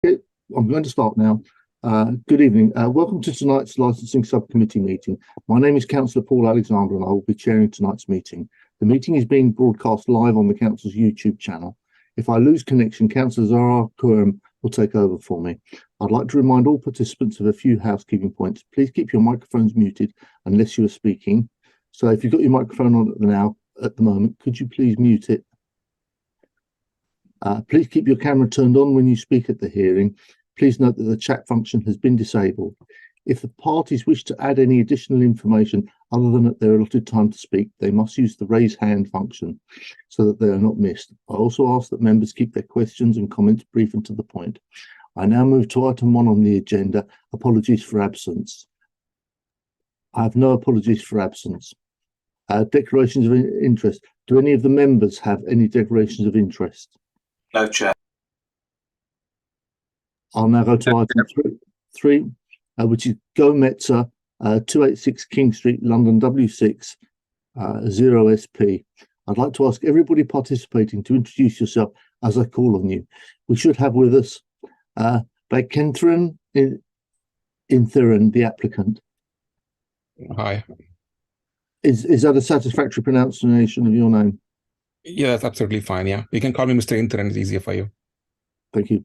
Okay, I'm going to start now. Good evening. Welcome to tonight's licensing subcommittee meeting. My name is Councillor Paul Alexander and I will be chairing tonight's meeting. The meeting is being broadcast live on the Council's YouTube channel. If I lose connection, Councillor Zara Quorum will take over for me. I'd like to remind all participants of a few housekeeping points. Please keep your microphones muted unless you are speaking. So if you've got your microphone on at the moment, could you please mute it? Please keep your camera turned on when you speak at the hearing. Please note that the chat function has been disabled. If the parties wish to add any additional information other than at their allotted time to speak, they must use the raise hand function so that they are not missed. I also ask that members keep their questions and comments brief and to the point. I now move to item 1 on the agenda, apologies for absence. I have no apologies for absence. Declarations of interest. Do any of the members have any declarations of interest? No, Chair. I'll now go to item 3, which is Go Metzer, 286 King Street, London, W6, 0SP. I'd like to ask everybody participating to introduce yourself as I call on you. We should have with us Bekenthren Inthiran, the applicant. Hi. Is that a satisfactory pronunciation of your name? Yeah, that's absolutely fine. Yeah, you can call me Mr. Intern. It's easier for you. Thank you.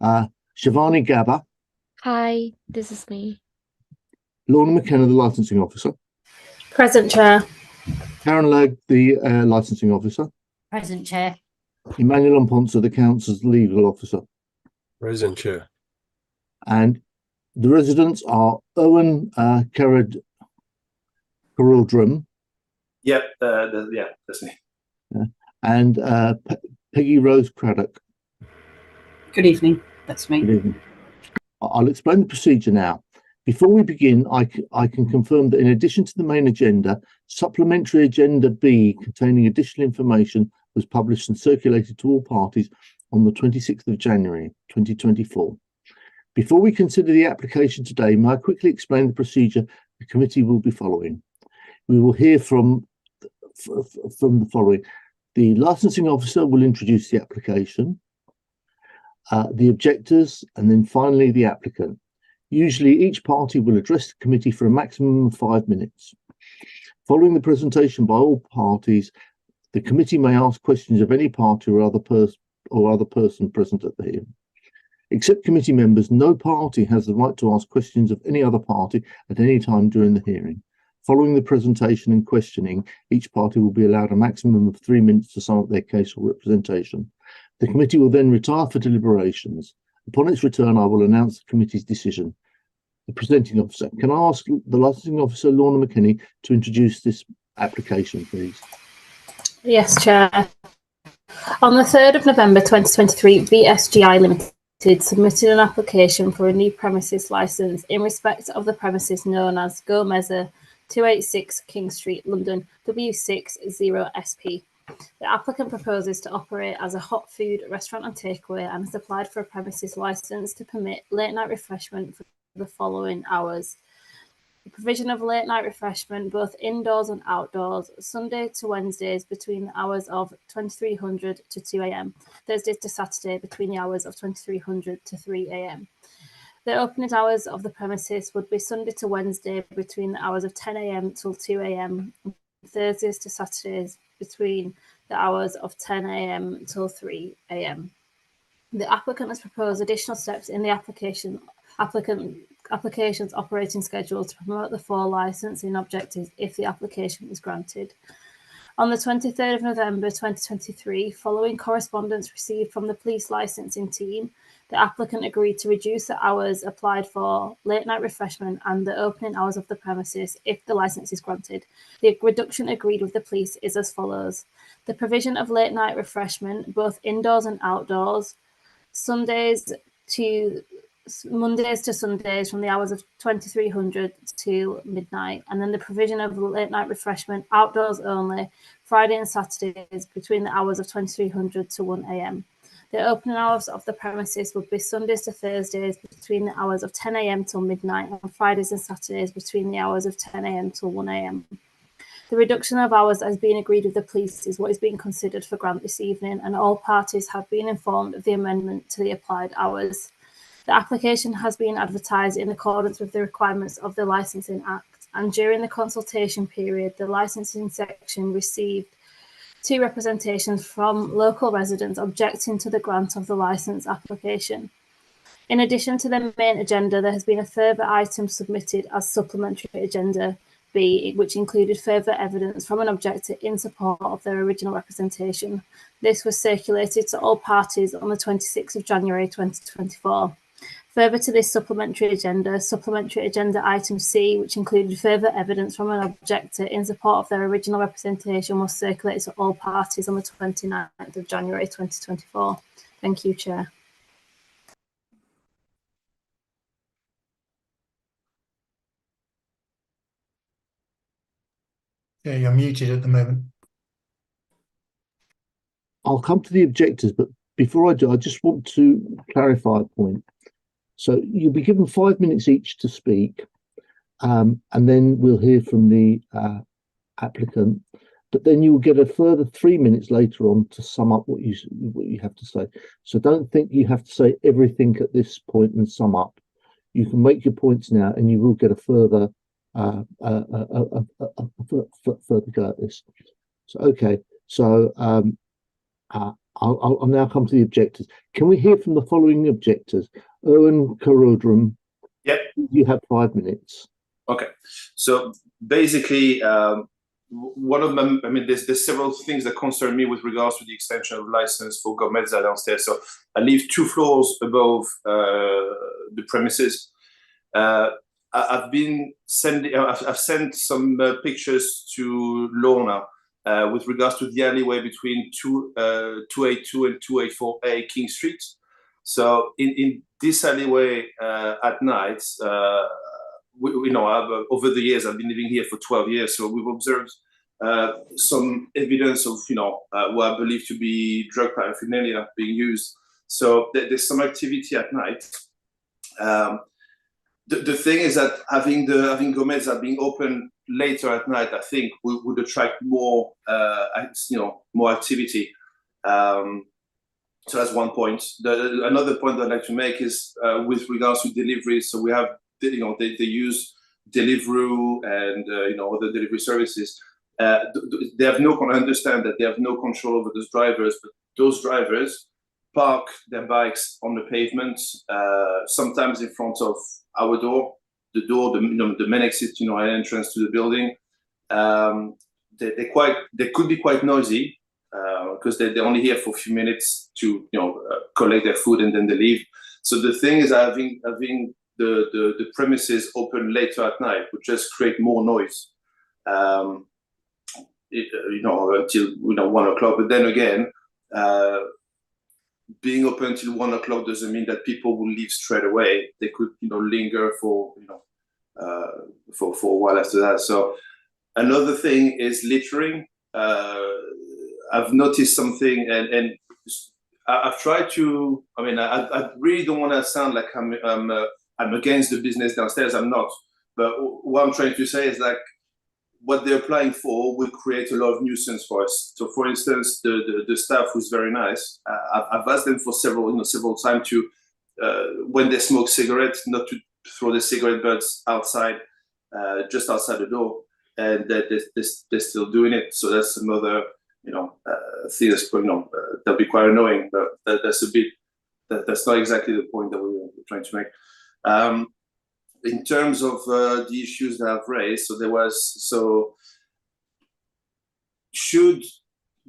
Shivani Gaba. Hi, this is me. Lorna McKenna, the licensing officer. Present, Chair. Karen Legg, the licensing officer. Present, Chair. Emmanuel Mponsa, the council's legal officer. Present, Chair. And the residents are Owen Caraldrum. Yep, yeah, that's me. And Peggy Rose Craddock. Good evening. That's me. Good evening. I'll explain the procedure now. Before we begin, I can confirm that in addition to the main agenda, supplementary agenda B containing additional information was published and circulated to all parties on the 26th of January 2024. Before we consider the application today, may I quickly explain the procedure the committee will be following? We will hear from the following. The licensing officer will introduce the application, the objectors, and then finally the applicant. Usually each party will address the committee for a maximum of 5 minutes. Following the presentation by all parties, the committee may ask questions of any party or other person present at the hearing. Except committee members, no party has the right to ask questions of any other party at any time during the hearing. Following the presentation and questioning, each party will be allowed a maximum of 3 minutes to sum up their case or representation. The committee will then retire for deliberations. Upon its return, I will announce the committee's decision. The presenting officer. Can I ask the licensing officer, Lorna McKinney, to introduce this application, please? Yes, Chair. On the 3rd of November 2023, VSGI Limited submitted an application for a new premises licence in respect of the premises known as Go Metzer, 286 King Street, London, W6 0SP. The applicant proposes to operate as a hot food restaurant and takeaway and has applied for a premises licence to permit late night refreshment for the following hours. The provision of late night refreshment both indoors and outdoors, Sunday to Wednesdays between the hours of 2300 to 2 a.m, Thursday to Saturday between the hours of 2300 to 3 a.m. The opening hours of the premises would be Sunday to Wednesday between the hours of 10 a.m. till 2 a.m, Thursdays to Saturdays between the hours of 10 a.m. till 3 a.m. The applicant has proposed additional steps in the application's operating schedule to promote the 4 licensing objectives if the application is granted. On the 23rd of November 2023, following correspondence received from the police licensing team, the applicant agreed to reduce the hours applied for late night refreshment and the opening hours of the premises if the licence is granted. The reduction agreed with the police is as follows. The provision of late night refreshment, both indoors and outdoors, Mondays to Sundays from the hours of 2300 to midnight, and then the provision of late night refreshment outdoors only, Friday and Saturdays between the hours of 2300 to 1 a.m. The opening hours of the premises would be Sundays to Thursdays between the hours of 10 a.m. till midnight, and Fridays and Saturdays between the hours of 10 a.m. till 1 a.m. The reduction of hours as being agreed with the police is what is being considered for grant this evening, and all parties have been informed of the amendment to the applied hours. The application has been advertised in accordance with the requirements of the Licensing Act, and during the consultation period, the licensing section received 2 representations from local residents objecting to the grant of the licence application. In addition to the main agenda, there has been a further item submitted as supplementary agenda B, which included further evidence from an objector in support of their original representation. This was circulated to all parties on the 26th of January 2024. Further to this supplementary agenda item C, which included further evidence from an objector in support of their original representation, was circulated to all parties on the 29th of January 2024. Thank you, Chair. Yeah, you're muted at the moment. I'll come to the objectors, but before I do, I just want to clarify a point. So you'll be given 5 minutes each to speak, and then we'll hear from the applicant. But then you will get a further 3 minutes later on to sum up what you have to say. So don't think you have to say everything at this point and sum up. You can make your points now, and you will get a further further go at this. So okay. So I'll now come to the objectors. Can we hear from the following objectors? Owen Karodram. Yep. You have 5 minutes. Okay. So basically, one of them, I mean, there's several things that concern me with regards to the extension of license for Gomezza downstairs. So I live 2 floors above the premises. I've sent some pictures to Lorna with regards to the alleyway between 282 and 284A King Street. So in this alleyway at night, over the years, I've been living here for 12 years, so we've observed some evidence of, what I believe to be drug paraphernalia being used. So there's some activity at night. The thing is that having Gomezza being open later at night, I think would attract more, more activity. So that's one point. Another point that I'd like to make is with regards to deliveries. So we have, they use Deliveroo and other delivery services. They have I understand that they have no control over those drivers, but those drivers park their bikes on the pavement, sometimes in front of our door, the main exit, an entrance to the building. They could be quite noisy because they're only here for a few minutes to collect their food and then they leave. So the thing is, having the premises open later at night would just create more noise. Until 1 o'clock. But then again, being open till 1 o'clock doesn't mean that people will leave straight away. They could, linger for a while after that. So another thing is littering. I've noticed something, and I've tried to. I mean, I really don't want to sound like I'm against the business downstairs. I'm not. But what I'm trying to say is like, what they're applying for will create a lot of nuisance for us. So, for instance, the staff was very nice. I've asked them for several times to, when they smoke cigarettes, not to throw the cigarette butts outside, just outside the door, and they're still doing it. So that's another, thing that's that'll be quite annoying. But that's a bit. That's not exactly the point that we were trying to make. In terms of the issues that I've raised, should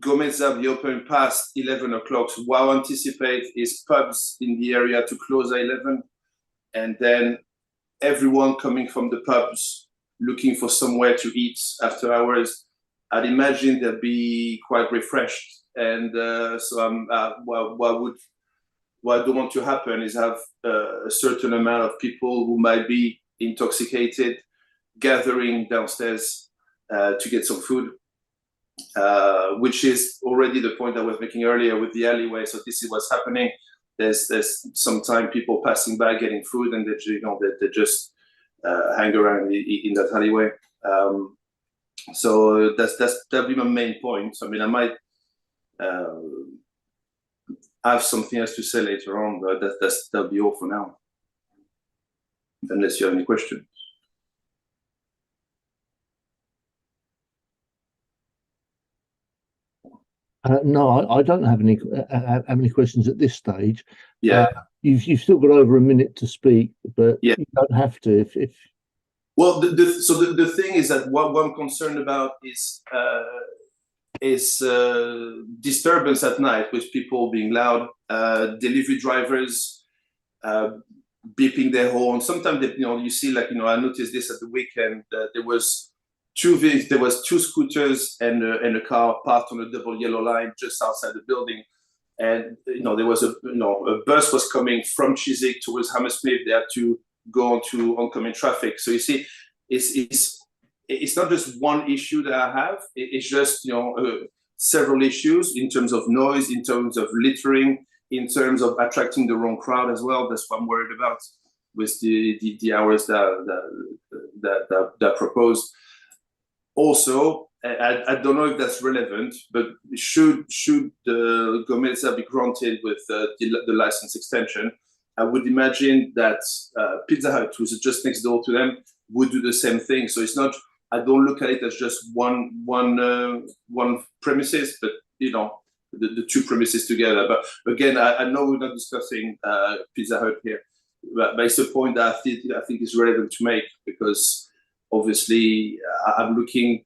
Gomezza be open past 11 o'clock? So what I anticipate is pubs in the area to close at 11, and then everyone coming from the pubs looking for somewhere to eat after hours. I'd imagine they'll be quite refreshed, and what I don't want to happen is have a certain amount of people who might be intoxicated gathering downstairs to get some food, which is already the point I was making earlier with the alleyway. So this is what's happening. There's sometimes people passing by getting food, and they just hang around in that alleyway. So that'll be my main point. I mean, I might have something else to say later on, but that'll be all for now. unless you have any questions. No, I don't have any questions at this stage. Yeah. You've still got over a minute to speak, but Yeah. you don't have to if. Well, the thing is that what I'm concerned about is disturbance at night with people being loud, delivery drivers beeping their horn. Sometimes you see, like, I noticed this at the weekend. There was two scooters and a car parked on a double yellow line just outside the building, and there was a bus was coming from Chiswick towards Hammersmith. They had to go onto oncoming traffic. So you see, it's not just one issue that I have. It's just several issues in terms of noise, in terms of littering, in terms of attracting the wrong crowd as well. That's what I'm worried about with the hours that proposed. Also, I don't know if that's relevant, but should the Gomeza be granted with the license extension, I would imagine that Pizza Hut, which is just next door to them, would do the same thing. So it's not. I don't look at it as just one premises, but the two premises together. But again, I know we're not discussing Pizza Hut here, but it's a point that I think is relevant to make, because obviously I'm looking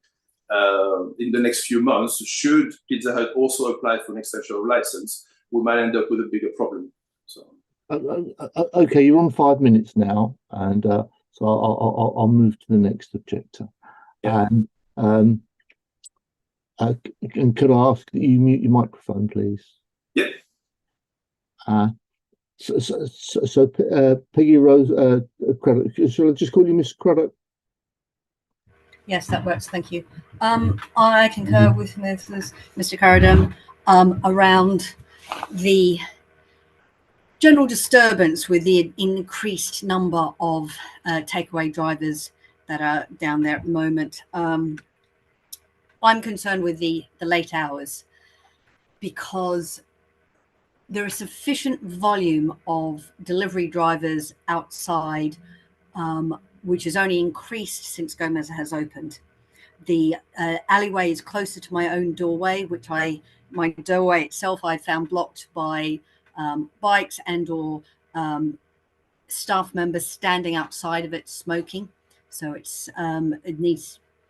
in the next few months, should Pizza Hut also apply for an extension of license, we might end up with a bigger problem. So okay, you're on 5 minutes now, and so I'll move to the next objector. Yeah. And could I ask that you mute your microphone, please? Yeah. So Peggy Rose Craddock. Shall I just call you Miss Craddock? Yes, that works. Thank you. I concur with Mr. Carradine around the general disturbance with the increased number of takeaway drivers that are down there at the moment. I'm concerned with the late hours, because there is sufficient volume of delivery drivers outside, which has only increased since Gomez has opened. The alleyway is closer to my own doorway, my doorway itself I found blocked by bikes and or staff members standing outside of it smoking. So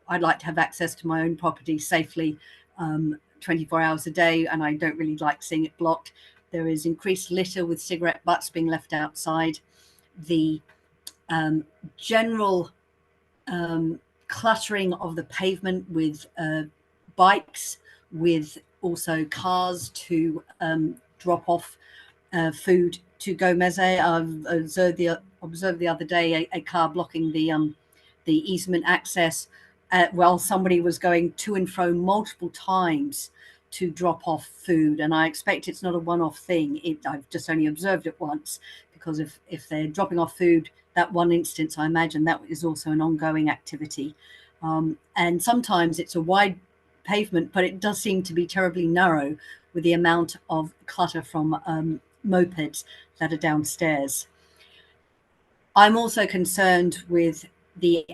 I'd like to have access to my own property safely 24 hours a day, and I don't really like seeing it blocked. There is increased litter with cigarette butts being left outside. The general cluttering of the pavement with bikes, with also cars to drop off food to Gomez. I've observed the other day a car blocking the easement access while somebody was going to and fro multiple times to drop off food. And I expect it's not a one-off thing. I've just only observed it once, because if they're dropping off food, that one instance, I imagine that is also an ongoing activity. And sometimes it's a wide pavement, but it does seem to be terribly narrow with the amount of clutter from mopeds that are downstairs. I'm also concerned with the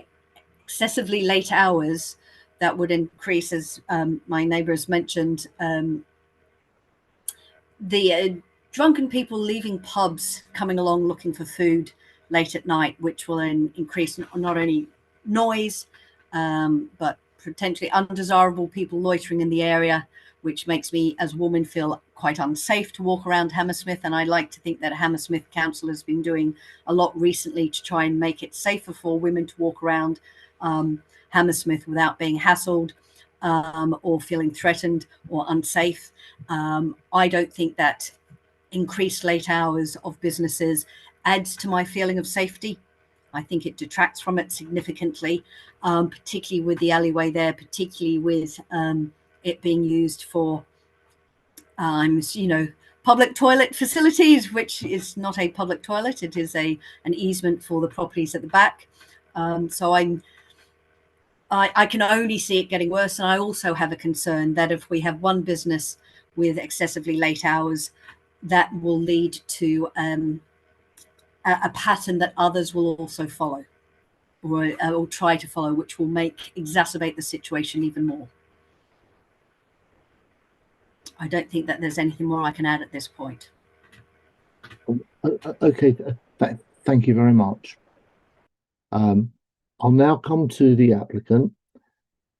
excessively late hours that would increase, as my neighbours mentioned, the drunken people leaving pubs, coming along looking for food late at night, which will increase not only noise, but potentially undesirable people loitering in the area, which makes me as a woman feel quite unsafe to walk around Hammersmith. And I like to think that Hammersmith Council has been doing a lot recently to try and make it safer for women to walk around Hammersmith without being hassled or feeling threatened or unsafe. I don't think that increased late hours of businesses adds to my feeling of safety. I think it detracts from it significantly, particularly with the alleyway there, particularly with it being used for, public toilet facilities, which is not a public toilet. It is an easement for the properties at the back. So I can only see it getting worse. And I also have a concern that if we have one business with excessively late hours, that will lead to a pattern that others will also follow, or try to follow, which will exacerbate the situation even more. I don't think that there's anything more I can add at this point. Okay, thank you very much. I'll now come to the applicant.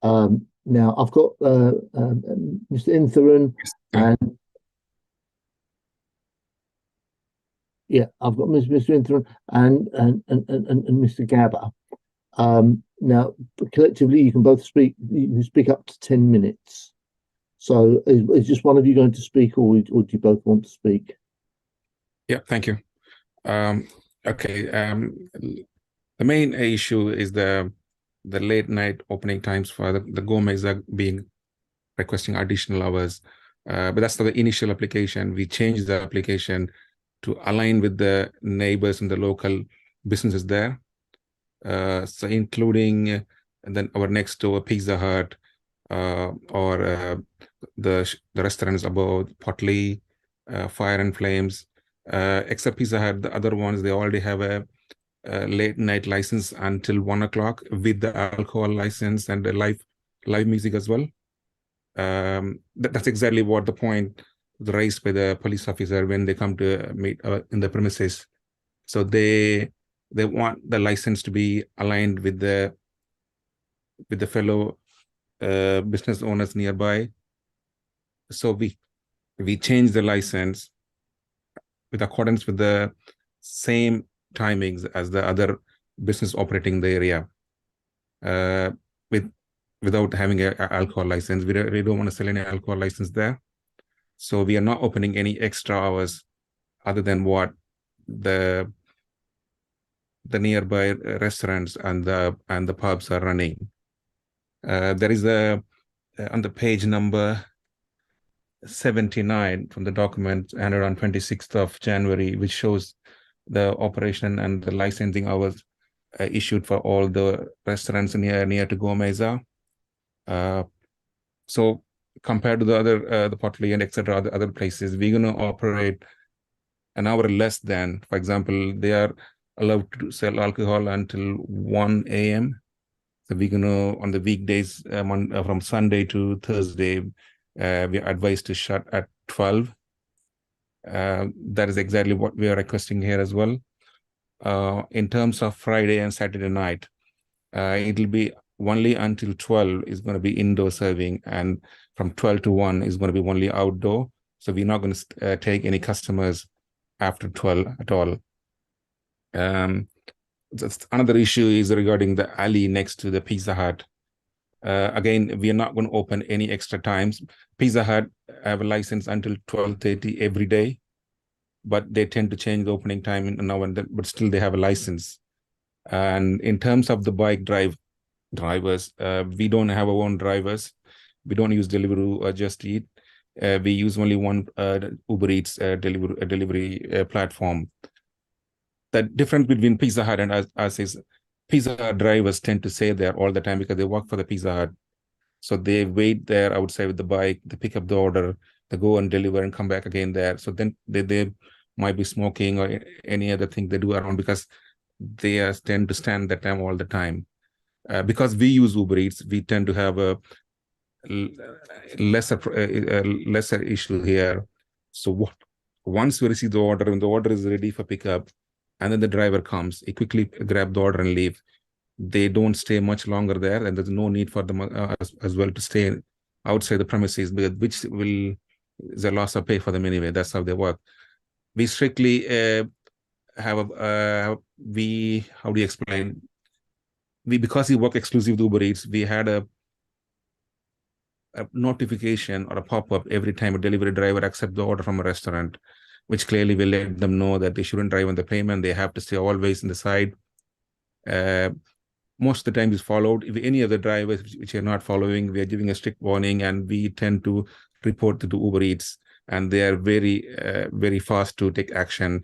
Now I've got Mr. Intheran and I've got Mr. Intheran and Mr. Gabber. Now collectively you can both speak. You can speak up to 10 minutes. So is just one of you going to speak, or do you both want to speak? Yeah, thank you. Okay. The main issue is the late night opening times for the Gomez are requesting additional hours. But that's the initial application. We changed the application to align with the neighbors and the local businesses there. So including then our next door Pizza Hut, or the restaurants above Potley, Fire and Flames, except Pizza Hut. The other ones, they already have a late night license until 1 o'clock with the alcohol license and the live music as well. That's exactly what the point raised by the police officer when they come to meet in the premises. So they want the license to be aligned with the fellow business owners nearby. So we changed the license with accordance with the same timings as the other business operating in the area, without having an alcohol license. We don't want to sell any alcohol license there. So we are not opening any extra hours other than what the nearby restaurants and the pubs are running. There is on the page number 79 from the document handed on 26th of January, which shows the operation and the licensing hours issued for all the restaurants near to Gomeza. So compared to the other, the Potley and etc., the other places, we're going to operate an hour less than. For example, they are allowed to sell alcohol until 1 a.m. So we're going to, on the weekdays, from Sunday to Thursday, we are advised to shut at 12. That is exactly what we are requesting here as well. In terms of Friday and Saturday night, it'll be only until 12 is going to be indoor serving, and from 12 to 1 is going to be only outdoor. So we're not going to take any customers after 12 at all. Another issue is regarding the alley next to the Pizza Hut. Again, we are not going to open any extra times. Pizza Hut have a license until 12:30 every day, but they tend to change the opening time now and then, but still they have a license. And in terms of the bike drivers, we don't have our own drivers. We don't use Deliveroo or Just Eat. We use only one Uber Eats delivery platform. The difference between Pizza Hut and us is Pizza Hut drivers tend to stay there all the time because they work for the Pizza Hut. So they wait there outside with the bike, they pick up the order, they go and deliver and come back again there. So then they might be smoking or any other thing they do around, because they tend to stand that time all the time. Because we use Uber Eats, we tend to have a lesser issue here. So once we receive the order, when the order is ready for pickup, and then the driver comes, he quickly grab the order and leave. They don't stay much longer there, and there's no need for them as well to stay outside the premises, because which will is a loss of pay for them anyway. That's how they work. We strictly have a how do you explain? Because we work exclusive with Uber Eats, we had a notification or a pop-up every time a delivery driver accepts the order from a restaurant, which clearly will let them know that they shouldn't drive on the payment. They have to stay always in the side. Most of the time is followed. If any other drivers which are not following, we are giving a strict warning, and we tend to report to the Uber Eats, and they are very fast to take action.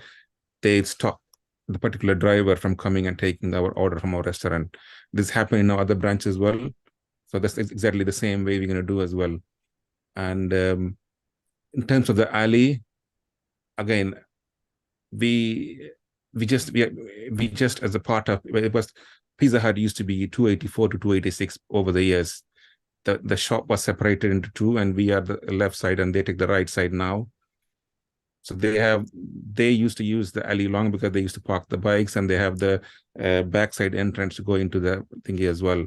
They stop the particular driver from coming and taking our order from our restaurant. This happened in our other branch as well. So that's exactly the same way we're going to do as well. And in terms of the alley, again, we we just as a part of it was Pizza Hut used to be 284 to 286 over the years. The shop was separated into two, and we are the left side and they take the right side now. So they used to use the alley long because they used to park the bikes, and they have the backside entrance to go into the thingy as well.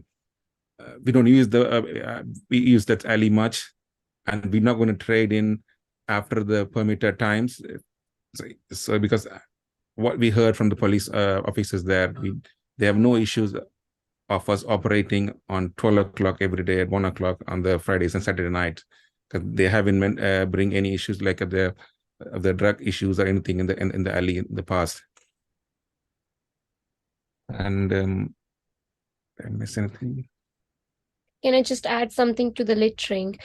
We don't use we use that alley much, and we're not going to trade in after the permitted times. So because what we heard from the police officers there, they have no issues of us operating on 12 o'clock every day at 1 o'clock on the Fridays and Saturday night, because they haven't bring any issues like the drug issues or anything in the alley in the past. And did I miss anything? Can I just add something to the littering?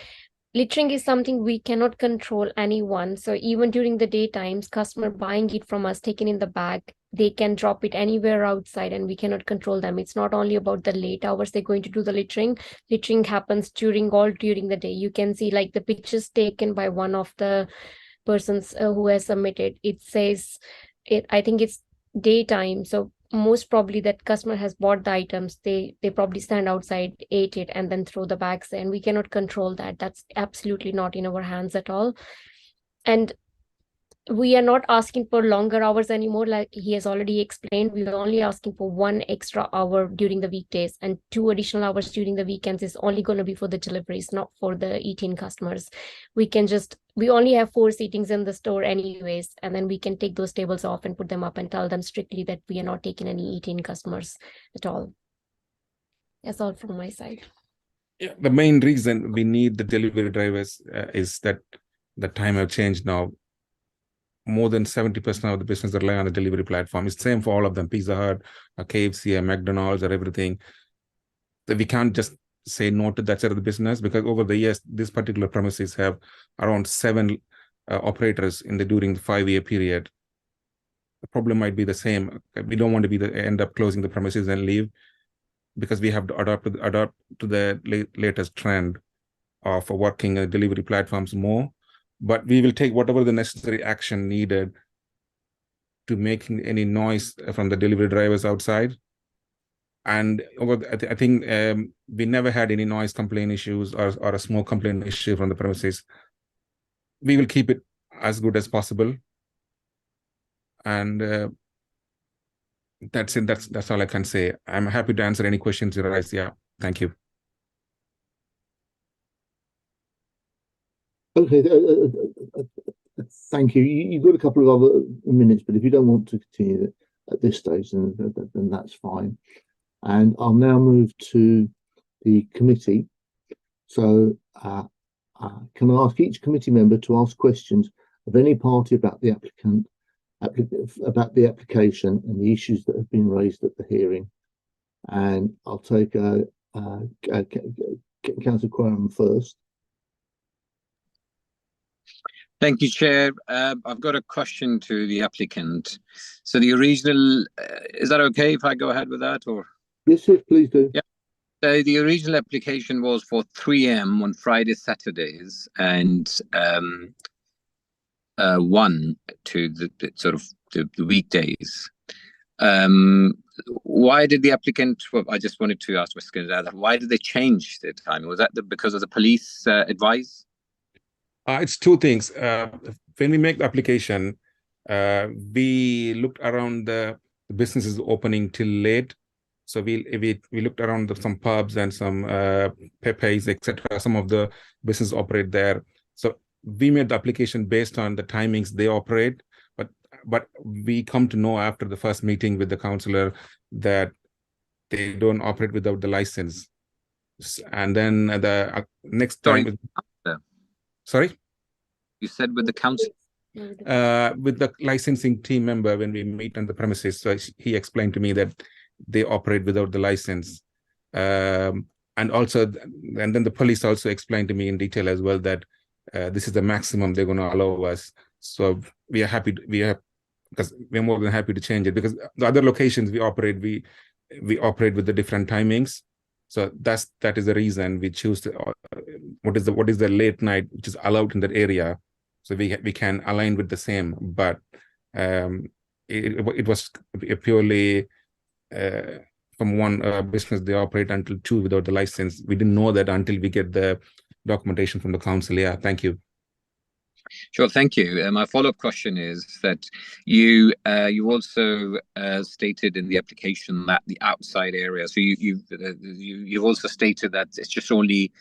Littering is something we cannot control anyone. So even during the daytimes, customer buying it from us, taking in the bag, they can drop it anywhere outside and we cannot control them. It's not only about the late hours they're going to do the littering. Littering happens during the day. You can see like the pictures taken by one of the persons who has submitted. It says, I think it's daytime. So most probably that customer has bought the items, they probably stand outside, ate it, and then throw the bags in. We cannot control that. That's absolutely not in our hands at all. And we are not asking for longer hours anymore. Like he has already explained, we are only asking for 1 extra hour during the weekdays, and 2 additional hours during the weekends is only going to be for the deliveries, not for the eat-in customers. We only have 4 seatings in the store anyways, and then we can take those tables off and put them up and tell them strictly that we are not taking any eat-in customers at all. That's all from my side. Yeah, the main reason we need the delivery drivers is that the time have changed now. More than 70% of the business rely on the delivery platform. It's the same for all of them, Pizza Hut, KFC, McDonald's, or everything. So we can't just say no to that side of the business, because over the years, this particular premises have around 7 operators during the 5-year period. The problem might be the same. We don't want to end up closing the premises and leave, because we have to adapt to the latest trend of working delivery platforms more. But we will take whatever the necessary action needed to make any noise from the delivery drivers outside. And I think we never had any noise complaint issues or a smoke complaint issue from the premises. We will keep it as good as possible. And that's it. That's all I can say. I'm happy to answer any questions you raise. Yeah, thank you. Okay, thank you. You've got a couple of other minutes, but if you don't want to continue at this stage, then that's fine. And I'll now move to the committee. So can I ask each committee member to ask questions of any party about the about the application and the issues that have been raised at the hearing? And I'll take Councillor Quorum first. Thank you, Chair. I've got a question to the applicant. So the original, is that okay if I go ahead with that, or? Yes, please do. Yeah. So the original application was for 3M on Fridays, Saturdays, and 1 to the weekdays. Why did the applicant? Well, I just wanted to ask Mr. Gonzalez, why did they change the timing? Was that because of the police advice? It's 2 things. When we make the application, we looked around the businesses opening till late. So we looked around some pubs and some Pepe's, etc. Some of the businesses operate there. So we made the application based on the timings they operate. But we come to know after the first meeting with the councillor that they don't operate without the license. And then the next time. Sorry? You said with the council? With the licensing team member when we meet on the premises. So he explained to me that they operate without the license. And then the police also explained to me in detail as well that this is the maximum they're going to allow us. So we are happy, because we're more than happy to change it, because the other locations we operate with the different timings. So that is the reason we choose to, what is the late night which is allowed in that area, so we can align with the same. But it was purely from one business they operate until 2 without the license. We didn't know that until we get the documentation from the council. Yeah, thank you. Sure, thank you. My follow-up question is that you also stated in the application that the outside area. So you've also stated that it's just only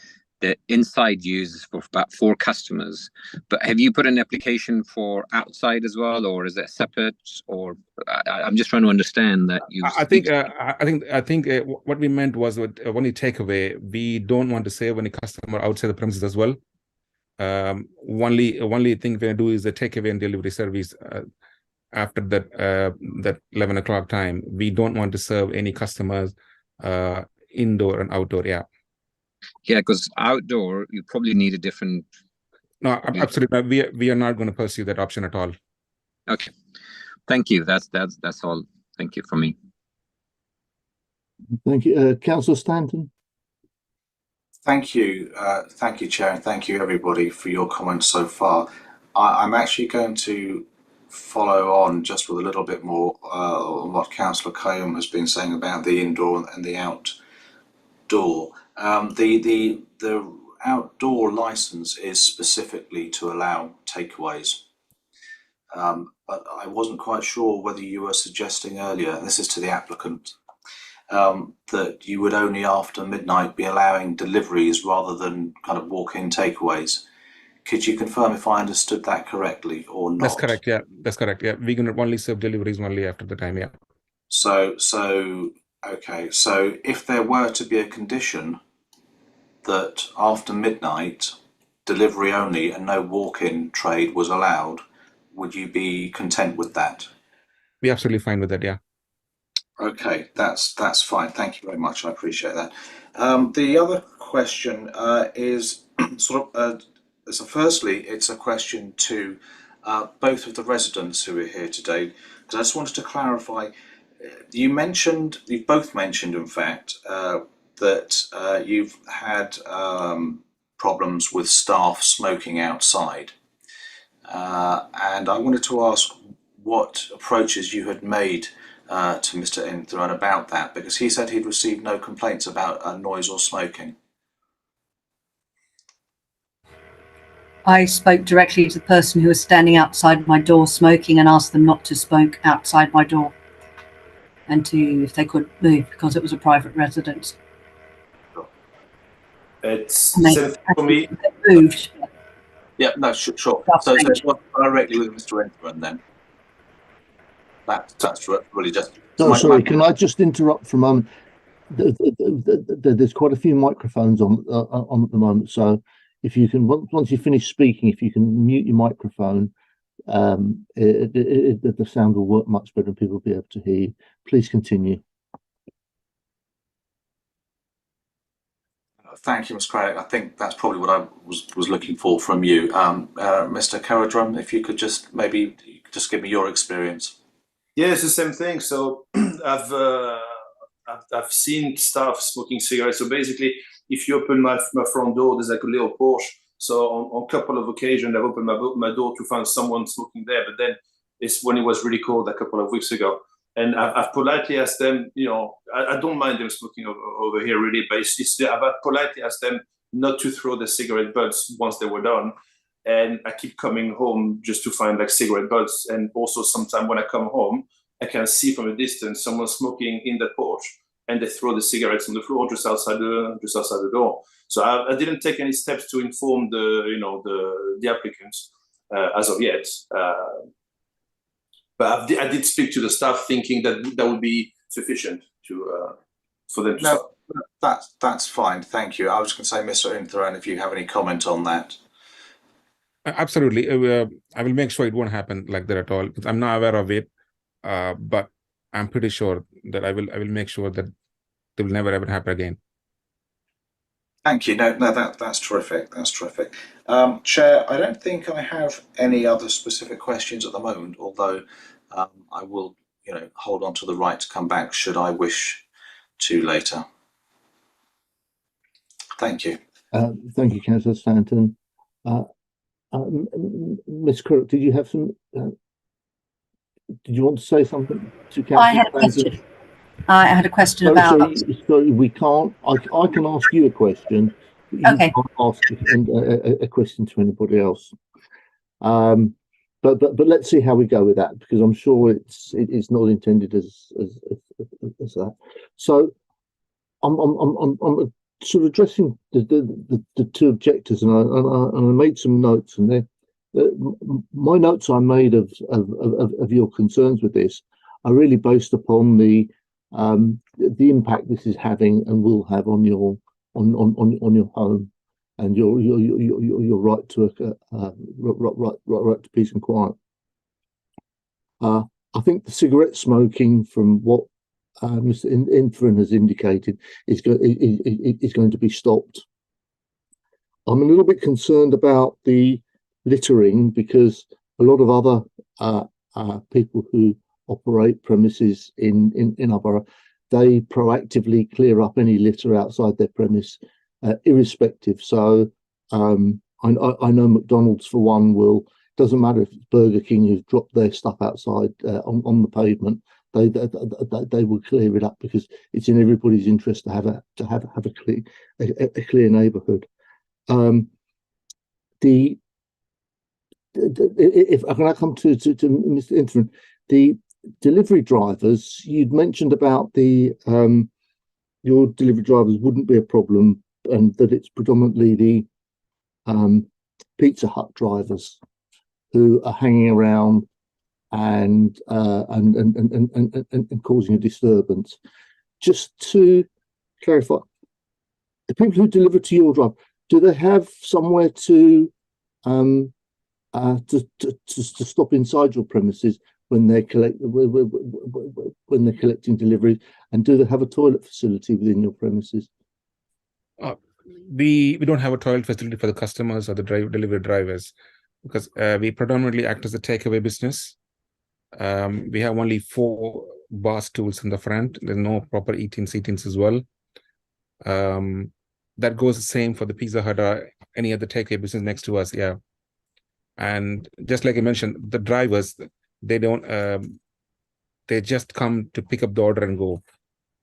the inside use for about 4 customers. But have you put an application for outside as well, or is it separate? Or I'm just trying to understand that you. I think what we meant was that when you take away, we don't want to save any customer outside the premises as well. Only thing we do is the takeaway and delivery service after that 11 o'clock time. We don't want to serve any customers indoor and outdoor. Yeah, because outdoor you probably need a different. No, absolutely. We are not going to pursue that option at all. Okay, thank you. That's all. Thank you from me. Thank you, Councillor Stanton. Thank you, Chair, and thank you everybody for your comments so far. I'm actually going to follow on just with a little bit more on what Councillor Cohen has been saying about the indoor and the outdoor. The outdoor license is specifically to allow takeaways, but I wasn't quite sure whether you were suggesting earlier, and this is to the applicant, that you would only after midnight be allowing deliveries rather than kind of walk-in takeaways. Could you confirm if I understood that correctly or not? That's correct. Yeah, that's correct. Yeah, we're going to only serve deliveries only after the time. Yeah. So okay. So if there were to be a condition that after midnight delivery only and no walk-in trade was allowed, would you be content with that? We're absolutely fine with that. Yeah. Okay, that's fine. Thank you very much. I appreciate that. The other question is sort of so firstly, it's a question to both of the residents who are here today, because I just wanted to clarify. You both mentioned, in fact, that you've had problems with staff smoking outside, and I wanted to ask what approaches you had made to Mr. Inthran about that, because he said he'd received no complaints about noise or smoking. I spoke directly to the person who was standing outside my door smoking and asked them not to smoke outside my door and to if they could move because it was a private residence. It's for me. Moved. Yeah, no, sure. So it was directly with Mr. Inthran then. That's really just. Sorry, can I just interrupt for a moment? There's quite a few microphones on at the moment, so if you can, once you finish speaking, if you can mute your microphone, the sound will work much better and people will be able to hear you. Please continue. Thank you, Ms. Craddock. I think that's probably what I was looking for from you. Mr. Karadrum, if you could just maybe just give me your experience. Yeah, it's the same thing. So I've seen staff smoking cigarettes. So basically, if you open my front door, there's like a little porch. So on a couple of occasions, I've opened my door to find someone smoking there. But then it's when it was really cold a couple of weeks ago. And I've politely asked them, I don't mind them smoking over here really, but I've politely asked them not to throw the cigarette butts once they were done. And I keep coming home just to find like cigarette butts. And also sometimes when I come home, I can see from a distance someone smoking in the porch, and they throw the cigarettes on the floor just outside the door. So I didn't take any steps to inform the applicants as of yet. But I did speak to the staff, thinking that would be sufficient for them to stop. That's fine. Thank you. I was going to say, Mr. Inthran, if you have any comment on that. Absolutely. I will make sure it won't happen like that at all. I'm not aware of it, but I'm pretty sure that I will make sure that it will never ever happen again. Thank you. No, that's terrific. That's terrific. Chair, I don't think I have any other specific questions at the moment, although I will, hold on to the right to come back should I wish to later. Thank you. Thank you, Councillor Stanton. Ms. Crook, did you have some did you want to say something to I had Councillor a question. I had a question about. So we can't. I can ask you a question, but you Okay. can't ask a question to anybody else. But let's see how we go with that, because I'm sure it's not intended as that. So I'm sort of addressing the two objectors, and I made some notes, and my notes I made of your concerns with this are really based upon the impact this is having and will have on your home and your right to right to peace and quiet. I think the cigarette smoking, from what Mr. Infran has indicated, is going to be stopped. I'm a little bit concerned about the littering, because a lot of other people who operate premises in our borough, they proactively clear up any litter outside their premise, irrespective. So I know McDonald's, for one, doesn't matter if it's Burger King who's dropped their stuff outside on the pavement, they will clear it up, because it's in everybody's interest to have a clear neighbourhood. If I can come to Mr. Infran, the delivery drivers, you'd mentioned about your delivery drivers wouldn't be a problem, and that it's predominantly the Pizza Hut drivers who are hanging around and causing a disturbance. Just to clarify, the people who deliver to your drive, do they have somewhere to stop inside your premises when they're collecting deliveries, and do they have a toilet facility within your premises? We don't have a toilet facility for the customers or the delivery drivers, because we predominantly act as a takeaway business. We have only 4 bar stools in the front. There's no proper seatings as well. That goes the same for the Pizza Hut or any other takeaway business next to us. Yeah. And just like I mentioned, the drivers, they don't, they just come to pick up the order and go.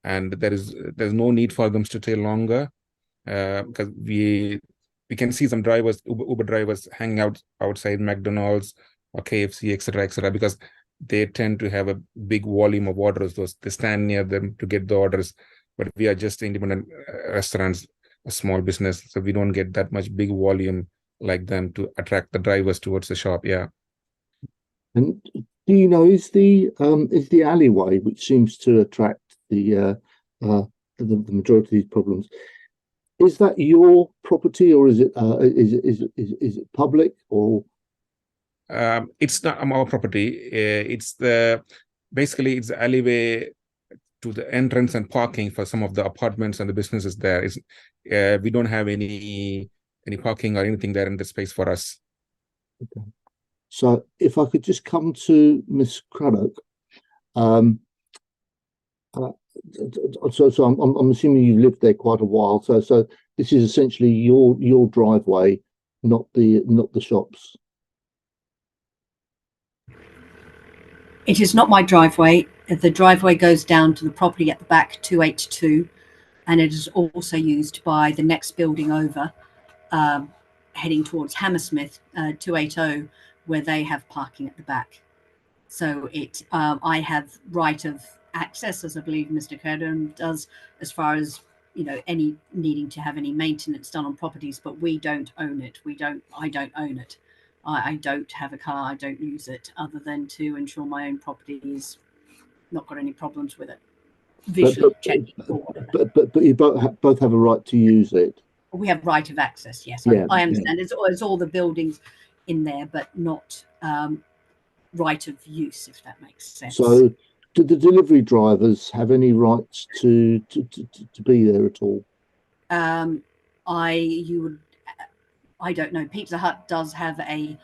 And there's no need for them to stay longer, because we can see some drivers, Uber drivers, hanging out outside McDonald's or KFC, etc., because they tend to have a big volume of orders. They stand near them to get the orders, but we are just independent restaurants, a small business, so we don't get that much big volume like them to attract the drivers towards the shop. Yeah. And do you know, is the alleyway, which seems to attract the majority of these problems, is that your property, or is it public, or? It's not our property. It's basically it's the alleyway to the entrance and parking for some of the apartments and the businesses there. We don't have any parking or anything there in the space for us. Okay. So if I could just come to Miss Craddock. So I'm assuming you've lived there quite a while. So this is essentially your driveway, not the shops. It is not my driveway. The driveway goes down to the property at the back, 282, and it is also used by the next building over, heading towards Hammersmith, 280, where they have parking at the back. So I have right of access, as I believe Mr. Curdon does, as far as, you know, any needing to have any maintenance done on properties, but we don't own it. I don't own it. I don't have a car. I don't use it, other than to ensure my own property is not got any problems with it. Visually checking or whatever. But you both have a right to use it. We have right of access. Yes, yeah, I understand. Yeah. It's all the buildings in there, but not right of use, if that makes sense. So, do the delivery drivers have any rights to be there at all? I don't know. Pizza Hut does have a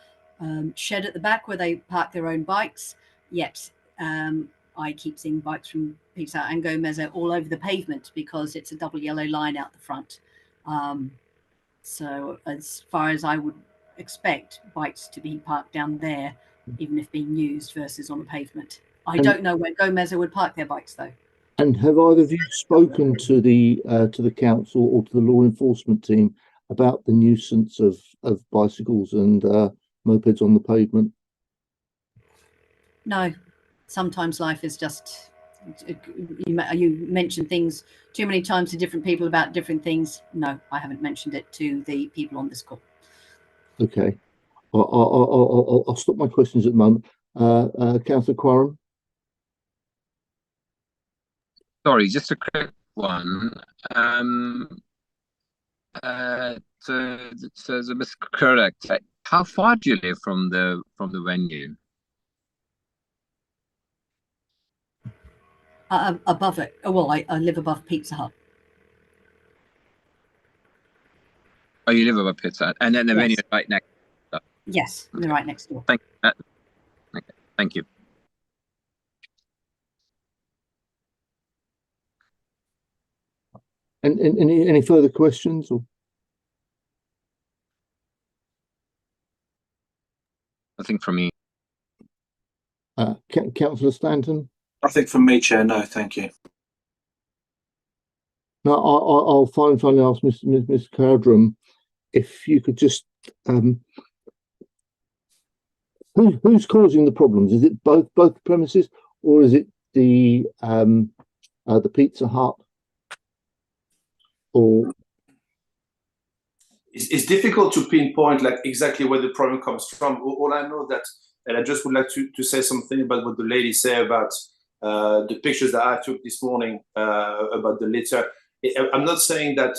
shed at the back where they park their own bikes. Yet I keep seeing bikes from Pizza Hut and Gomez all over the pavement, because it's a double yellow line out the front. So as far as I would expect bikes to be parked down there, even if being used versus on the pavement. I don't know where Gomez would park their bikes though. And have either of you spoken to the council or to the law enforcement team about the nuisance of bicycles and mopeds on the pavement? No, sometimes life is just, you mention things too many times to different people about different things. No, I haven't mentioned it to the people on this call. Okay, I'll stop my questions at the moment. Councillor Quarren. Sorry, just a quick one. So Ms. Correct. How far do you live from the venue? Above it. Well, I live above Pizza Hut. Oh, you live above Pizza Hut, and then the venue is right next. Yes, they're right next door. Thank you. Okay. Thank you. And any further questions? Or Nothing from me. Councillor Stanton. Nothing from me, Chair. No, thank you. No, I'll finally ask Ms. Cowdram if you could just who's causing the problems? Is it both premises, or is it the Pizza Hut? Or it's difficult to pinpoint like exactly where the problem comes from. All I know that, and I just would like to say something about what the lady said about the pictures that I took this morning about the litter. I'm not saying that.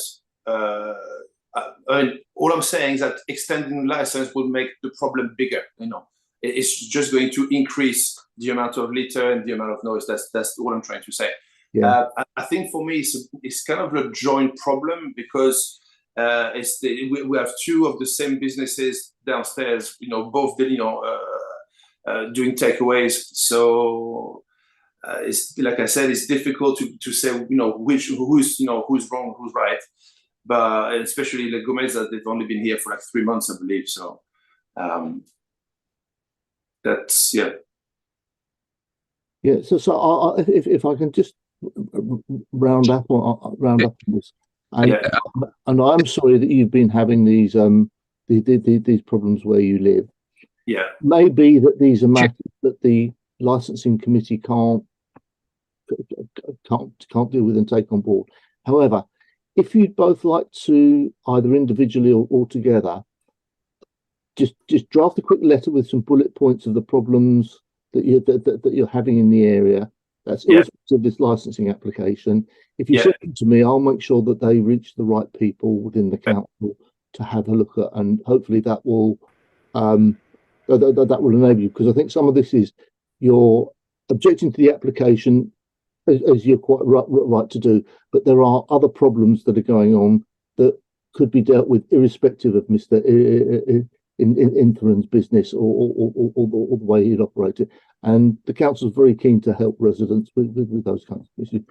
All I'm saying is that extending the license would make the problem bigger. It's just going to increase the amount of litter and the amount of noise. That's what I'm trying to say. Yeah. I think for me it's kind of a joint problem because we have two of the same businesses downstairs. Both doing takeaways. So it's like I said, it's difficult to say who's wrong, who's right. But especially like Gomez, they've only been here for like 3 months, I believe. So that's yeah. So if I can just round up on this, and I'm sorry that you've been having these problems where you live. Yeah, maybe that these are matters that the licensing committee can't deal with and take on board. However, if you'd both like to either individually or together, just draft a quick letter with some bullet points of the problems that you're having in the area. That's irrespective of this licensing application. If you send them to me, I'll make sure that they reach the right people within the council to have a look at, and hopefully that will enable you, because I think some of this is you're objecting to the application as you're quite right to do, but there are other problems that are going on that could be dealt with irrespective of Mr. Interim's business or the way he'd operate it. And the council is very keen to help residents with those kinds of issues.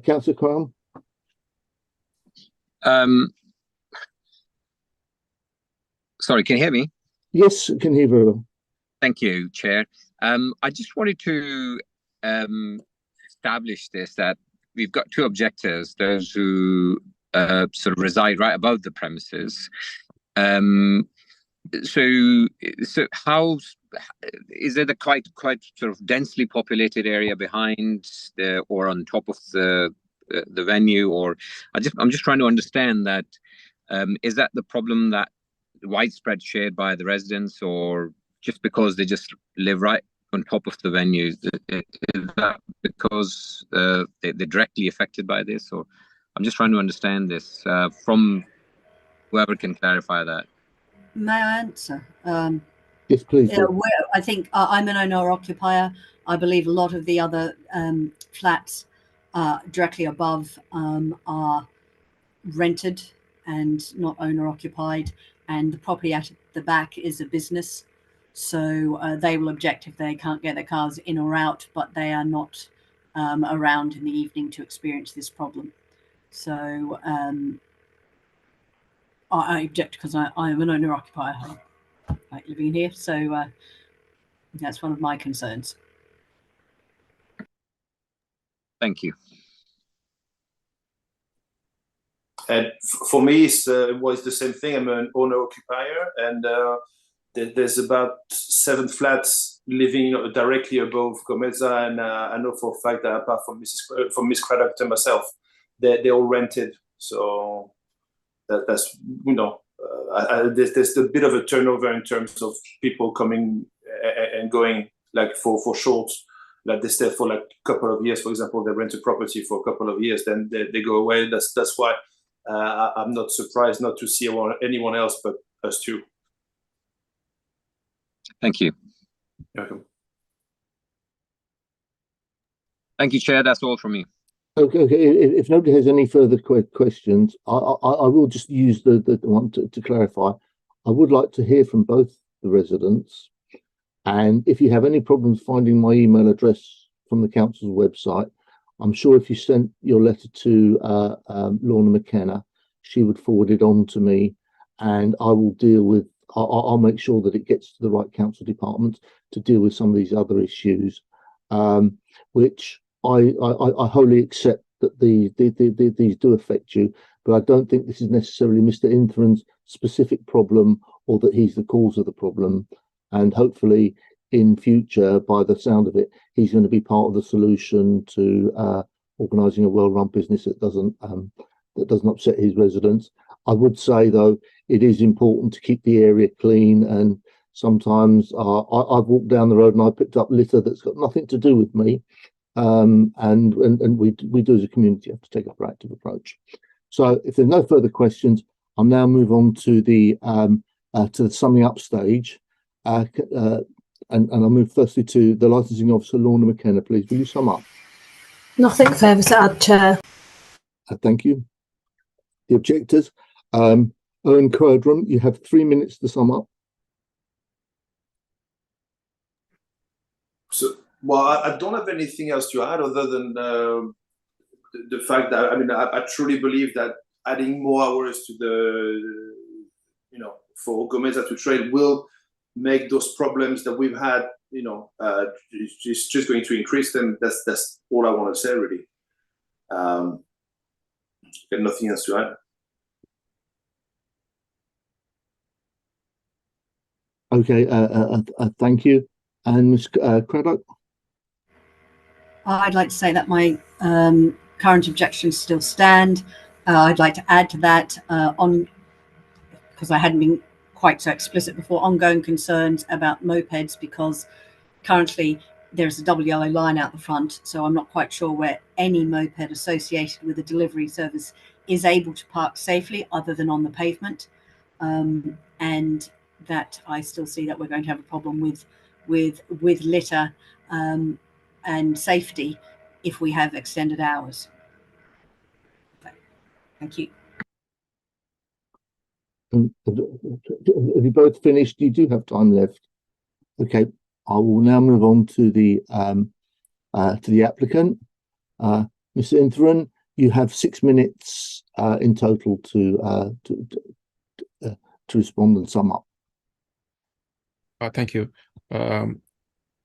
Councillor Cram? Sorry, can you hear me? Yes, I can hear very well. Thank you, Chair. I just wanted to establish this, that we've got two objectors, those who sort of reside right above the premises. So how is it a quite sort of densely populated area behind or on top of the venue? Or I'm just trying to understand that. Is that the problem that widespread shared by the residents, or just because they just live right on top of the venue? Is that because they're directly affected by this? Or I'm just trying to understand this from whoever can clarify that. May I answer? Yes, please. I think I'm an owner-occupier. I believe a lot of the other flats directly above are rented and not owner-occupied, and the property at the back is a business. So they will object if they can't get their cars in or out, but they are not around in the evening to experience this problem. So I object because I am an owner-occupier. I like living here, so That's one of my concerns. Thank you. And for me, it was the same thing. I'm an owner-occupier, and there's about 7 flats living directly above Gomeza, and I know for a fact that apart from Miss Craddock and myself, they're all rented. So that's there's a bit of a turnover in terms of people coming and going, like for short, like they stay for like a couple of years. For example, they rent a property for a couple of years, then they go away. That's why I'm not surprised not to see anyone else but us two. Thank you. You're welcome. Thank you, Chair. That's all from me. Okay. If nobody has any further questions, I will just use the one to clarify. I would like to hear from both the residents, and if you have any problems finding my email address from the council's website, I'm sure if you sent your letter to Lorna McKenna, she would forward it on to me, and I will deal with. I'll make sure that it gets to the right council department to deal with some of these other issues, which I wholly accept that these do affect you, but I don't think this is necessarily Mr. Inthran's specific problem, or that he's the cause of the problem. And hopefully in future, by the sound of it, he's going to be part of the solution to organising a well-run business that doesn't upset his residents. I would say, though, it is important to keep the area clean, and sometimes I've walked down the road and I picked up litter that's got nothing to do with me. And we do as a community have to take a proactive approach. So if there's no further questions, I'll now move on to the summing up stage, and I'll move firstly to the licensing officer, Lorna McKenna. Please, will you sum up? Nothing further to add, Chair. Thank you. The objectors, Owen Curdrum, you have 3 minutes to sum up. So, well, I don't have anything else to add other than the fact that I truly believe that adding more hours to the for Gomeza to trade will make those problems that we've had it's just going to increase them. That's all I want to say, really. Got nothing else to add. Okay, thank you. And Ms. Craddock? I'd like to say that my current objections still stand. I'd like to add to that because I hadn't been quite so explicit before, ongoing concerns about mopeds, because currently there's a double yellow line out the front, so I'm not quite sure where any moped associated with a delivery service is able to park safely other than on the pavement, and that I still see that we're going to have a problem with litter and safety if we have extended hours. Thank you. Have you both finished? You do have time left. Okay, I will now move on to the applicant. Mr. Inthran, you have 6 minutes in total to respond and sum up. Thank you. I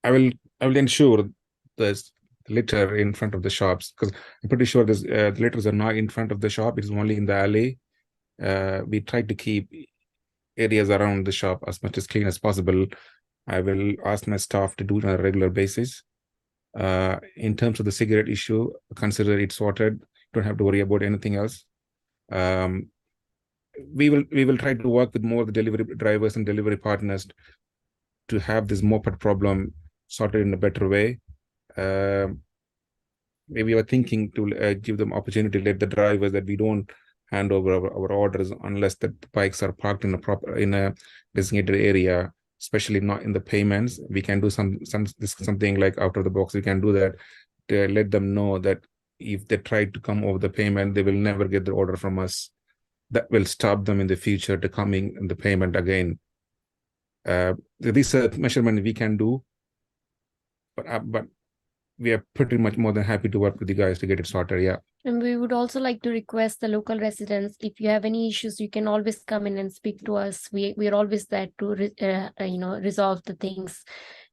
will ensure there's litter in front of the shops, because I'm pretty sure there's the litters are not in front of the shop. It is only in the alley. We try to keep areas around the shop as much as clean as possible. I will ask my staff to do it on a regular basis. In terms of the cigarette issue, consider it sorted. Don't have to worry about anything else. We will try to work with more of the delivery drivers and delivery partners to have this moped problem sorted in a better way. Maybe we're thinking to give them opportunity to let the drivers that we don't hand over our orders unless the bikes are parked in a designated area, especially not in the payments. We can do something like out of the box. We can do that to let them know that if they try to come over the payment, they will never get the order from us. That will stop them in the future to coming in the payment again. These are measurements we can do, but we are pretty much more than happy to work with you guys to get it sorted. Yeah. And we would also like to request the local residents, if you have any issues, you can always come in and speak to us. We are always there to resolve the things.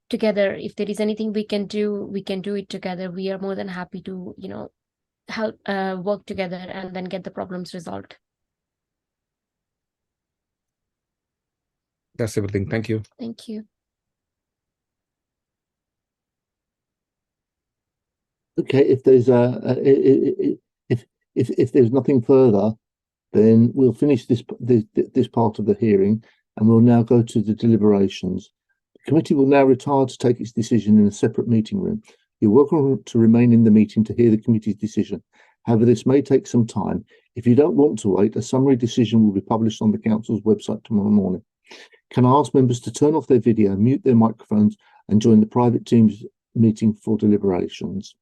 together. If there is anything we can do it together. We are more than happy to, help work together and then get the problems resolved. That's everything. Thank you. Thank you. Okay, if there's if there's nothing further, then we'll finish this part of the hearing, and we'll now go to the deliberations. The committee will now retire to take its decision in a separate meeting room. You're welcome to remain in the meeting to hear the committee's decision. However, this may take some time. If you don't want to wait, a summary decision will be published on the council's website tomorrow morning. Can I ask members to turn off their video, mute their microphones, and join the private Teams meeting for deliberations?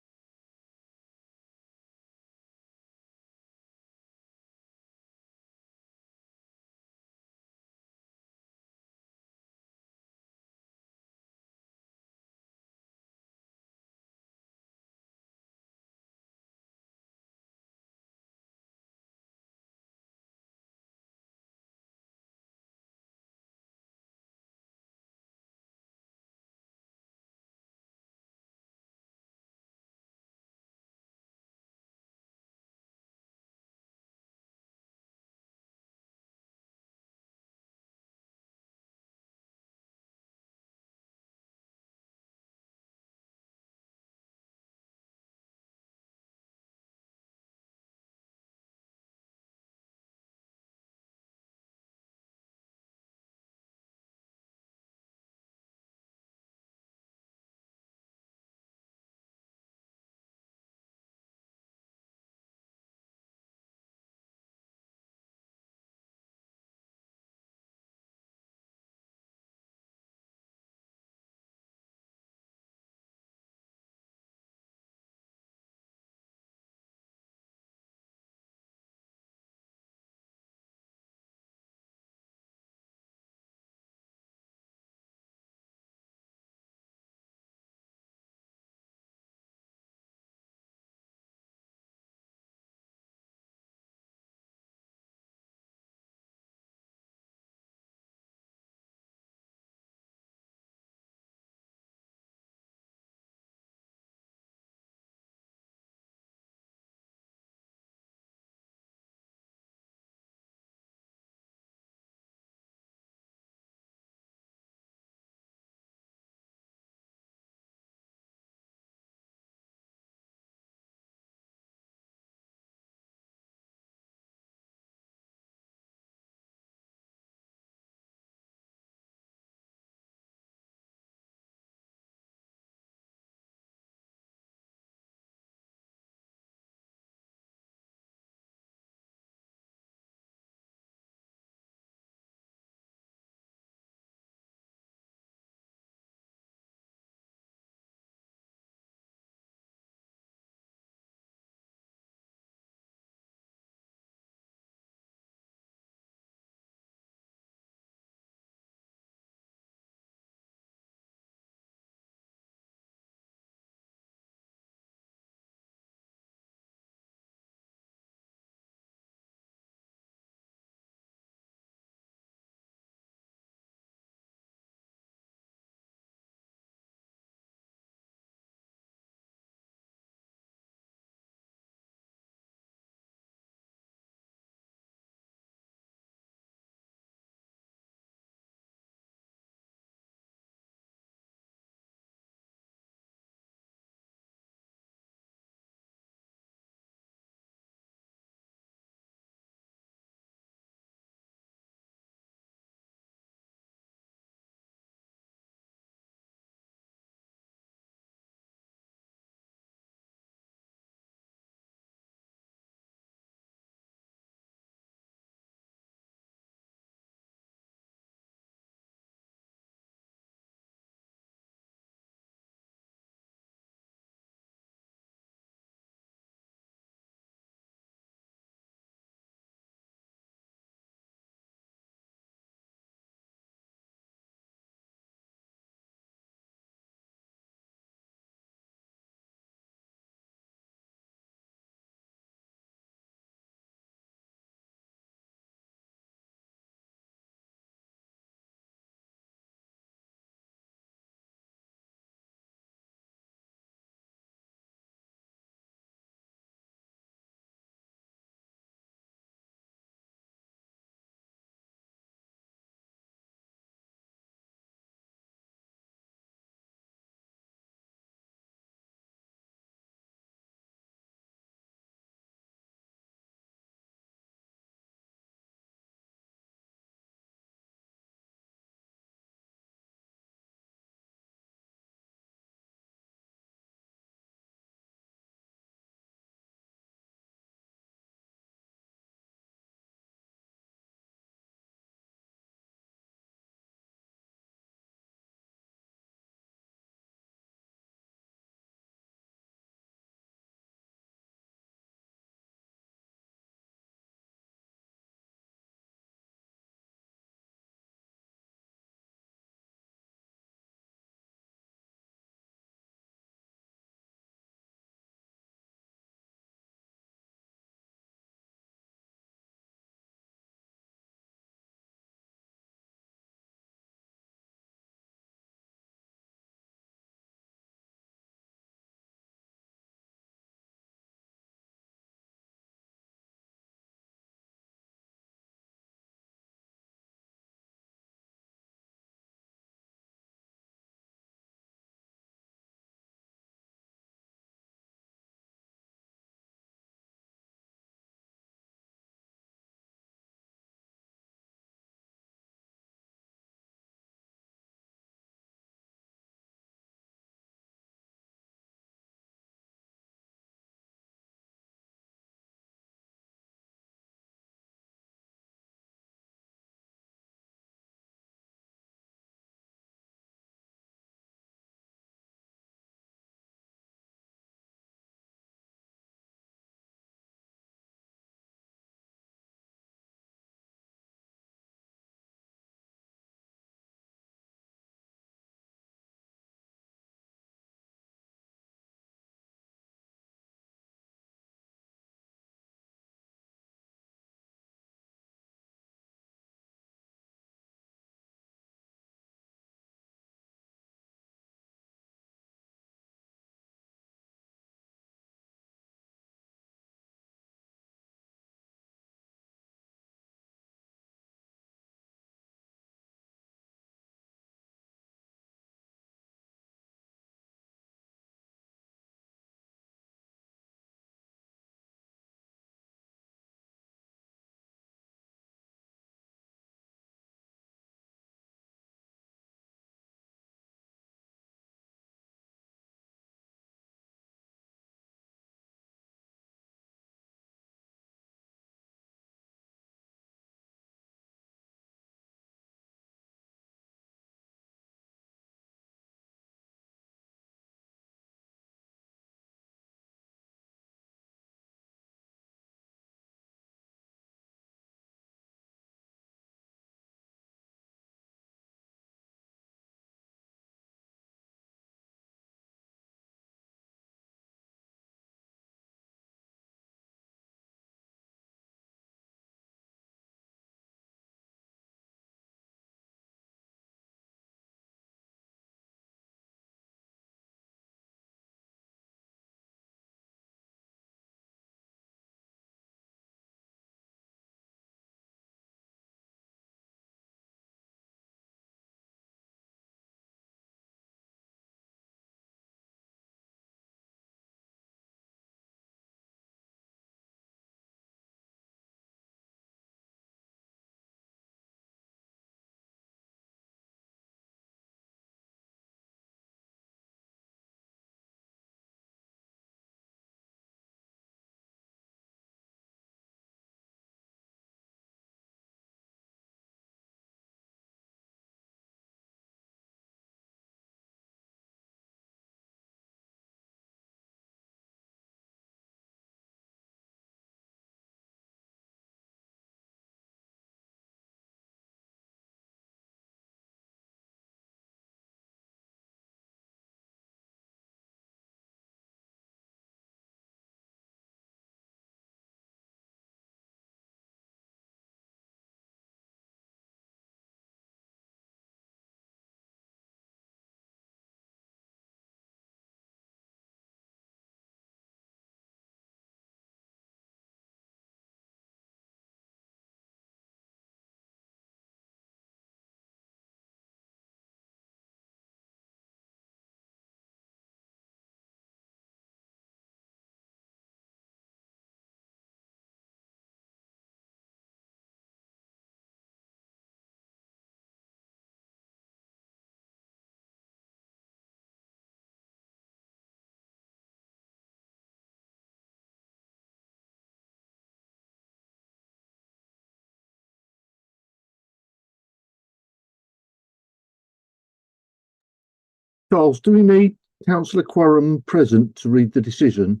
Charles, do we need Councillor Quorum present to read the decision?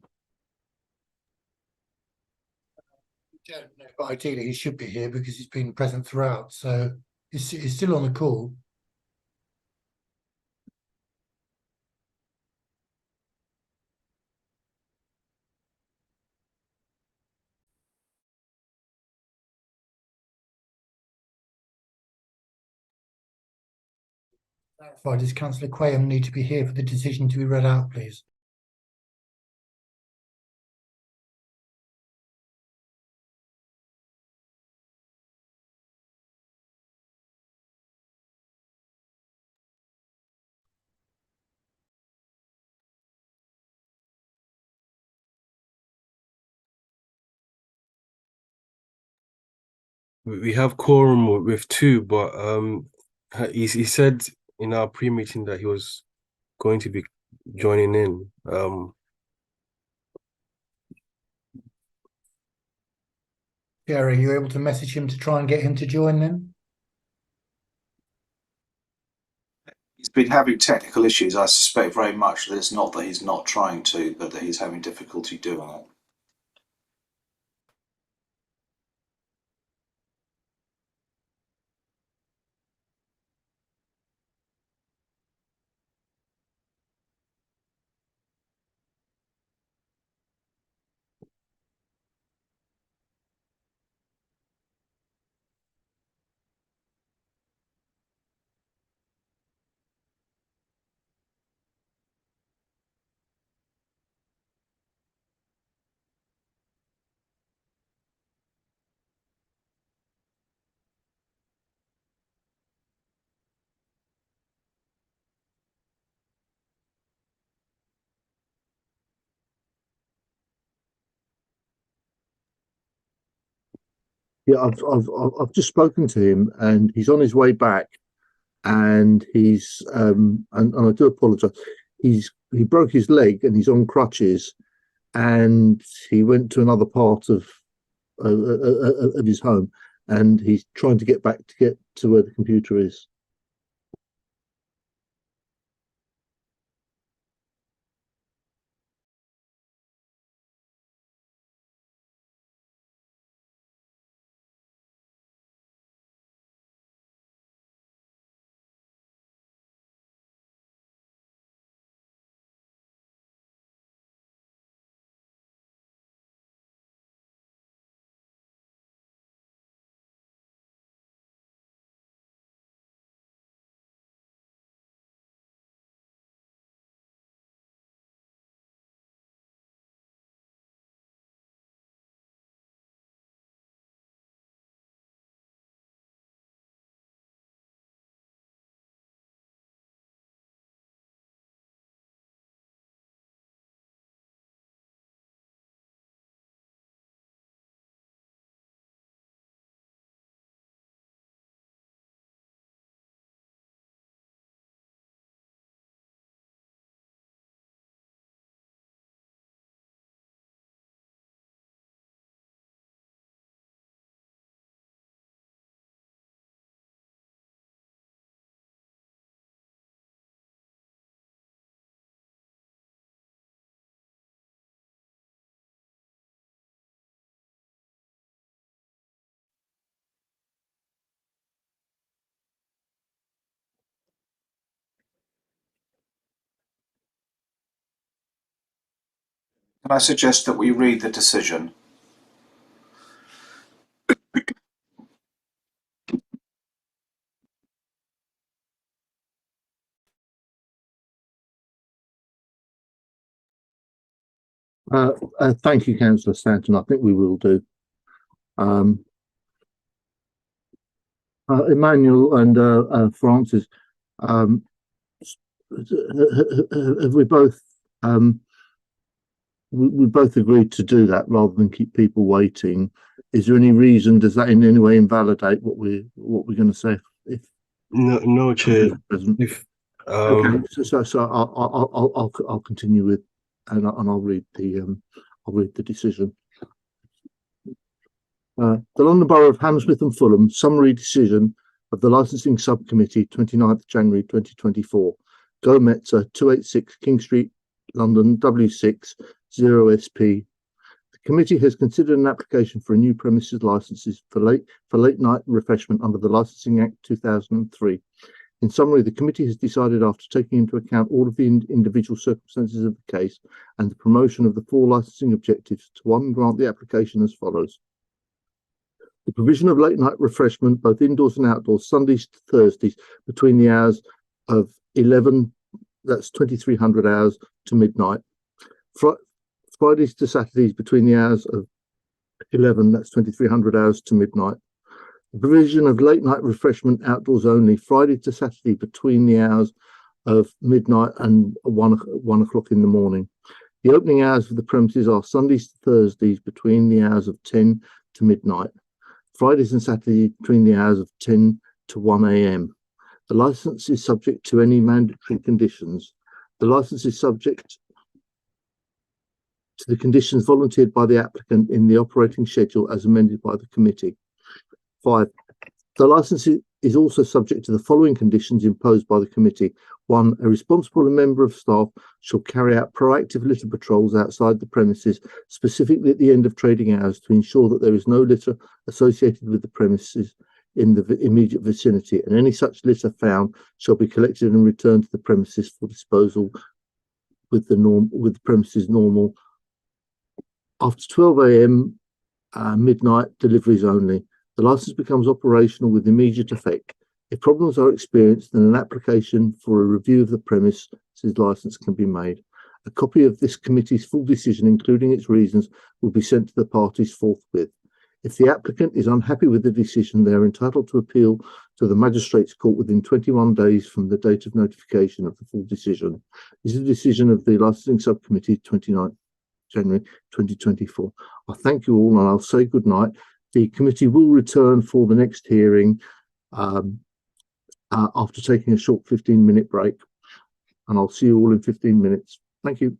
Don't know, but ideally he should be here because he's been present throughout. So he's still on the call. Does Councillor Quayham need to be here for the decision to be read out, please? We have quorum with two, but he said in our pre-meeting that he was going to be joining in. Jerry, are you able to message him to try and get him to join then? He's been having technical issues. I suspect very much that it's not that he's not trying to, but that he's having difficulty doing it. Yeah, I've just spoken to him, and he's on his way back, and he's and I do apologise. He broke his leg, and he's on crutches, and he went to another part of his home, and he's trying to get back to where the computer is. Can I suggest that we read the decision? Thank you, Councillor Stanton. I think we will do. Emmanuel and Francis, have we both we both agreed to do that rather than keep people waiting? Is there any reason? Does that in any way invalidate what we're going to say? If no, Chair. If okay, so I'll continue with, and I'll read the decision. The London Borough of Hammersmith and Fulham summary decision of the Licensing Subcommittee, 29th January 2024. Gomezza, 286 King Street, London, W6 0SP. The committee has considered an application for a new premises licenses for late night refreshment under the Licensing Act 2003. In summary, the committee has decided, after taking into account all of the individual circumstances of the case and the promotion of the 4 licensing objectives, to 1, grant the application as follows. The provision of late night refreshment, both indoors and outdoors, Sundays to Thursdays, between the hours of 11, that's 2300 hours, to midnight. Fridays to Saturdays, between the hours of 11, that's 2300 hours, to midnight. The provision of late night refreshment outdoors only, Friday to Saturday, between the hours of midnight and 1 o'clock in the morning. The opening hours of the premises are Sundays to Thursdays, between the hours of 10 to midnight. Fridays and Saturdays, between the hours of 10 to 1 a.m. The license is subject to any mandatory conditions. The license is subject to the conditions volunteered by the applicant in the operating schedule as amended by the committee. 5. The license is also subject to the following conditions imposed by the committee. 1. A responsible member of staff shall carry out proactive litter patrols outside the premises, specifically at the end of trading hours, to ensure that there is no litter associated with the premises in the immediate vicinity, and any such litter found shall be collected and returned to the premises for disposal with the premises normal. After 12 a.m. Midnight deliveries only. The license becomes operational with immediate effect. If problems are experienced, then an application for a review of the premises license can be made. A copy of this committee's full decision, including its reasons, will be sent to the parties forthwith. If the applicant is unhappy with the decision, they are entitled to appeal to the Magistrates' Court within 21 days from the date of notification of the full decision. This is the decision of the Licensing Subcommittee, 29th January 2024. I thank you all and I'll say good night. The committee will return for the next hearing after taking a short 15-minute break, and I'll see you all in 15 minutes. Thank you.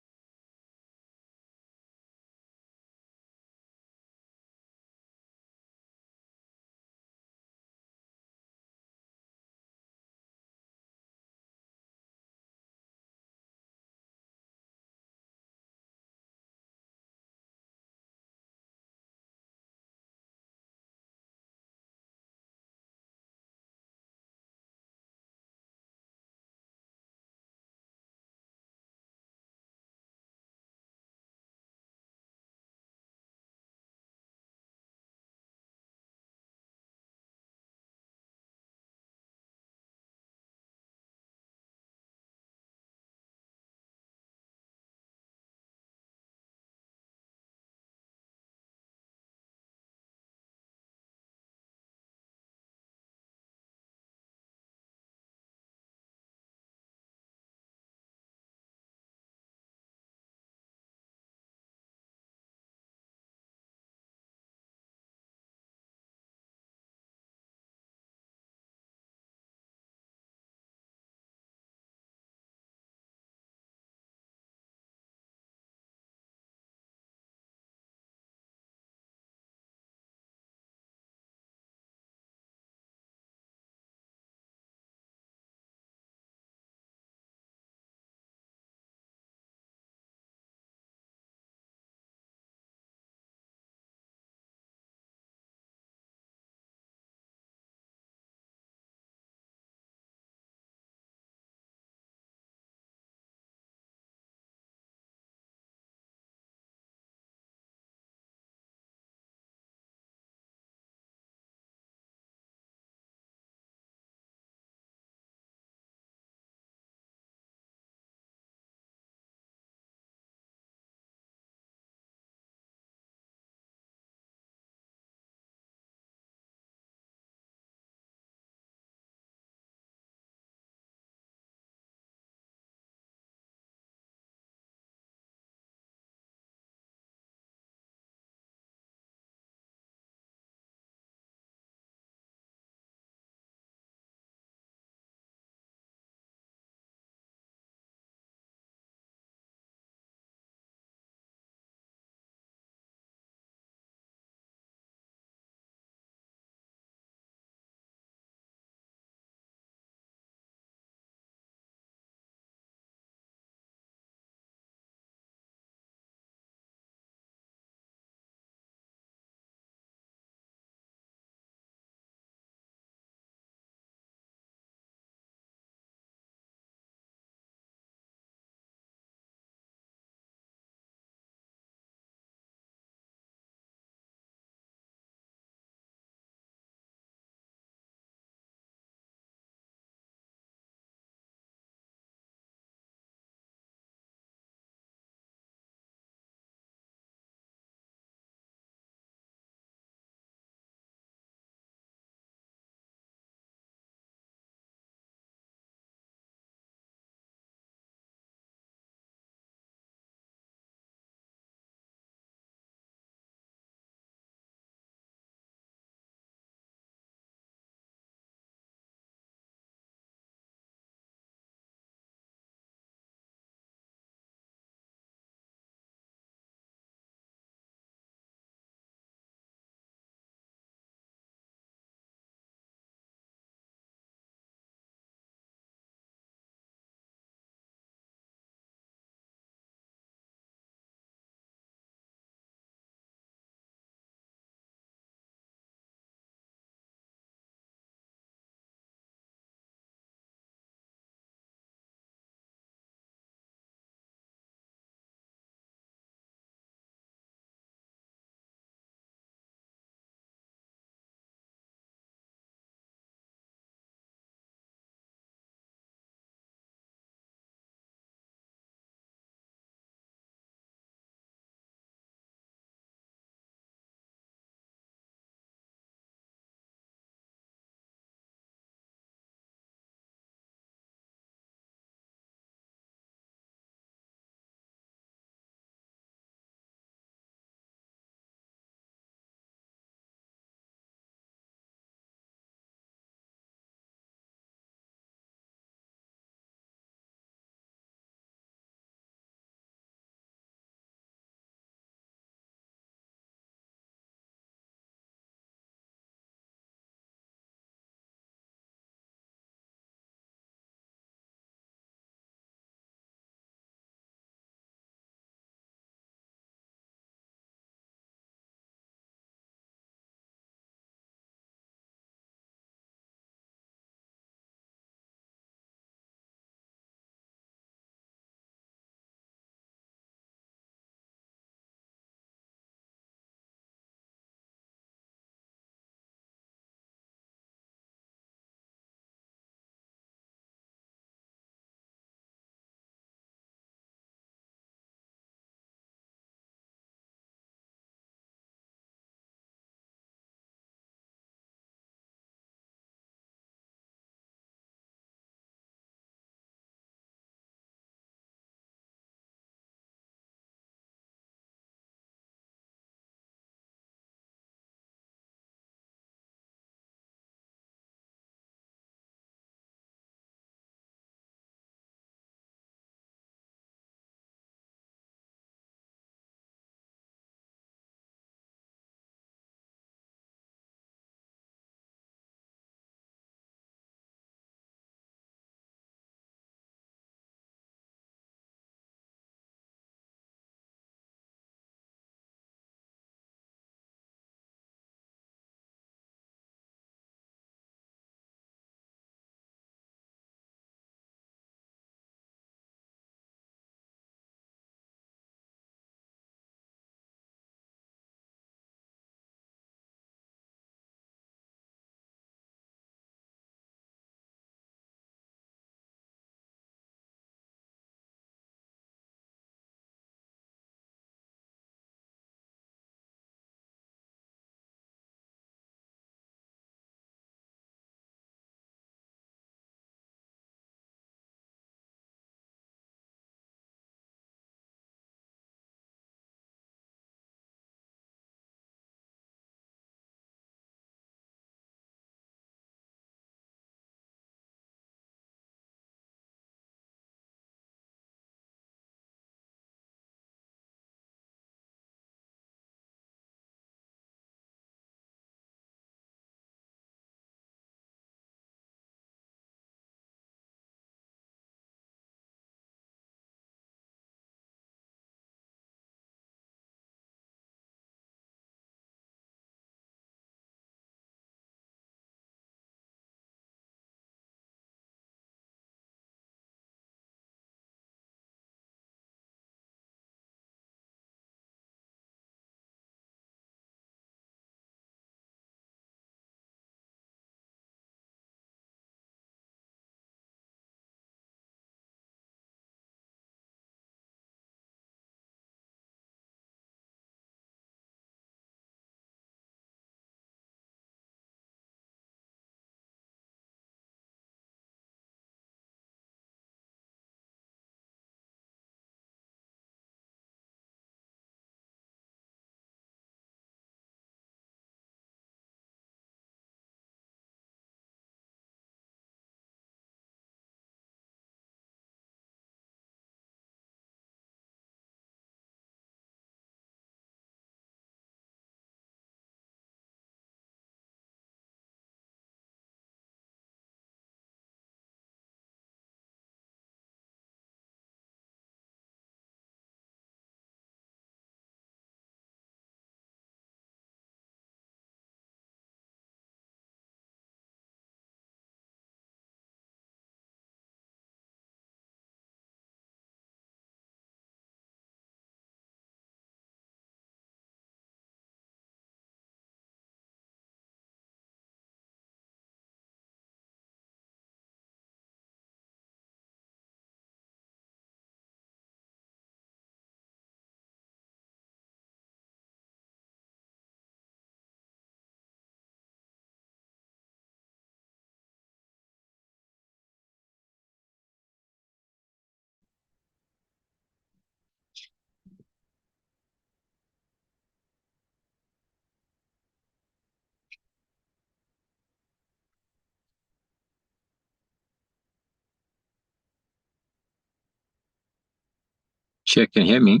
Chair, can you hear me?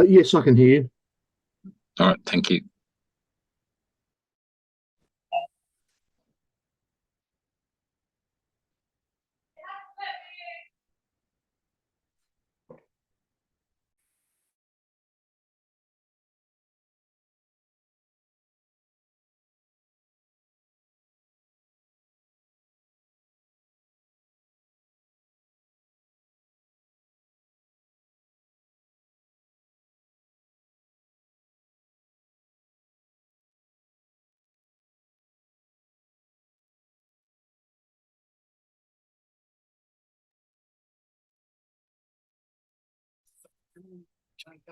Yes, I can hear you. All right, thank you.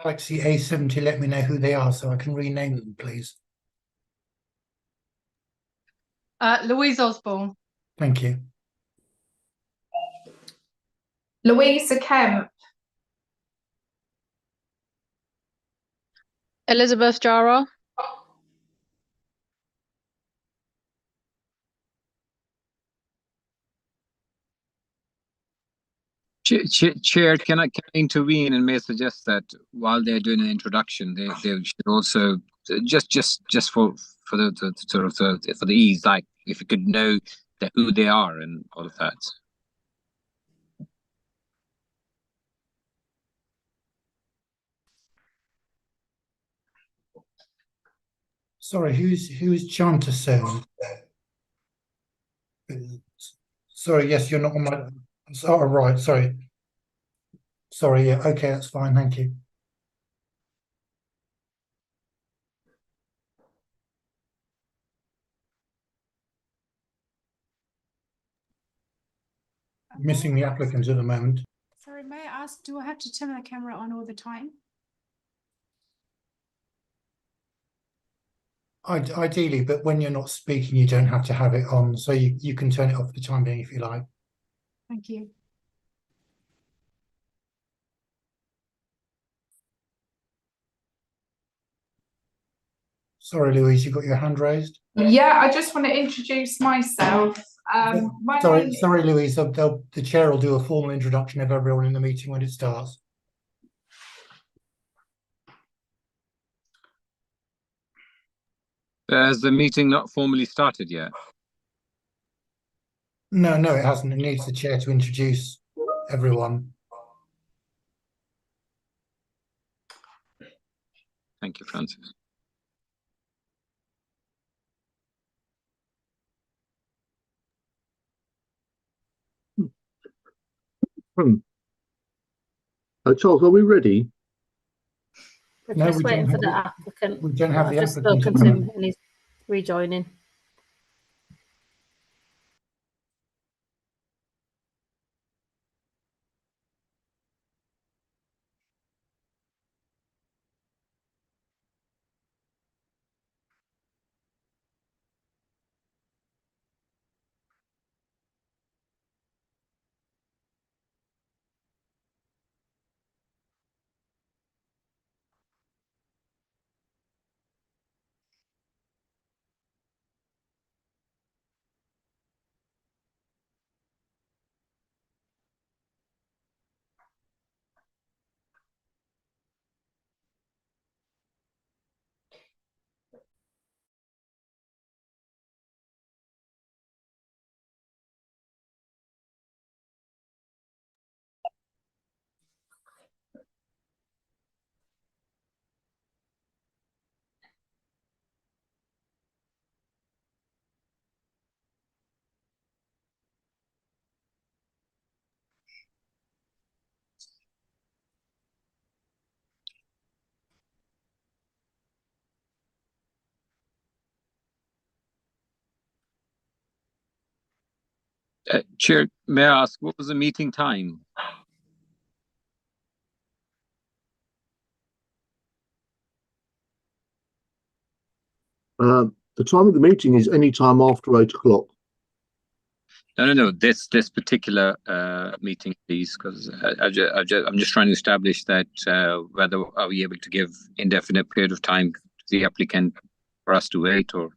Galaxy A70, let me know who they are so I can rename them, please. Louise Osborne. Thank you. Louisa Kemp. Elizabeth Jara. Chair, can I intervene and may suggest that while they're doing an introduction, they should also just for the sort of for the ease, like if you could know who they are and all of that. Sorry, who's Chanterson? Sorry, yes, you're not on my. Oh, right, sorry. Sorry, yeah, okay, that's fine, thank you. Missing the applicant at the moment. Sorry, may I ask, do I have to turn my camera on all the time? Ideally, but when you're not speaking, you don't have to have it on, so you can turn it off for the time being if you like. Thank you. Sorry, Louise, you got your hand raised? Yeah, I just want to introduce myself. Sorry, Louise, the chair will do a formal introduction of everyone in the meeting when it starts. Has the meeting not formally started yet? No, it hasn't. It needs the chair to introduce everyone. Thank you, Francis. Charles, are we ready? We're No, just we waiting don't for have the applicant. We don't have I've the just applicant. spoken to him and he's rejoining. Chair, may I ask, what was the meeting time? The time of the meeting is any time after 8 o'clock. No. This particular meeting, please, because I'm just trying to establish that whether are we able to give indefinite period of time to the applicant for us to wait, or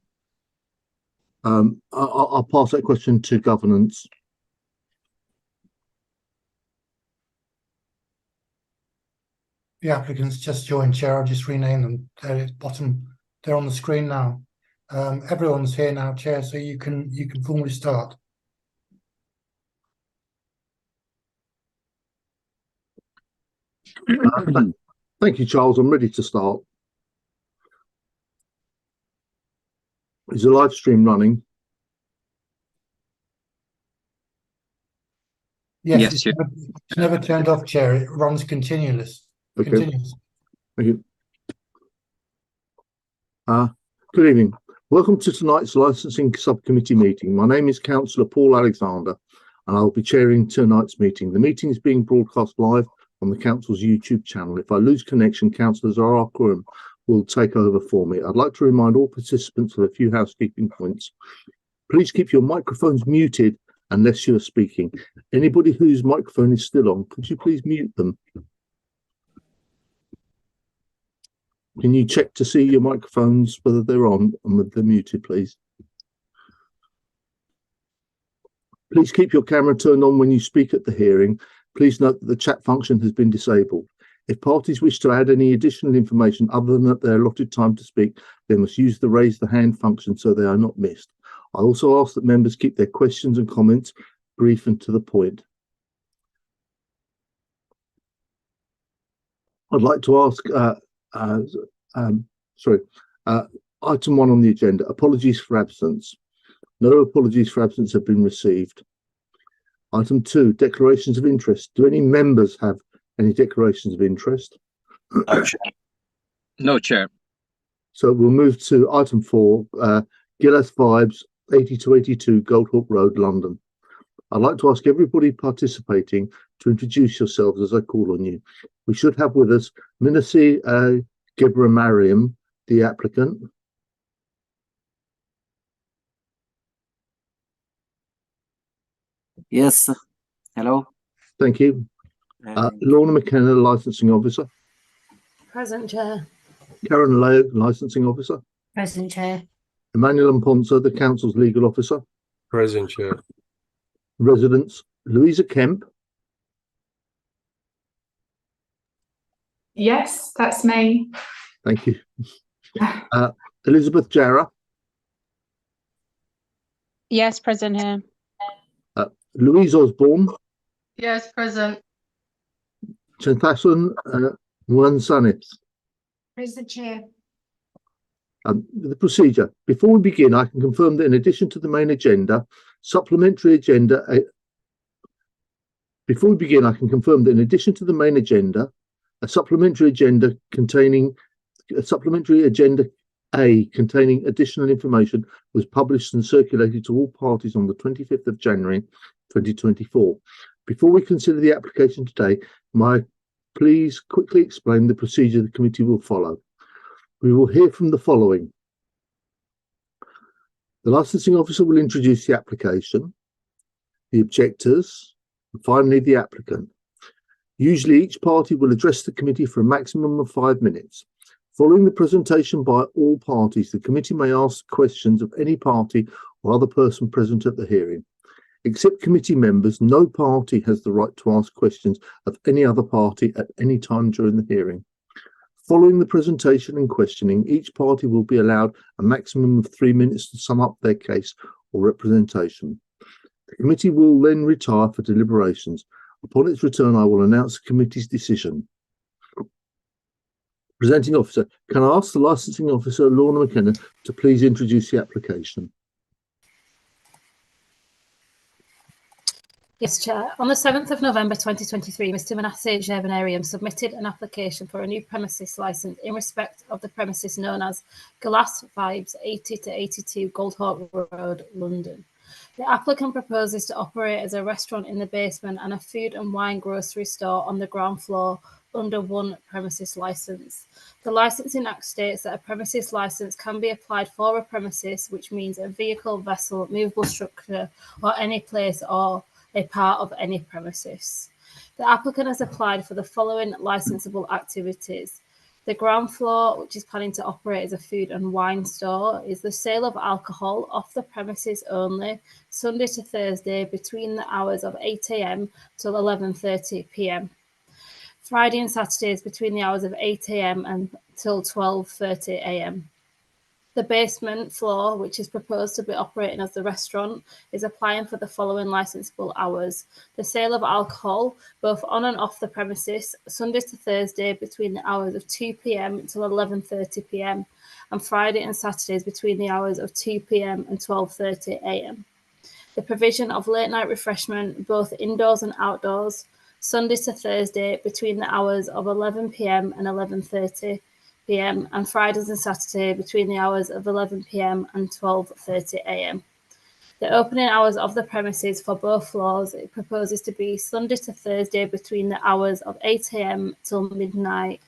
I'll pass that question to governance. the applicants just joined, Chair. I'll just rename them. They're at the bottom. They're on the screen now. Everyone's here now, Chair, so you can formally start. Thank you, Charles. I'm ready to start. Is the live stream running? Yes, Yes, Chair. it's never turned off, Chair. It runs continuous. Okay. Continuous. Thank you. Good evening. Welcome to tonight's licensing subcommittee meeting. My name is Councillor Paul Alexander, and I'll be chairing tonight's meeting. The meeting is being broadcast live on the council's YouTube channel. If I lose connection, Councillor Zara Quorum will take over for me. I'd like to remind all participants of a few housekeeping points. Please keep your microphones muted unless you're speaking. Anybody whose microphone is still on, could you please mute them? Can you check to see your microphones, whether they're on and whether they're muted, please? Please keep your camera turned on when you speak at the hearing. Please note that the chat function has been disabled. If parties wish to add any additional information other than at their allotted time to speak, they must use the raise the hand function so they are not missed. I also ask that members keep their questions and comments brief and to the point. I'd like to ask, item 1 on the agenda, apologies for absence. No apologies for absence have been received. Item 2, declarations of interest. Do any members have any declarations of interest? No, Chair. No, Chair. So we'll move to item 4, Gillis Vibes, 80-82 Goldhawk Road, London. I'd like to ask everybody participating to introduce yourselves as I call on you. We should have with us Minasi Gebra Mariam, the applicant. Yes, hello. Thank you. Lorna McKenna, licensing officer. Present, Chair. Karen Leo, licensing officer. Present, Chair. Emmanuel Mponsa, the council's legal officer. Present, Chair. Residents, Louisa Kemp. Yes, that's me. Thank you. Elizabeth Jarrah. Yes, present here. Louise Osborne. Yes, present. Chantasun Mwansanith. Present, Chair. The procedure. Before we begin, I can confirm that in addition to the main agenda, supplementary agenda. Before we begin, I can confirm that in addition to the main agenda, a supplementary agenda containing A containing additional information was published and circulated to all parties on the 25th of January 2024. Before we consider the application today, may I please quickly explain the procedure the committee will follow. We will hear from the following. The licensing officer will introduce the application, the objectors, and finally the applicant. Usually each party will address the committee for a maximum of 5 minutes. Following the presentation by all parties, the committee may ask questions of any party or other person present at the hearing. Except committee members, no party has the right to ask questions of any other party at any time during the hearing. Following the presentation and questioning, each party will be allowed a maximum of 3 minutes to sum up their case or representation. The committee will then retire for deliberations. Upon its return, I will announce the committee's decision. Presenting officer, can I ask the licensing officer, Lorna McKenna, to please introduce the application? Yes, Chair. On the 7th of November 2023, Mr. Manasseh Jevanariam submitted an application for a new premises licence in respect of the premises known as Glass Vibes 80-82 Goldhawk Road, London. The applicant proposes to operate as a restaurant in the basement and a food and wine grocery store on the ground floor under one premises licence. The Licensing Act states that a premises licence can be applied for a premises, which means a vehicle, vessel, movable structure, or any place or a part of any premises. The applicant has applied for the following licensable activities. The ground floor, which is planning to operate as a food and wine store, is the sale of alcohol off the premises only, Sunday to Thursday, between the hours of 8 AM till 11:30 PM. Friday and Saturdays between the hours of 8 a.m. until 12:30 a.m. The basement floor, which is proposed to be operating as the restaurant, is applying for the following licensable hours: the sale of alcohol, both on and off the premises, Sunday to Thursday between the hours of 2 p.m. until 11:30 p.m, and Friday and Saturdays between the hours of 2 p.m. and 12:30 a.m. The provision of late night refreshment, both indoors and outdoors, Sunday to Thursday between the hours of 11 p.m. and 11:30 p.m, and Fridays and Saturday between the hours of 11 p.m. and 12:30 a.m. The opening hours of the premises for both floors, it proposes to be Sunday to Thursday between the hours of 8 a.m. till midnight,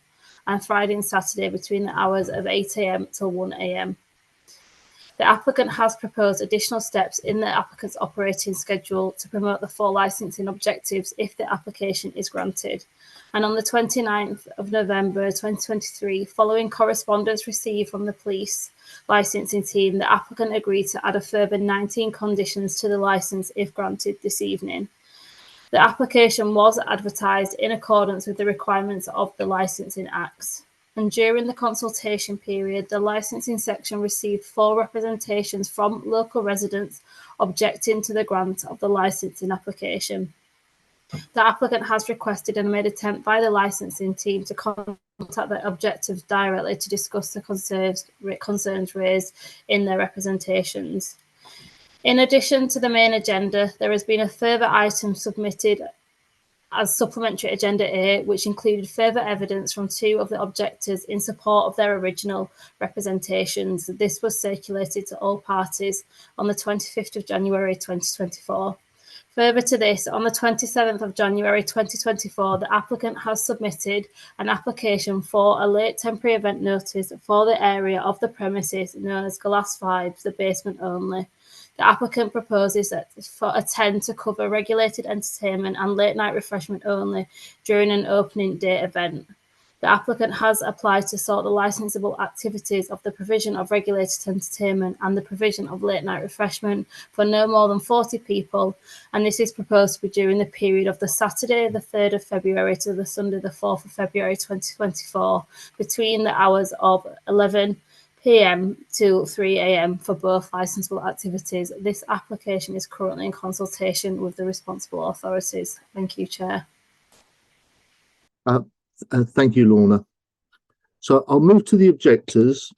and Friday and Saturday between the hours of 8 a.m. till 1 a.m. The applicant has proposed additional steps in the applicant's operating schedule to promote the 4 licensing objectives if the application is granted. And on the 29th of November 2023, following correspondence received from the police licensing team, the applicant agreed to add a further 19 conditions to the license if granted this evening. The application was advertised in accordance with the requirements of the Licensing Acts. And during the consultation period, the licensing section received 4 representations from local residents objecting to the grant of the licensing application. The applicant has requested and made attempt by the licensing team to contact the objectors directly to discuss the concerns raised in their representations. In addition to the main agenda, there has been a further item submitted as supplementary agenda A, which included further evidence from 2 of the objectors in support of their original representations. This was circulated to all parties on the 25th of January 2024. Further to this, on the 27th of January 2024, the applicant has submitted an application for a late temporary event notice for the area of the premises known as Glass Vibes, the basement only. The applicant proposes that for a 10 to cover regulated entertainment and late night refreshment only during an opening day event. The applicant has applied to sort the licensable activities of the provision of regulated entertainment and the provision of late night refreshment for no more than 40 people, and this is proposed to be during the period of the Saturday the 3rd of February to the Sunday the 4th of February 2024 between the hours of 11 p.m. to 3 a.m. for both licensable activities. This application is currently in consultation with the responsible authorities. Thank you, Chair. Thank you, Lorna. So I'll move to the objectors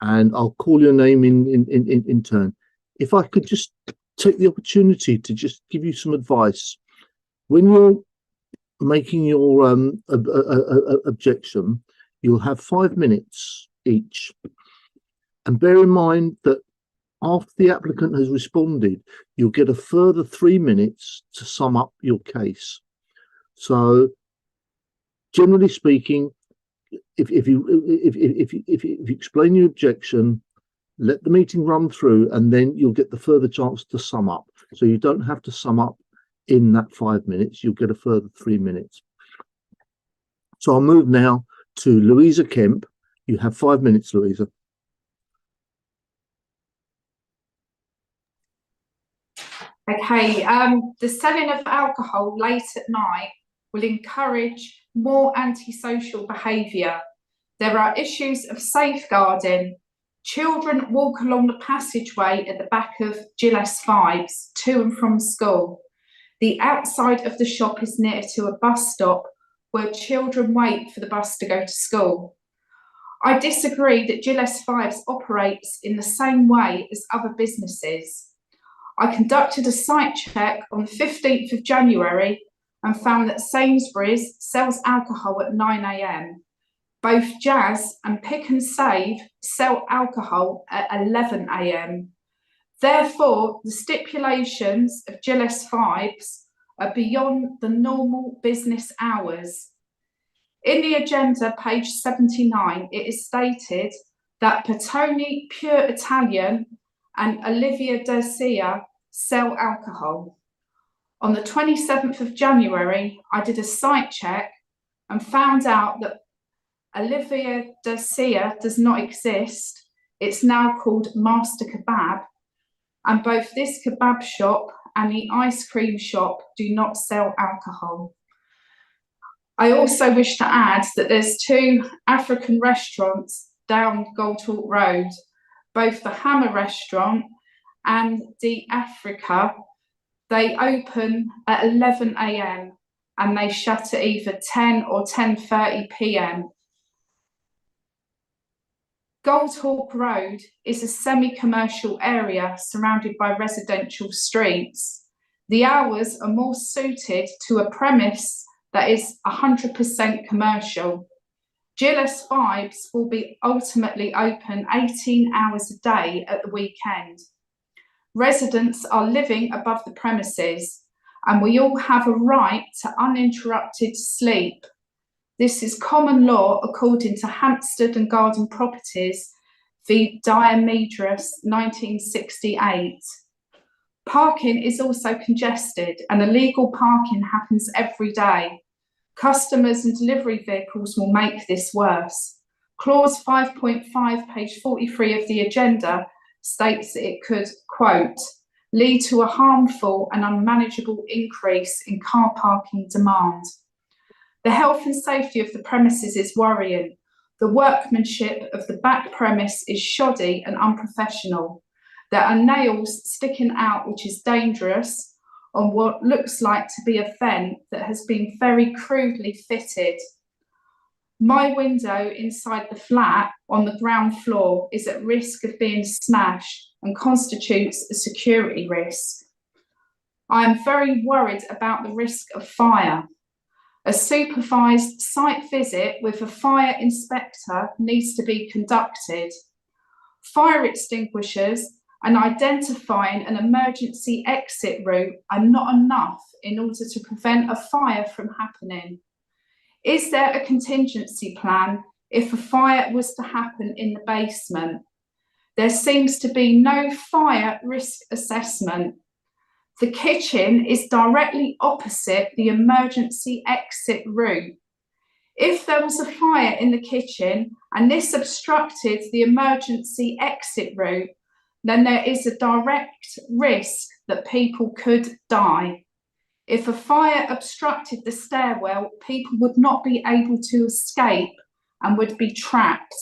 and I'll call your name in turn. If I could just take the opportunity to just give you some advice. When you're making your objection, you'll have 5 minutes each. And bear in mind that after the applicant has responded, you'll get a further 3 minutes to sum up your case. So generally speaking, if you explain your objection, let the meeting run through, and then you'll get the further chance to sum up. So you don't have to sum up in that 5 minutes, you'll get a further 3 minutes. So I'll move now to Louisa Kemp. You have 5 minutes, Louisa. Okay, the selling of alcohol late at night will encourage more antisocial behaviour. There are issues of safeguarding. Children walk along the passageway at the back of Gilles Vibes to and from school. The outside of the shop is near to a bus stop where children wait for the bus to go to school. I disagree that Gilles Vibes operates in the same way as other businesses. I conducted a site check on the 15th of January and found that Sainsbury's sells alcohol at 9 a.m. Both Jazz and Pick and Save sell alcohol at 11 a.m. Therefore, the stipulations of Gilles Vibes are beyond the normal business hours. In the agenda, page 79, it is stated that Petoni Pure Italian and Olivia Dercia sell alcohol. On the 27th of January, I did a site check and found out that Olivia Dercia does not exist. It's now called Master Kebab, and both this kebab shop and the ice cream shop do not sell alcohol. I also wish to add that there's 2 African restaurants down Goldhawk Road, both the Hammer restaurant and the Africa. They open at 11 a.m. and they shut at either 10 or 10:30 p.m. Goldhawk Road is a semi-commercial area surrounded by residential streets. The hours are more suited to a premise that is 100% commercial. GLS Vibes will be ultimately open 18 hours a day at the weekend. Residents are living above the premises, and we all have a right to uninterrupted sleep. This is common law according to Hampstead and Garden Properties v. Diomedrus 1968. Parking is also congested and illegal parking happens every day. Customers and delivery vehicles will make this worse. Clause 5.5, page 43 of the agenda states that it could, quote, lead to a harmful and unmanageable increase in car parking demand. The health and safety of the premises is worrying. The workmanship of the back premise is shoddy and unprofessional. There are nails sticking out, which is dangerous, on what looks like to be a vent that has been very crudely fitted. My window inside the flat on the ground floor is at risk of being smashed and constitutes a security risk. I am very worried about the risk of fire. A supervised site visit with a fire inspector needs to be conducted. Fire extinguishers and identifying an emergency exit route are not enough in order to prevent a fire from happening. Is there a contingency plan if a fire was to happen in the basement? There seems to be no fire risk assessment. The kitchen is directly opposite the emergency exit route. If there was a fire in the kitchen and this obstructed the emergency exit route, then there is a direct risk that people could die. If a fire obstructed the stairwell, people would not be able to escape and would be trapped.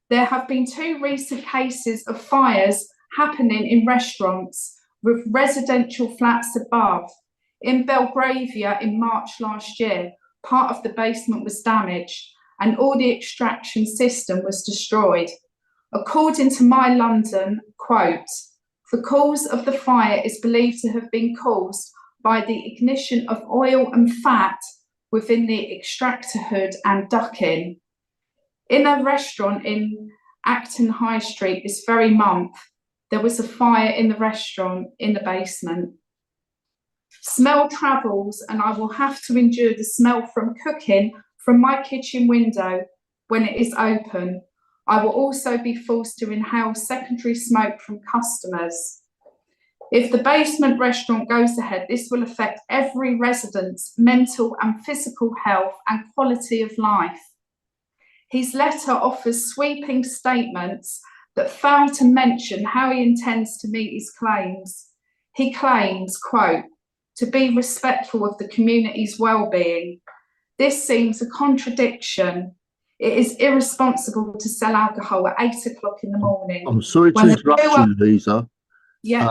There have been 2 recent cases of fires happening in restaurants with residential flats above. In Belgravia in March last year, part of the basement was damaged and all the extraction system was destroyed. According to My London, quote, the cause of the fire is believed to have been caused by the ignition of oil and fat within the extractor hood and ducting. In a restaurant in Acton High Street this very month, there was a fire in the restaurant in the basement. Smell travels, and I will have to endure the smell from cooking from my kitchen window when it is open. I will also be forced to inhale secondary smoke from customers. If the basement restaurant goes ahead, this will affect every resident's mental and physical health and quality of life. His letter offers sweeping statements that fail to mention how he intends to meet his claims. He claims, quote, to be respectful of the community's well-being. This seems a contradiction. It is irresponsible to sell alcohol at 8 o'clock in the morning. I'm sorry to interrupt you, Lisa. Yeah.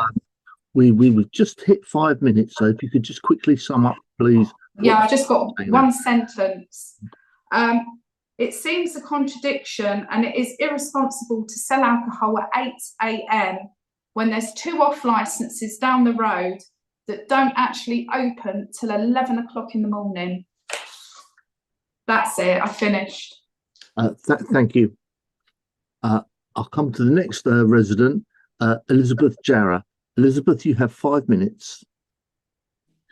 We would just hit 5 minutes, so if you could just quickly sum up, please. Yeah, I've just got one sentence. It seems a contradiction and it is irresponsible to sell alcohol at 8 a.m. when there's 2 off licenses down the road that don't actually open till 11 o'clock in the morning. That's it, I finished. Thank you. I'll come to the next resident, Elizabeth Jarrah. Elizabeth, you have 5 minutes.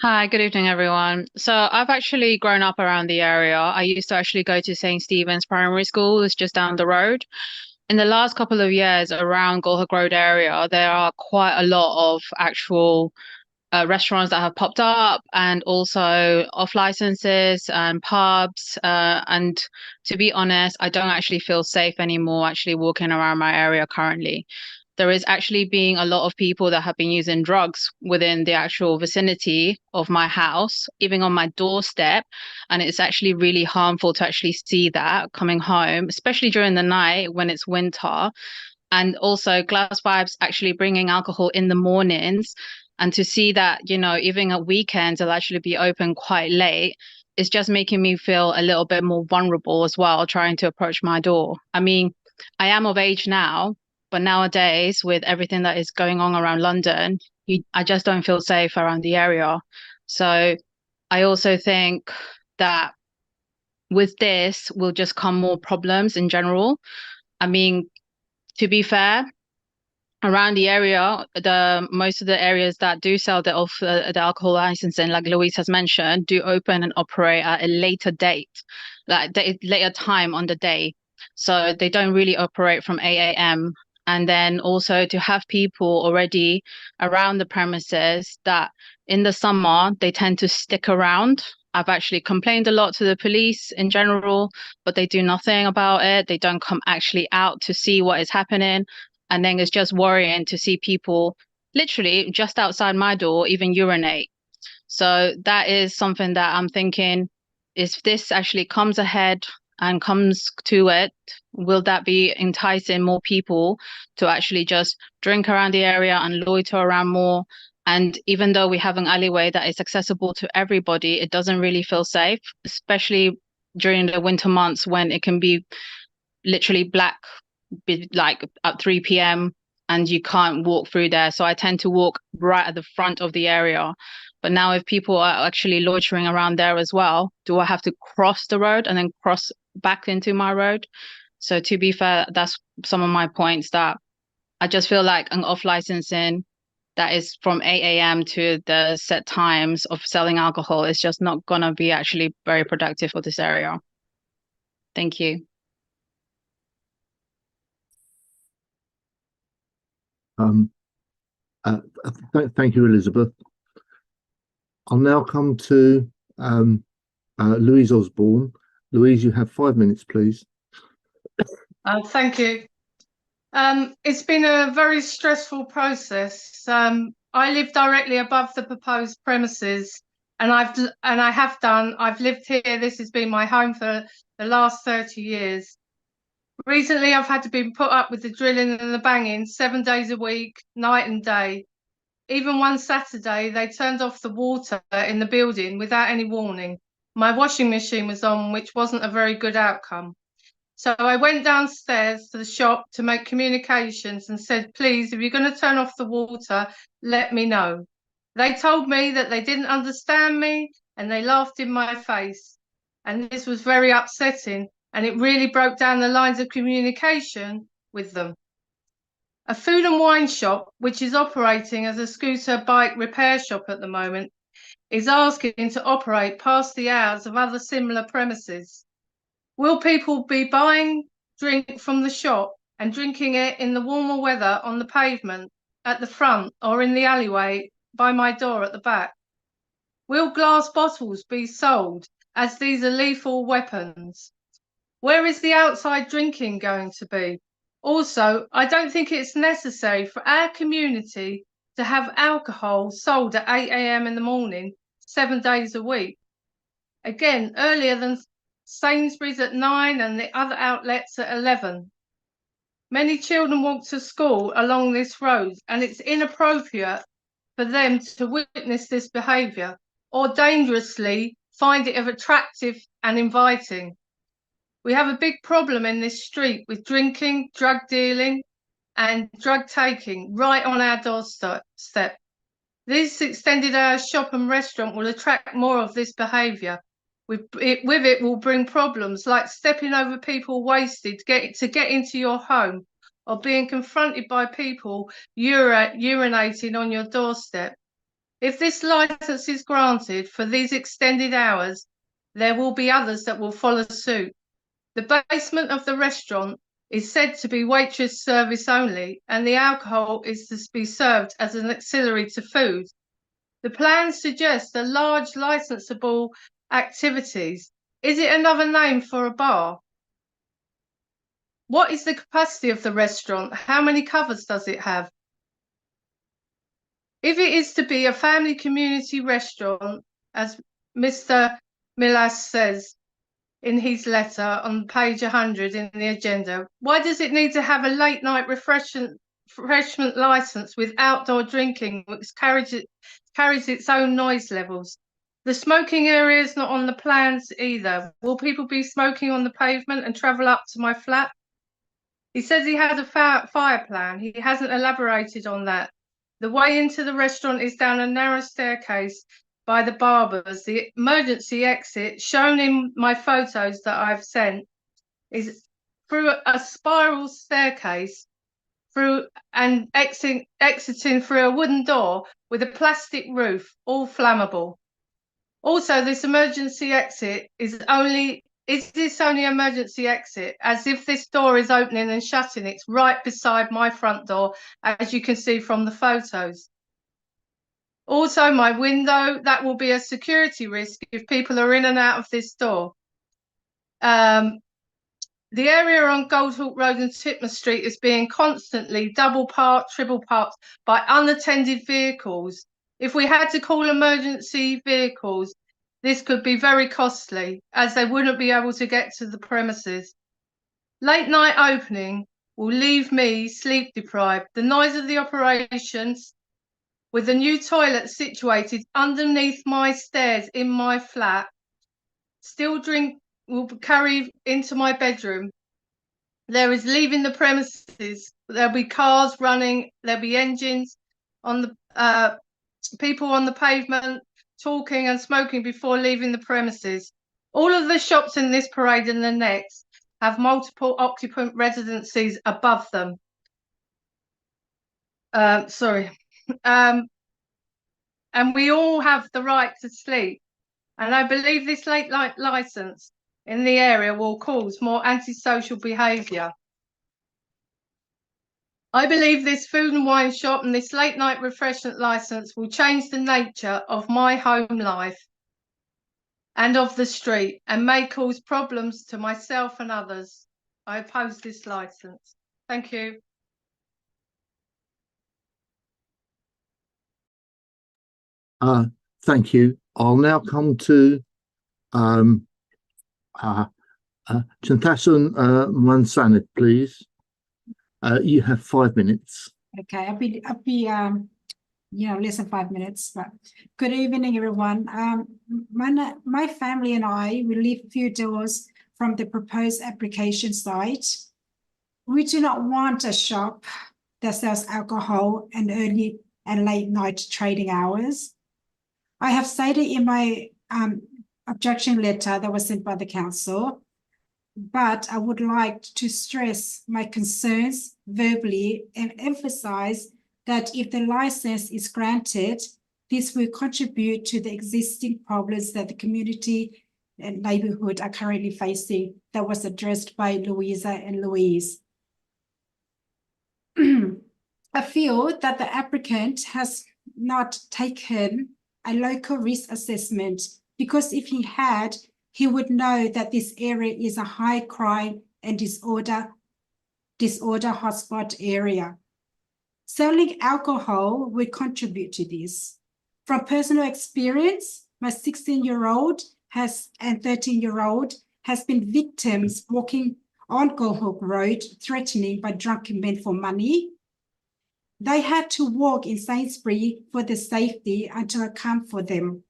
Hi, good evening, everyone. So I've actually grown up around the area. I used to actually go to St. Stephen's Primary School. It's just down the road. In the last couple of years around Goldhawk Road area, there are quite a lot of actual restaurants that have popped up and also off licenses and pubs. And to be honest, I don't actually feel safe anymore actually walking around my area currently. there is actually being a lot of people that have been using drugs within the actual vicinity of my house, even on my doorstep. And it's actually really harmful to actually see that coming home, especially during the night when it's winter. And also Glass Vibes actually bringing alcohol in the mornings. And to see that, you know, even at weekends, it'll actually be open quite late. It's just making me feel a little bit more vulnerable as well, trying to approach my door. I mean, I am of age now, but nowadays with everything that is going on around London, I just don't feel safe around the area. So I also think that with this will just come more problems in general. I mean, to be fair, around the area, most of the areas that do sell the alcohol licensing, like Louise has mentioned, do open and operate at a later date, like later time on the day. So they don't really operate from 8 a.m. And then also to have people already around the premises that in the summer, they tend to stick around. I've actually complained a lot to the police in general, but they do nothing about it. They don't come actually out to see what is happening. And then it's just worrying to see people literally just outside my door even urinate. So that is something that I'm thinking, if this actually comes ahead and comes to it, will that be enticing more people to actually just drink around the area and loiter around more? And even though we have an alleyway that is accessible to everybody, it doesn't really feel safe, especially during the winter months when it can be literally black, like at 3 p.m. and you can't walk through there. So I tend to walk right at the front of the area. But now if people are actually loitering around there as well, do I have to cross the road and then cross back into my road? So to be fair, that's some of my points, that I just feel like an off licensing that is from 8 a.m. to the set times of selling alcohol is just not going to be actually very productive for this area. Thank you. Thank you, Elizabeth. I'll now come to Louise Osborne. Louise, you have 5 minutes, please. Thank you. It's been a very stressful process. I live directly above the proposed premises, and I've lived here. This has been my home for the last 30 years. Recently, I've had to be put up with the drilling and the banging 7 days a week, night and day. Even one Saturday, they turned off the water in the building without any warning. My washing machine was on, which wasn't a very good outcome. So I went downstairs to the shop to make communications and said, please, if you're going to turn off the water, let me know. They told me that they didn't understand me and they laughed in my face. And this was very upsetting, and it really broke down the lines of communication with them. A food and wine shop, which is operating as a scooter bike repair shop at the moment, is asking to operate past the hours of other similar premises. Will people be buying drink from the shop and drinking it in the warmer weather on the pavement, at the front, or in the alleyway by my door at the back? Will glass bottles be sold, as these are lethal weapons? Where is the outside drinking going to be? Also, I don't think it's necessary for our community to have alcohol sold at 8 a.m. in the morning, 7 days a week. Again, earlier than Sainsbury's at 9 and the other outlets at 11. Many children walk to school along this road, and it's inappropriate for them to witness this behaviour or dangerously find it attractive and inviting. We have a big problem in this street with drinking, drug dealing and drug taking right on our doorstep. This extended hours shop and restaurant will attract more of this behaviour. With it will bring problems like stepping over people wasted to get into your home, or being confronted by people urinating on your doorstep. If this licence is granted for these extended hours, there will be others that will follow suit. The basement of the restaurant is said to be waitress service only, and the alcohol is to be served as an auxiliary to food. The plan suggests a large licensable activities. Is it another name for a bar? What is the capacity of the restaurant? How many covers does it have? If it is to be a family community restaurant, as Mr. Milas says in his letter on page 100 in the agenda, why does it need to have a late night refreshment license with outdoor drinking, which carries its own noise levels? The smoking area is not on the plans either. Will people be smoking on the pavement and travel up to my flat? He says he has a fire plan. He hasn't elaborated on that. The way into the restaurant is down a narrow staircase by the barbers. The emergency exit, shown in my photos that I've sent, is through a spiral staircase through and exiting through a wooden door with a plastic roof, all flammable. Also, this emergency exit is this only emergency exit, as if this door is opening and shutting, it's right beside my front door, as you can see from the photos. Also, my window, that will be a security risk if people are in and out of this door. The area on Goldhawk Road and Titmus Street is being constantly double parked, triple parked by unattended vehicles. If we had to call emergency vehicles, this could be very costly, as they wouldn't be able to get to the premises. Late night opening will leave me sleep deprived. The noise of the operations, with the new toilet situated underneath my stairs in my flat, will carry into my bedroom. There is leaving the premises. There'll be cars running. There'll be engines on the people on the pavement talking and smoking before leaving the premises. All of the shops in this parade and the next have multiple occupant residencies above them. And we all have the right to sleep. And I believe this late night license in the area will cause more antisocial behaviour. I believe this food and wine shop and this late night refreshment license will change the nature of my home life and of the street, and may cause problems to myself and others. I oppose this license. Thank you. Thank you. I'll now come to Chantasan Mansanit, please. You have 5 minutes. Okay, I'll be less than 5 minutes. But good evening, everyone. My family and I, we live a few doors from the proposed application site. We do not want a shop that sells alcohol and early and late night trading hours. I have stated in my objection letter that was sent by the council, but I would like to stress my concerns verbally and emphasize that if the license is granted, this will contribute to the existing problems that the community and neighborhood are currently facing, that was addressed by Louisa and Louise. I feel that the applicant has not taken a local risk assessment, because if he had, he would know that this area is a high crime and disorder hotspot area. Selling alcohol would contribute to this. From personal experience, my 16-year-old and 13-year-old has been victims walking on Goldhawk Road, threatening by drunken men for money. They had to walk in Sainsbury for their safety until I come for them.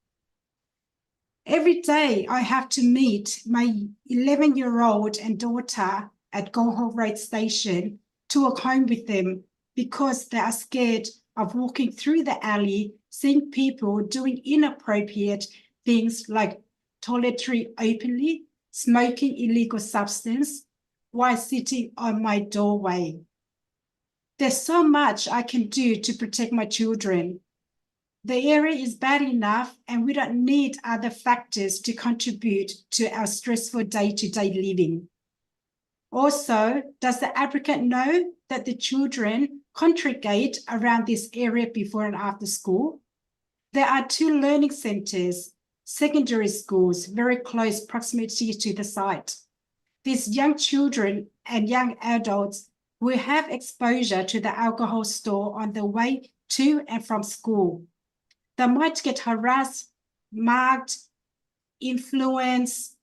Every day I have to meet my 11-year-old and daughter at Goldhawk Road Station to walk home with them, because they are scared of walking through the alley, seeing people doing inappropriate things like toiletry openly, smoking illegal substance while sitting on my doorway. There's so much I can do to protect my children. The area is bad enough, and we don't need other factors to contribute to our stressful day-to-day living. Also, does the applicant know that the children congregate around this area before and after school? There are 2 learning centres, secondary schools, very close proximity to the site. these young children and young adults will have exposure to the alcohol store on the way to and from school. They might get harassed, marked, influenced,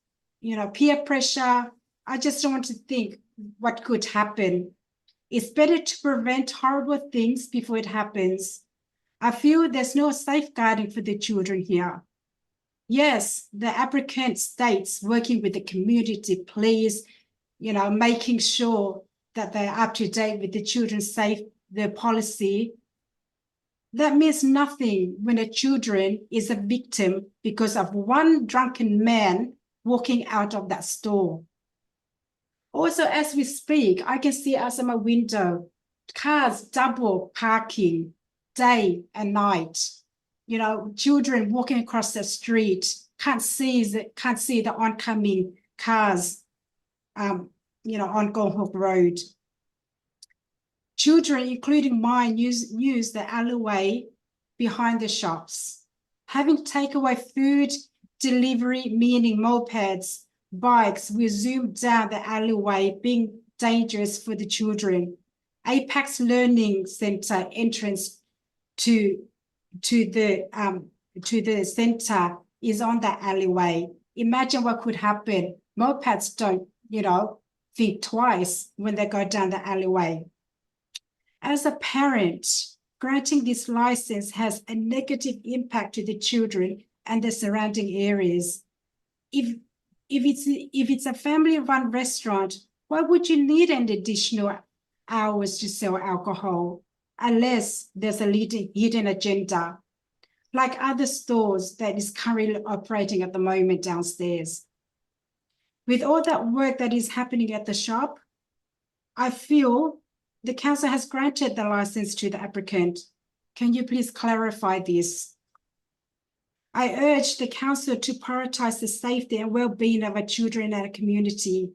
peer pressure. I just don't want to think what could happen. It's better to prevent horrible things before it happens. I feel there's no safeguarding for the children here. Yes, the applicant states working with the community, please, making sure that they're up to date with the children's safe, their policy. That means nothing when a children is a victim because of one drunken man walking out of that store. Also, as we speak, I can see outside my window, cars double parking day and night. Children walking across the street can't see the oncoming cars, on Gold Hope Road. Children, including mine, use the alleyway behind the shops. Having takeaway food delivery, meaning mopeds, bikes, will zoom down the alleyway, being dangerous for the children. Apex Learning Center entrance to the center is on that alleyway. Imagine what could happen. Mopeds don't, think twice when they go down the alleyway. As a parent, granting this license has a negative impact to the children and the surrounding areas. If it's a family-run restaurant, why would you need an additional hours to sell alcohol unless there's a hidden agenda, like other stores that is currently operating at the moment downstairs? With all that work that is happening at the shop, I feel the council has granted the license to the applicant. Can you please clarify this? I urge the council to prioritize the safety and well-being of our children and our community.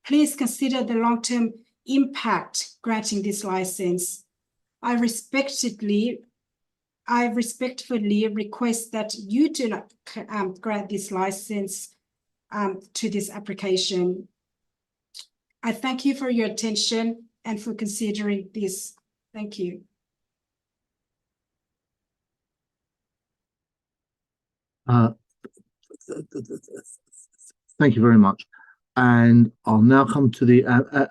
Please consider the long-term impact granting this license. I respectfully request that you do not grant this license to this application. I thank you for your attention and for considering this. Thank you. Thank you very much. And I'll now come to the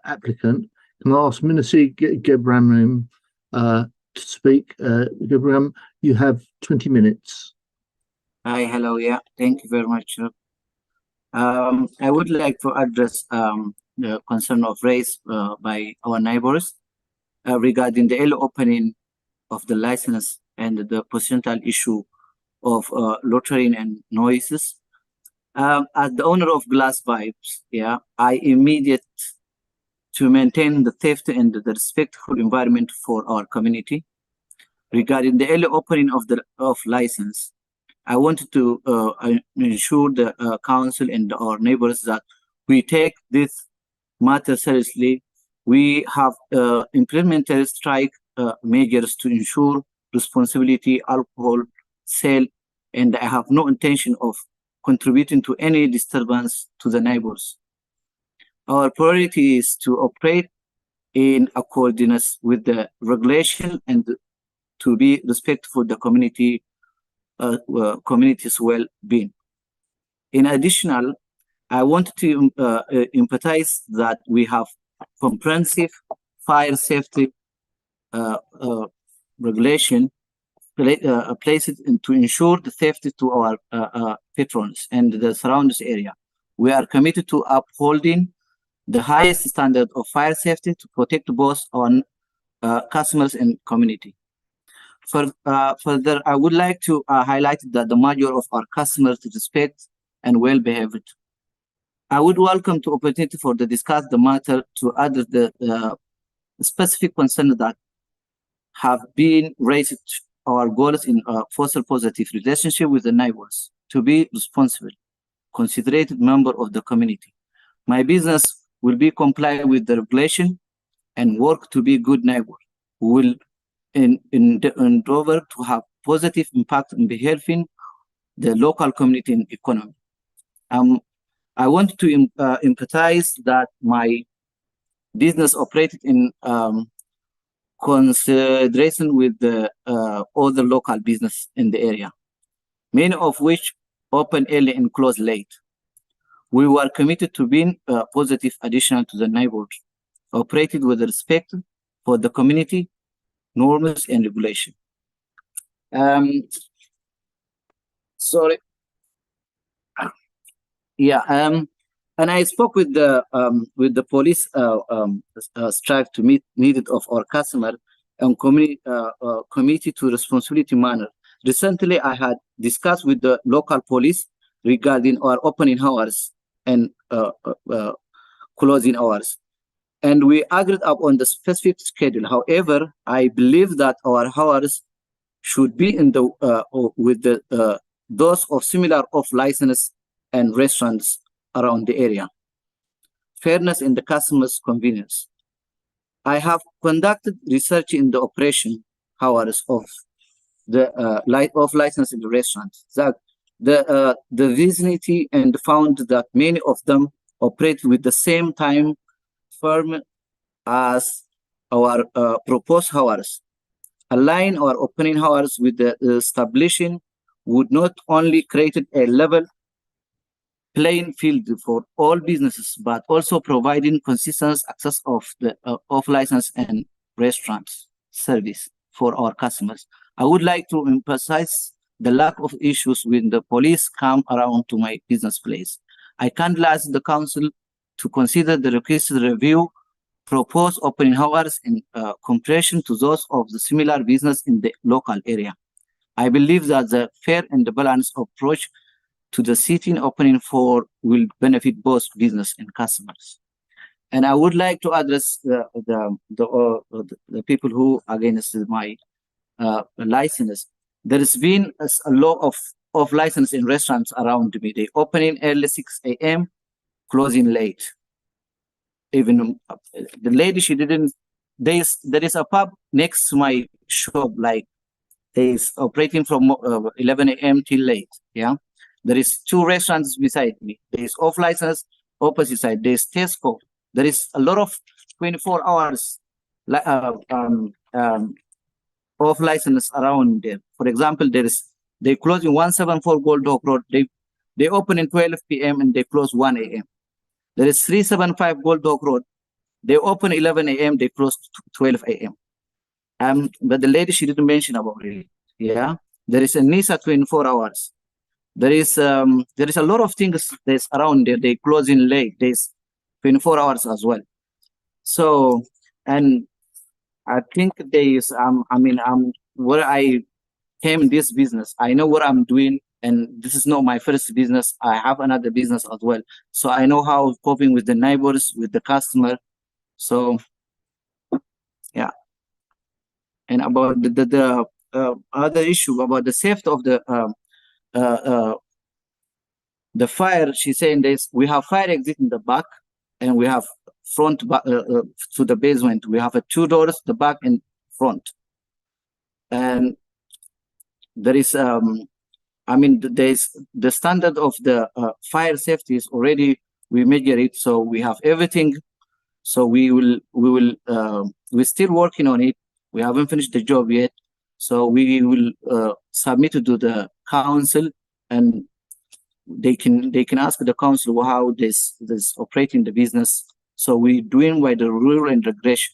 applicant. Can I ask Minasi Gebramim to speak? Gebram, you have 20 minutes. Hi, hello, yeah, thank you very much. I would like to address the concern of raised by our neighbors regarding the early opening of the license and the potential issue of loitering and noises. As the owner of glass pipes, yeah, I immediate to maintain the safety and the respectful environment for our community. Regarding the early opening of license, I wanted to ensure the council and our neighbors that we take this matter seriously. We have implemented strike measures to ensure responsibility alcohol sale, and I have no intention of contributing to any disturbance to the neighbors. Our priority is to operate in accordance with the regulation and to be respectful of the community's well-being. In addition, I want to emphasize that we have comprehensive fire safety regulation placed to ensure the safety to our patrons and the surrounding area. We are committed to upholding the highest standard of fire safety to protect both our customers and community. Further, I would like to highlight that the majority of our customers respect and well-behaved. I would welcome the opportunity for the discuss the matter to address the specific concerns that have been raised. Our goal is in a foster positive relationship with the neighbors, to be responsible, considerate member of the community. My business will be comply with the regulation and work to be good neighbor. We will endeavor to have positive impact on behalf the local community and economy. I want to emphasize that my business operated in consideration with the other local business in the area, many of which open early and close late. We were committed to being a positive addition to the neighborhood, operated with respect for the community, norms, and regulation. Sorry. Yeah. And I spoke with the police strive to meet needed of our customer and committee to responsibility manner. Recently, I had discussed with the local police regarding our opening hours and closing hours, and we agreed upon the specific schedule. However, I believe that our hours should be in the with the those of similar of licenses and restaurants around the area. Fairness in the customer's convenience. I have conducted research in the operation hours of the license in the restaurants, that the vicinity, and found that many of them operate with the same time firm as our proposed hours. Align our opening hours with the establishing would not only create a level playing field for all businesses, but also providing consistent access of the off-license and restaurants service for our customers. I would like to emphasize the lack of issues when the police come around to my business place. I kindly ask the council to consider the requested review proposed opening hours in comparison to those of the similar business in the local area. I believe that the fair and the balanced approach to the sitting opening for will benefit both business and customers. And I would like to address the people who against my licenses. There has been a lot of license in restaurants around me. They opening early 6 a.m., closing late. Even the lady, she didn't. There is a pub next to my shop, like they is operating from 11 a.m. till late. Yeah. There is 2 restaurants beside me. There is off license, opposite side. There is Tesco. There is a lot of 24 hours off license around there. For example, they close in 174 Gold Dog Road. They open in 12 p.m. and they close 1 a.m. There is 375 Gold Dog Road. They open 11 a.m. They close 12 a.m. But the lady, she didn't mention about it. Yeah. There is a NISA 24 hours. There is a lot of things that's around there. They close in late. There's 24 hours as well. So, and I think there is where I came in this business, I know what I'm doing, and this is not my first business. I have another business as well. So I know how coping with the neighbors, with the customer. So yeah. And about the other issue about the safety of the fire, she's saying this, we have fire exit in the back and we have front to the basement. We have 2 doors, the back and front. And there is, there's the standard of the fire safety is already, we measure it. So we have everything. So we're still working on it. We haven't finished the job yet. So we will submit it to the council, and they can ask the council how this operating the business. So we're doing by the rule and regulation.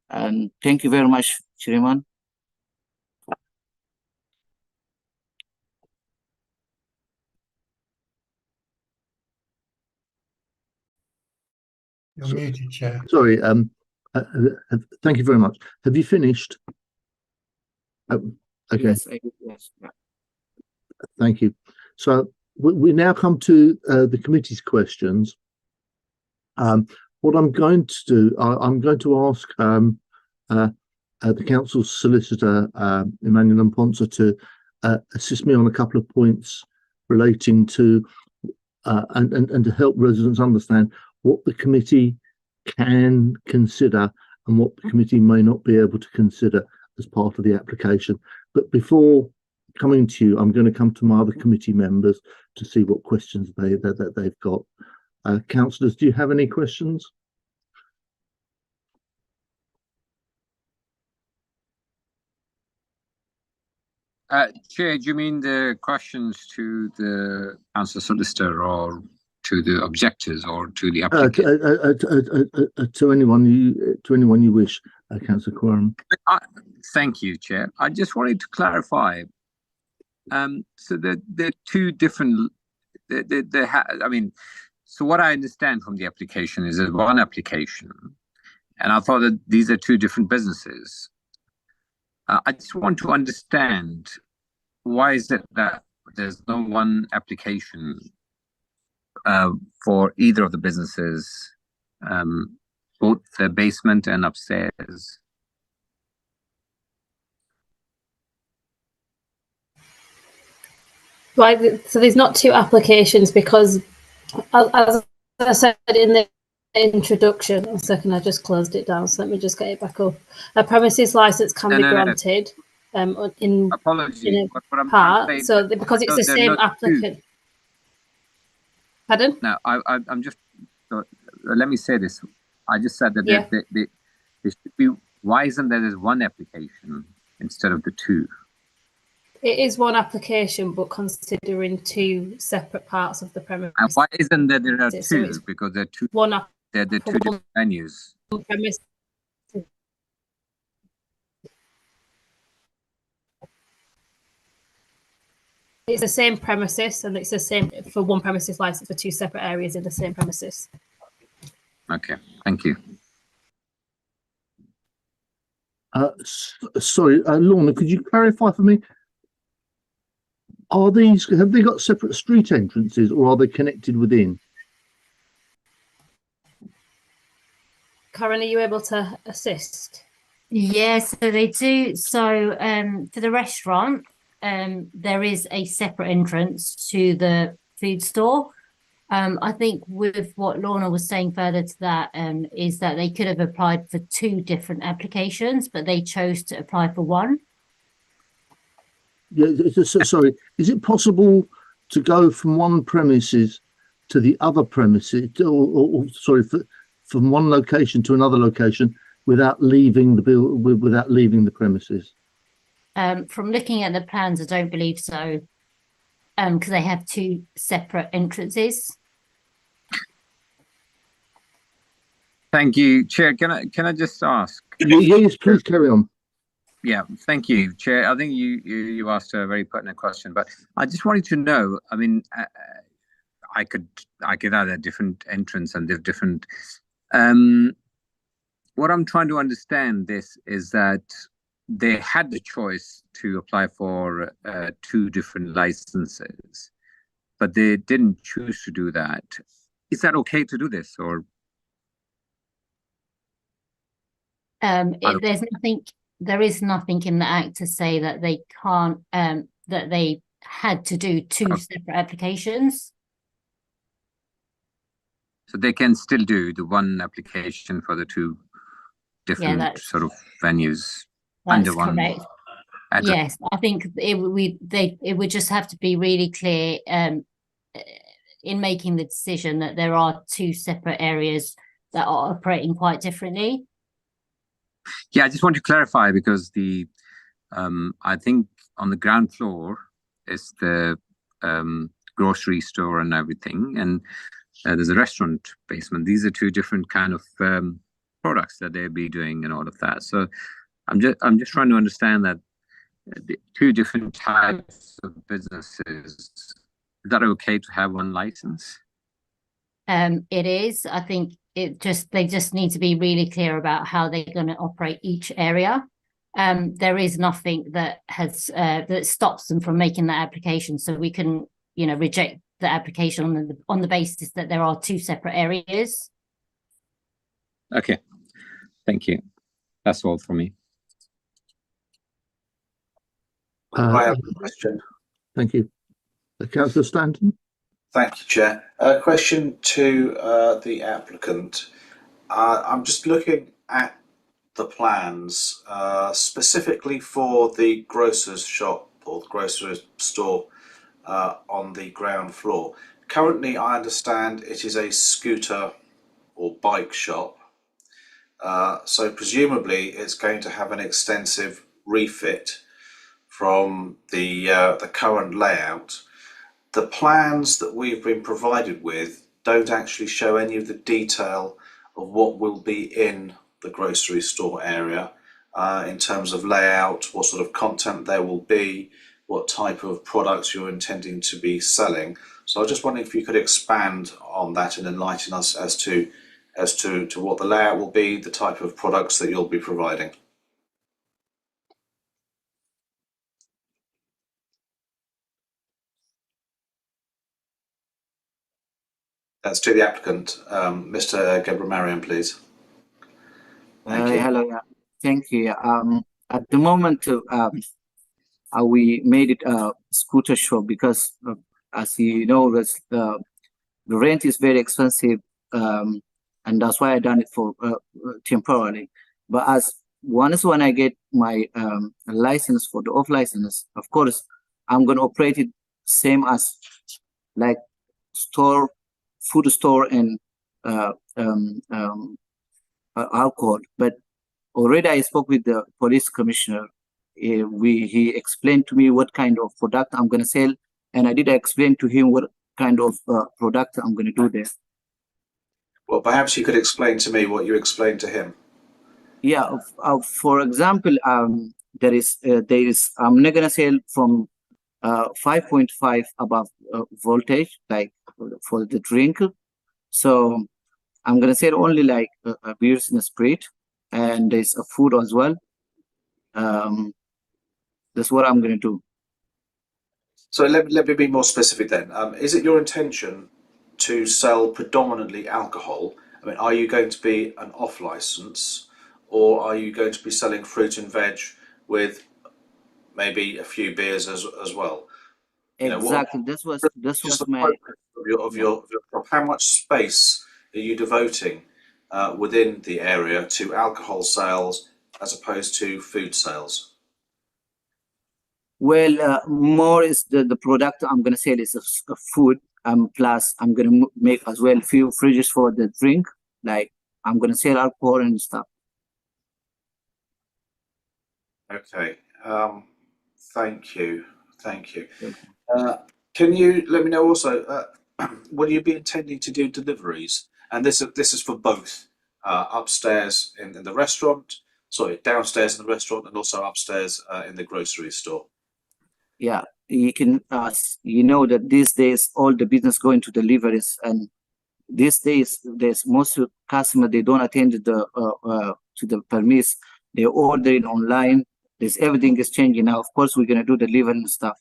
And thank you very much, Chairman. You're muted, Chair. Sorry. Thank you very much. Have you finished? Oh, okay. Yes, yes. Thank you. So we now come to the committee's questions. What I'm going to do, I'm going to ask the council's solicitor, Emmanuel Mponsa, to assist me on a couple of points relating to and to help residents understand what the committee can consider and what the committee may not be able to consider as part of the application. But before coming to you, I'm going to come to my other committee members to see what questions they've got. Councillors, do you have any questions? Chair, do you mean the questions to the council solicitor, or to the objectors, or to the applicant? To anyone you wish, Councillor Quorum. Thank you, Chair. I just wanted to clarify. So the two different. I mean, so what I understand from the application is there's one application, and I thought that these are two different businesses. I just want to understand, why is it that there's no one application for either of the businesses, both the basement and upstairs? Right, so there's not two applications because, as I said in the introduction, one second, I just closed it down, so let me just get it back up. A premises license can be granted in part, so because it's the same applicant. Pardon? No, I'm just, let me say this. I just said that there should be, why isn't there one application instead of the two? It is one application, but considering two separate parts of the premises. And why isn't there are two? So because they're two. They're the two different venues. Premise. It's the same premises, and it's the same for one premises license for two separate areas in the same premises. Okay, thank you. Sorry, Lorna, could you clarify for me? Have they got separate street entrances, or are they connected within? Karen, are you able to assist? Yes, so they do. So for the restaurant, there is a separate entrance to the food store. I think with what Lorna was saying further to that is that they could have applied for two different applications, but they chose to apply for one. Yeah, sorry. Is it possible to go from one premises to the other premises, from one location to another location without leaving the premises? From looking at the plans, I don't believe so, because they have two separate entrances. Thank you, Chair. Can I just ask? Yes, please carry on. Yeah, thank you, Chair. I think you asked a very pertinent question, but I just wanted to know. I mean, I could add a different entrance and different. What I'm trying to understand this is that they had the choice to apply for two different licenses, but they didn't choose to do that. Is that okay to do this, or? There is nothing in the Act to say that they can't, that they had to do two separate applications. So they can still do the one application for the two different sort of venues under one. Correct. Yes, I think it would just have to be really clear in making the decision that there are two separate areas that are operating quite differently. Yeah, I just want to clarify because I think on the ground floor is the grocery store and everything, and there's a restaurant basement. These are two different kind of products that they'll be doing and all of that. So I'm just trying to understand that the two different types of businesses. Is that okay to have one license? It is. I think they just need to be really clear about how they're going to operate each area. There is nothing that has that stops them from making that application, so we can, reject the application on the basis that there are two separate areas. Okay, thank you. That's all from me. I have a question. Thank you. Councillor Stanton. Thank you, Chair. A question to the applicant. I'm just looking at the plans, specifically for the grocer's shop or the grocery store on the ground floor. Currently, I understand it is a scooter or bike shop. So presumably it's going to have an extensive refit from the current layout. The plans that we've been provided with don't actually show any of the detail of what will be in the grocery store area in terms of layout, what sort of content there will be, what type of products you're intending to be selling. So I was just wondering if you could expand on that and enlighten us as to what the layout will be, the type of products that you'll be providing. That's to the applicant, Mr. Gebramarian, please. Thank you. Hello, yeah. Thank you. At the moment, we made it a scooter shop because, as you know, the rent is very expensive, and that's why I done it for temporarily. But once when I get my license for the off license, of course, I'm gonna operate it same as like store, food store, and alcohol. But already I spoke with the police commissioner. He explained to me what kind of product I'm going to sell, and I did explain to him what kind of product I'm going to do there. Well, perhaps you could explain to me what you explained to him. Yeah, for example, there is I'm not going to sell from 5.5 above voltage, like for the drink. So I'm going to sell only like beers and spirit, and there's a food as well. That's what I'm going to do. So let me be more specific then. Is it your intention to sell predominantly alcohol? I mean, are you going to be an off license, or are you going to be selling fruit and veg with maybe a few beers as well? Exactly. This was my how much space are you devoting within the area to alcohol sales as opposed to food sales? Well, more is the product I'm going to sell is a food. Plus I'm going to make as well few fridges for the drink. Like I'm going to sell alcohol and stuff. Okay. Thank you. Can you let me know also, will you be intending to do deliveries? And this is for both upstairs in the restaurant, downstairs in the restaurant, and also upstairs in the grocery store. Yeah, you can. You know that these days all the business going to deliveries, and these days there's most customer they don't attend to the permits. They order it online. There's everything is changing now. Of course, we're gonna do delivery and stuff.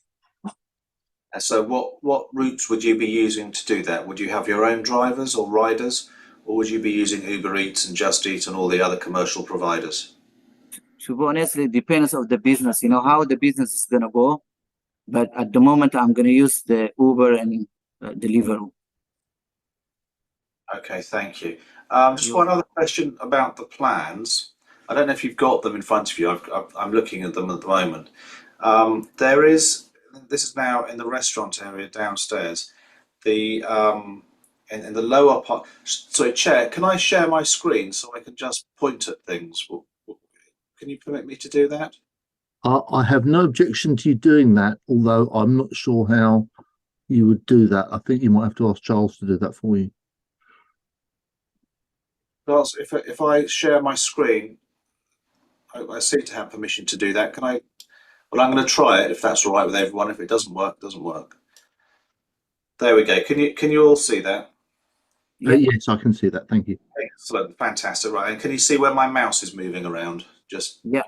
And so, what routes would you be using to do that? Would you have your own drivers or riders, or would you be using Uber Eats and Just Eat and all the other commercial providers? To be honest, it depends on the business. You know how the business is gonna go. But at the moment, I'm going to use the Uber and Deliveroo. Okay, thank you. Just one other question about the plans. I don't know if you've got them in front of you. I'm looking at them at the moment. This is now in the restaurant area downstairs. In the lower part. Sorry, Chair, can I share my screen so I can just point at things? Can you permit me to do that? I have no objection to you doing that, although I'm not sure how you would do that. I think you might have to ask Charles to do that for you. Charles, if I share my screen, I seem to have permission to do that. Can I? Well, I'm going to try it if that's all right with everyone. If it doesn't work, it doesn't work. There we go. Can you all see that? Yes, I can see that. Thank you. Excellent, fantastic. Right, and can you see where my mouse is moving around? Yeah.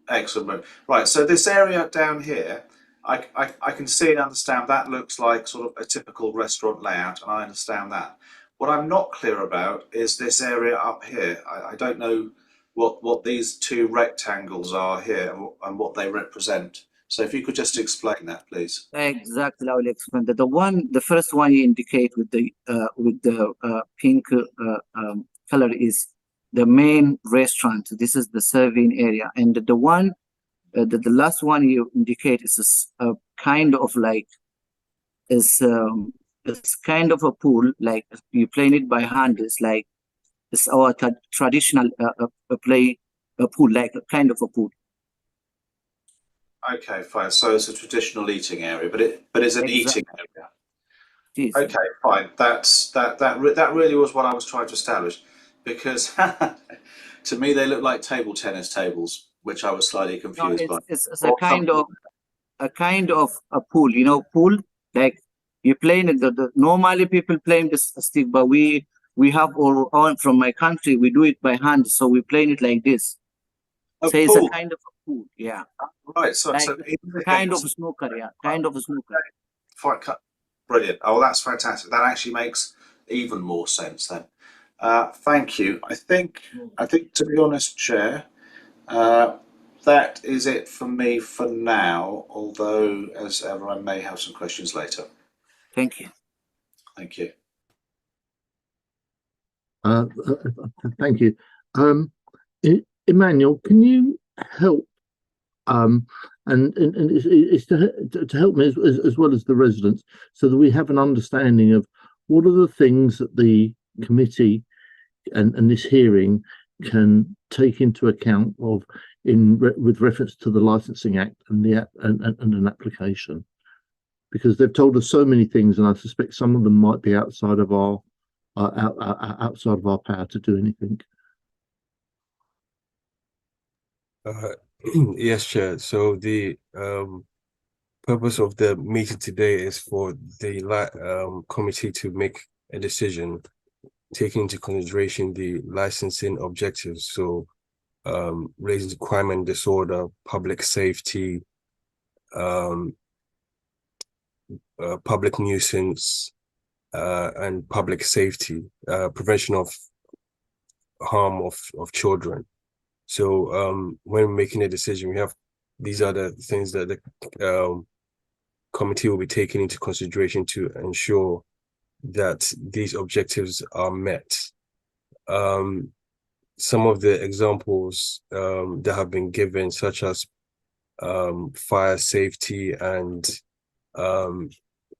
Excellent. Right, so this area down here, I can see and understand that looks like sort of a typical restaurant layout, and I understand that. What I'm not clear about is this area up here. I don't know what these two rectangles are here and what they represent. So if you could just explain that, please. Exactly, I will explain that. The first one you indicate with the pink color is the main restaurant. This is the serving area, and the one the last one you indicate is a kind of like it's kind of a pool, like you playing it by hand. It's our traditional play a pool, like a kind of a pool. Okay, fine. So it's a traditional eating area, but it's an eating area. Yes. Okay, fine. That really was what I was trying to establish, because to me they look like table tennis tables, which I was slightly confused by. It's a kind of a pool, you know, pool like you playing it. Normally people playing this stick, but we have our own from my country. We do it by hand, so we playing it like this. So it's a kind of a pool, yeah. Right. So, like, kind of a snooker, yeah, kind of a snooker. Fine, brilliant. Oh, that's fantastic. That actually makes even more sense then. Thank you. I think to be honest, Chair, that is it for me for now. Although, as ever, I may have some questions later. Thank you. Thank you. Thank you. Emmanuel, can you help? And it's to help me as well as the residents, so that we have an understanding of what are the things that the committee and this hearing can take into account of with reference to the Licensing Act and an application, because they've told us so many things, and I suspect some of them might be outside of our power to do anything. Yes, Chair. So the purpose of the meeting today is for the committee to make a decision taking into consideration the licensing objectives. So relating to crime and disorder, public safety, public nuisance, and public safety, prevention of harm of children. So when making a decision, we have these are the things that the committee will be taking into consideration to ensure that these objectives are met. Some of the examples that have been given, such as fire safety and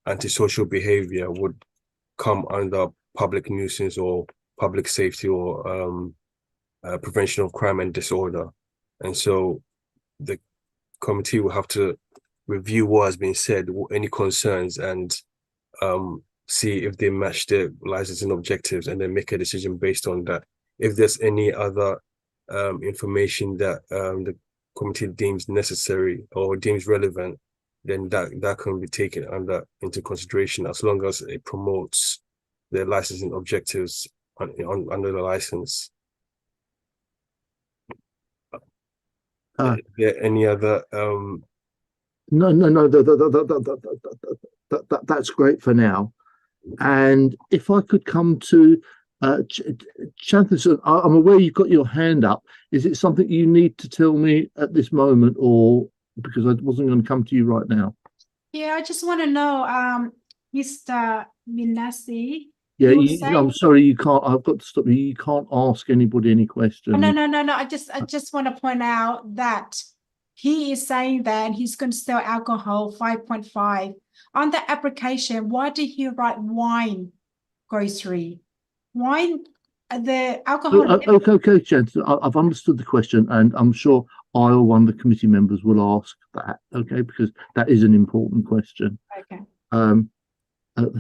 antisocial behavior, would come under public nuisance or public safety or prevention of crime and disorder. And so the committee will have to review what has been said, any concerns, and see if they match the licensing objectives, and then make a decision based on that. If there's any other information that the committee deems necessary or deems relevant, then that can be taken into consideration, as long as it promotes the licensing objectives under the license. Any other No, that's great for now. And if I could come to Chanthison, I'm aware you've got your hand up. Is it something you need to tell me at this moment, or because I wasn't going to come to you right now? Yeah, I just want to know, Mr. Minasi. Yeah, I'm sorry, you can't. I've got to stop you. You can't ask anybody any questions. No. I just want to point out that he is saying that he's going to sell alcohol 5.5 on the application. Why did he write wine grocery? Wine, the alcohol. Okay, Chanthison, I've understood the question, and I'm sure I or one of the committee members will ask that. Okay, because that is an important question. Okay.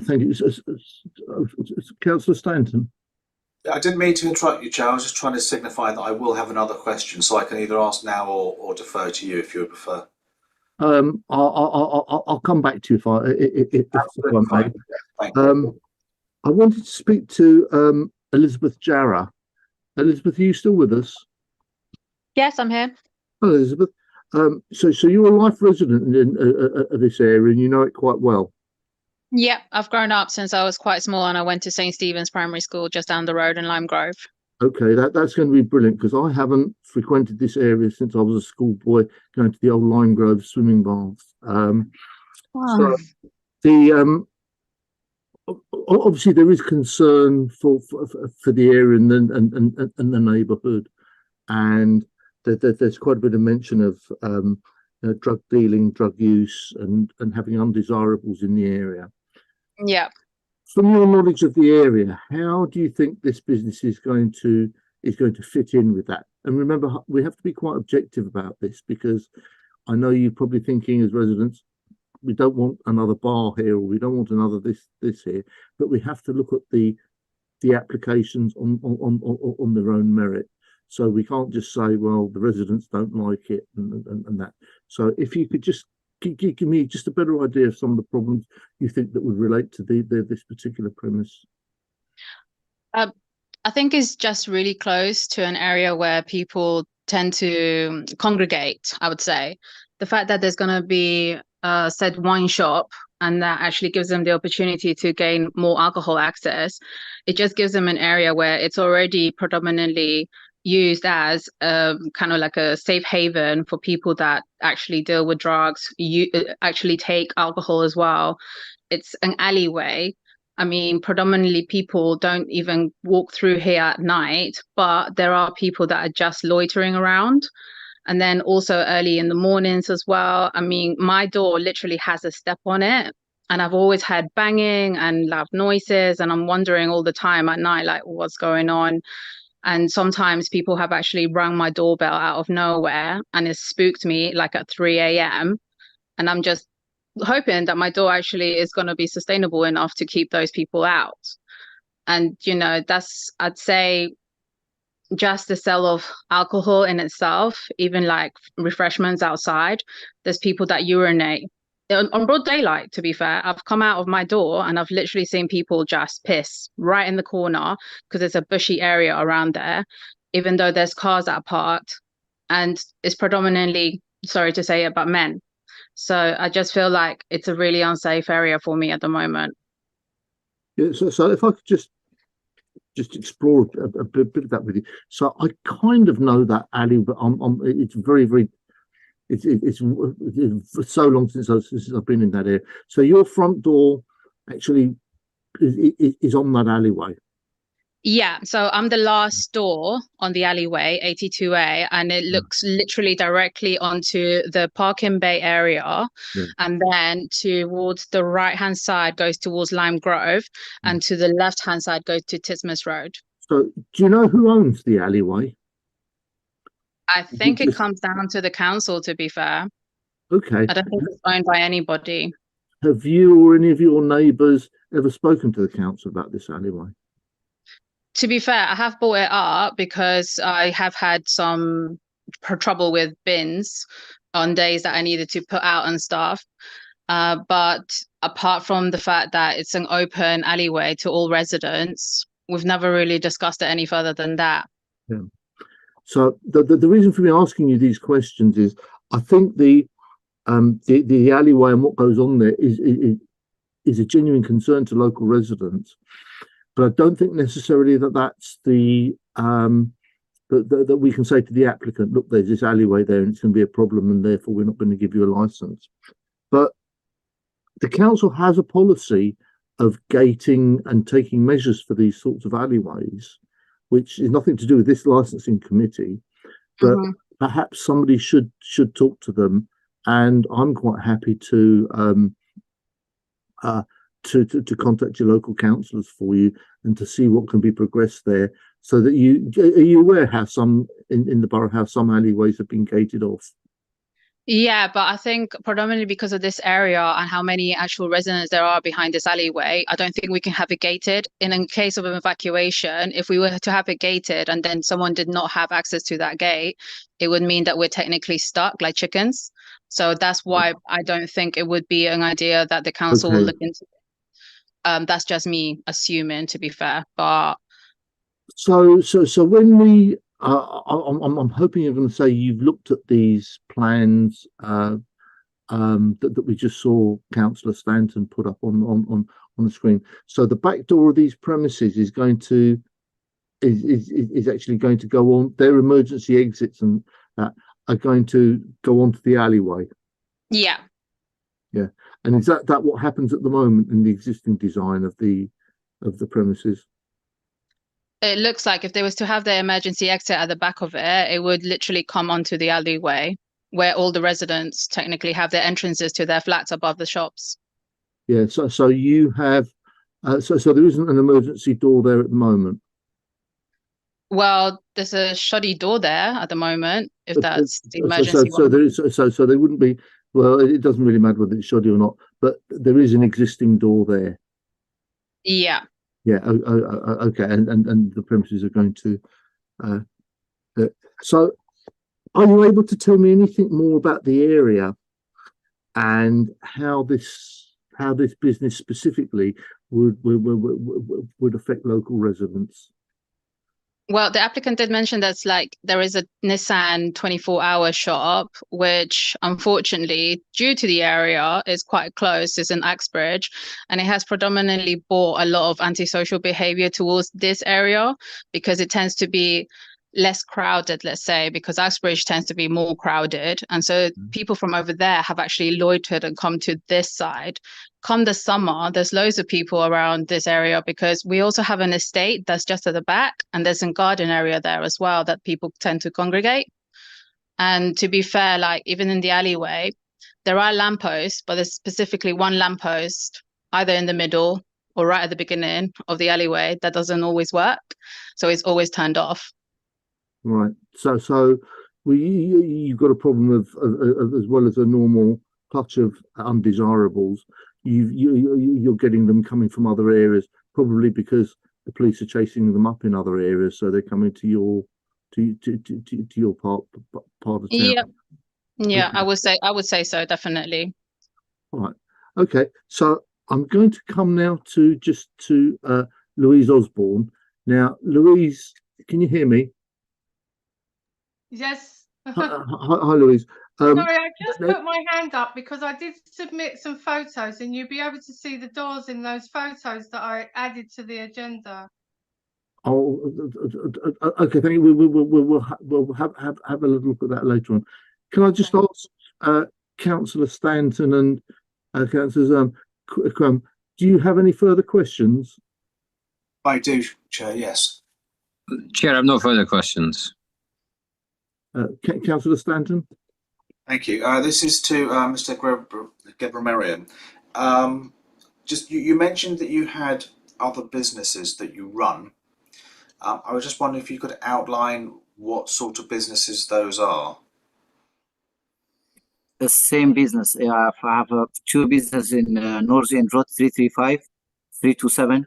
Thank you, Councillor Stanton. I didn't mean to interrupt you, Chair. I was just trying to signify that I will have another question, so I can either ask now or defer to you if you would prefer. I'll come back to you if I may. Thank you. I wanted to speak to Elizabeth Jarrah. Elizabeth, are you still with us? Yes, I'm here. Hello, Elizabeth. So you're a life resident of this area, and you know it quite well. Yep, I've grown up since I was quite small, and I went to St. Stephen's Primary School just down the road in Lime Grove. Okay, that's going to be brilliant, because I haven't frequented this area since I was a schoolboy going to the old Lime Grove swimming baths. So obviously there is concern for the area and the neighbourhood, and there's quite a bit of mention of drug dealing, drug use, and having undesirables in the area. Yeah. From your knowledge of the area, how do you think this business is going to fit in with that? And remember, we have to be quite objective about this, because I know you're probably thinking as residents, we don't want another bar here, or we don't want another this here, but we have to look at the applications on their own merit. So we can't just say, well, the residents don't like it and that. So if you could just give me just a better idea of some of the problems you think that would relate to this particular premise. I think it's just really close to an area where people tend to congregate, I would say. The fact that there's going to be said wine shop, and that actually gives them the opportunity to gain more alcohol access, it just gives them an area where it's already predominantly used as kind of like a safe haven for people that actually deal with drugs, actually take alcohol as well. It's an alleyway. I mean, predominantly people don't even walk through here at night, but there are people that are just loitering around. And then also early in the mornings as well. I mean, my door literally has a step on it, and I've always had banging and loud noises, and I'm wondering all the time at night, like, what's going on? And sometimes people have actually rung my doorbell out of nowhere, and it spooked me like at 3 a.m. And I'm just hoping that my door actually is going to be sustainable enough to keep those people out. And, you know, that's, I'd say, just the sale of alcohol in itself, even like refreshments outside, there's people that urinate on broad daylight. To be fair, I've come out of my door and I've literally seen people just piss right in the corner because there's a bushy area around there, even though there's cars that are parked, and it's predominantly, sorry to say it, but men. So I just feel like it's a really unsafe area for me at the moment. Yeah, so if I could just explore a bit of that with you. So I kind of know that alley, but it's very, very, it's so long since I've been in that area. So your front door actually is on that alleyway. Yeah, so I'm the last door on the alleyway, 82A, and it looks literally directly onto the parking bay area. Yeah. And then towards the right-hand side goes towards Lime Grove, and to the left-hand side goes to Tismas Road. So do you know who owns the alleyway? I think it comes down to the council, to be fair. Okay. I don't think it's owned by anybody. Have you or any of your neighbours ever spoken to the council about this alleyway? To be fair, I have brought it up because I have had some trouble with bins on days that I needed to put out and stuff. But apart from the fact that it's an open alleyway to all residents, we've never really discussed it any further than that. Yeah. So the reason for me asking you these questions is I think the alleyway and what goes on there is a genuine concern to local residents. But I don't think necessarily that's the that we can say to the applicant, look, there's this alleyway there and it's going to be a problem and therefore we're not going to give you a license. But the council has a policy of gating and taking measures for these sorts of alleyways, which is nothing to do with this licensing committee. But perhaps somebody should talk to them, and I'm quite happy to contact your local councillors for you and to see what can be progressed there, so that are you aware how some in the borough, how some alleyways have been gated off? Yeah, but I think predominantly because of this area and how many actual residents there are behind this alleyway, I don't think we can have it gated. In case of an evacuation, if we were to have it gated and then someone did not have access to that gate, it would mean that we're technically stuck like chickens. So that's why I don't think it would be an idea that the council will look into. That's just me assuming, to be fair. But so when we I'm hoping you're going to say you've looked at these plans that we just saw Councillor Stanton put up on the screen. So the back door of these premises is going to is actually going to go on. Their emergency exits and that are going to go onto the alleyway. Yeah. Yeah. And is that what happens at the moment in the existing design of the premises? it looks like if they was to have their emergency exit at the back of it, it would literally come onto the alleyway where all the residents technically have their entrances to their flats above the shops. Yeah, so you have, so there isn't an emergency door there at the moment. Well, there's a shoddy door there at the moment, if that's the So emergency one. there is, so there wouldn't be. Well, it doesn't really matter whether it's shoddy or not, but there is an existing door there. Yeah. Yeah. Okay. And the premises are going to. So, are you able to tell me anything more about the area and how this business specifically would affect local residents? Well, the applicant did mention that's like there is a Nissan 24-hour shop, which unfortunately, due to the area, is quite close. It's in Axbridge, and it has predominantly brought a lot of antisocial behavior towards this area because it tends to be less crowded, let's say, because Axbridge tends to be more crowded. And so people from over there have actually loitered and come to this side. Come the summer, there's loads of people around this area because we also have an estate that's just at the back, and there's a garden area there as well that people tend to congregate. And to be fair, like even in the alleyway, there are lampposts, but there's specifically one lamppost either in the middle or right at the beginning of the alleyway that doesn't always work. So it's always turned off. Right. So you've got a problem of as well as a normal clutch of undesirables. You're getting them coming from other areas, probably because the police are chasing them up in other areas, so they're coming to your your part of town. Yeah, okay. I would say so, definitely. All right. Okay. So I'm going to come now to Louise Osborne. Now, Louise, can you hear me? Yes. Hi, Louise. Sorry, I just put my hand up because I did submit some photos, and you'll be able to see the doors in those photos that I added to the agenda. Oh, okay. Thank you. We'll have a little look at that later on. Can I just ask Councillor Stanton and Councillors Crum, do you have any further questions? I do, Chair. Yes. Chair, I have no further questions. Councillor Stanton. Thank you. This is to Mr. Gebramarian. Just you mentioned that you had other businesses that you run. I was just wondering if you could outline what sort of businesses those are. The same business. I have two businesses in North End Road 335, 327.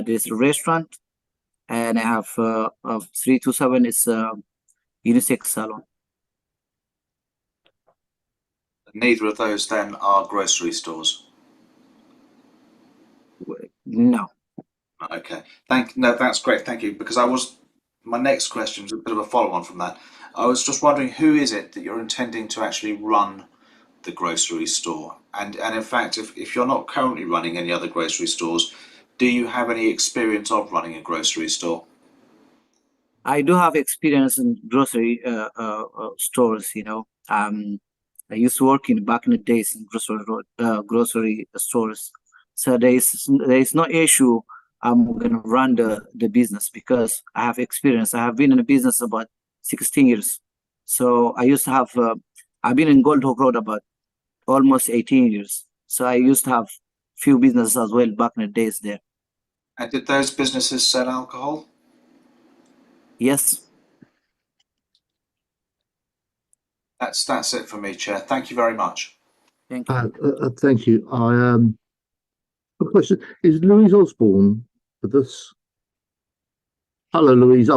There's a restaurant, and I have 327 is unisex salon. Neither of those then are grocery stores? No. Okay. No, that's great. Thank you. Because my next question was a bit of a follow-on from that. I was just wondering, who is it that you're intending to actually run the grocery store? And in fact, if you're not currently running any other grocery stores, do you have any experience of running a grocery store? I do have experience in grocery stores, you know. I used to work back in the days in grocery stores. So there is no issue. I'm going to run the business because I have experience. I have been in the business about 16 years. So I used to have, I've been in Gold Hawk Road about almost 18 years. So I used to have few businesses as well back in the days there. And did those businesses sell alcohol? Yes. That's it for me, Chair. Thank you very much. Thank you. Thank you. A question is Louise Osborne with us? Hello, Louise.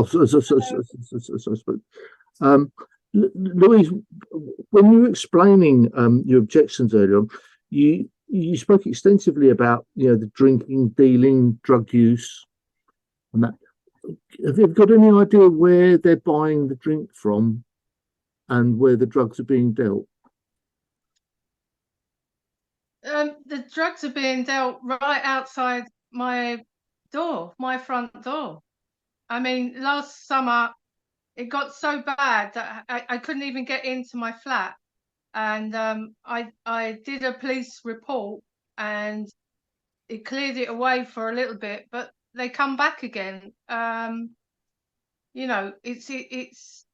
Louise, when you were explaining your objections earlier on, you spoke extensively about the drinking, dealing, drug use, and that. Have you got any idea where they're buying the drink from and where the drugs are being dealt? The drugs are being dealt right outside my door, my front door. I mean, last summer, it got so bad that I couldn't even get into my flat. And I did a police report and it cleared it away for a little bit. But they come back again. You know, it's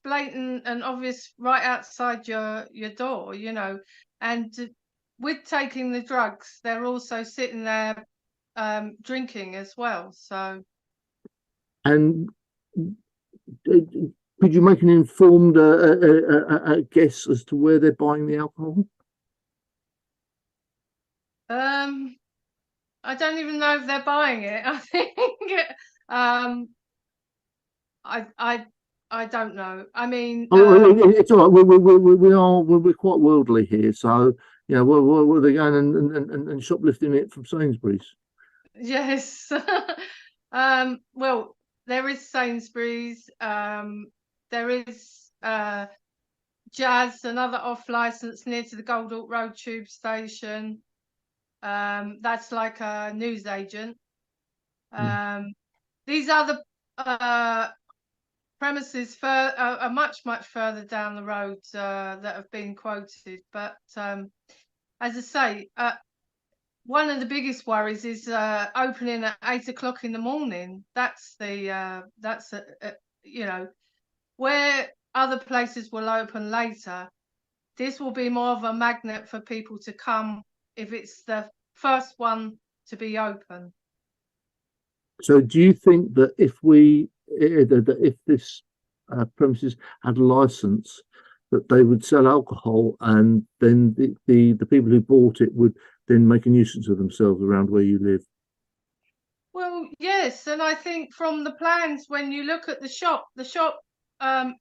blatant and obvious right outside your door, you know, and with taking the drugs, they're also sitting there drinking as well. So, And could you make an informed guess as to where they're buying the alcohol? I don't even know if they're buying it. I think I don't know. I mean, it's all right. We're quite worldly here, so you know, were they going and shoplifting it from Sainsbury's? yes. Well, there is Sainsbury's. There is Jazz, another off license near to the Goldhawk Road tube station. That's like a newsagent. These other premises are much further down the road that have been quoted. But as I say, one of the biggest worries is opening at 8 o'clock in the morning. That's you know, where other places will open later. This will be more of a magnet for people to come if it's the first one to be open. So, do you think that if this premises had a license, that they would sell alcohol, and then the people who bought it would then make a nuisance of themselves around where you live? Well, yes, and I think from the plans, when you look at the shop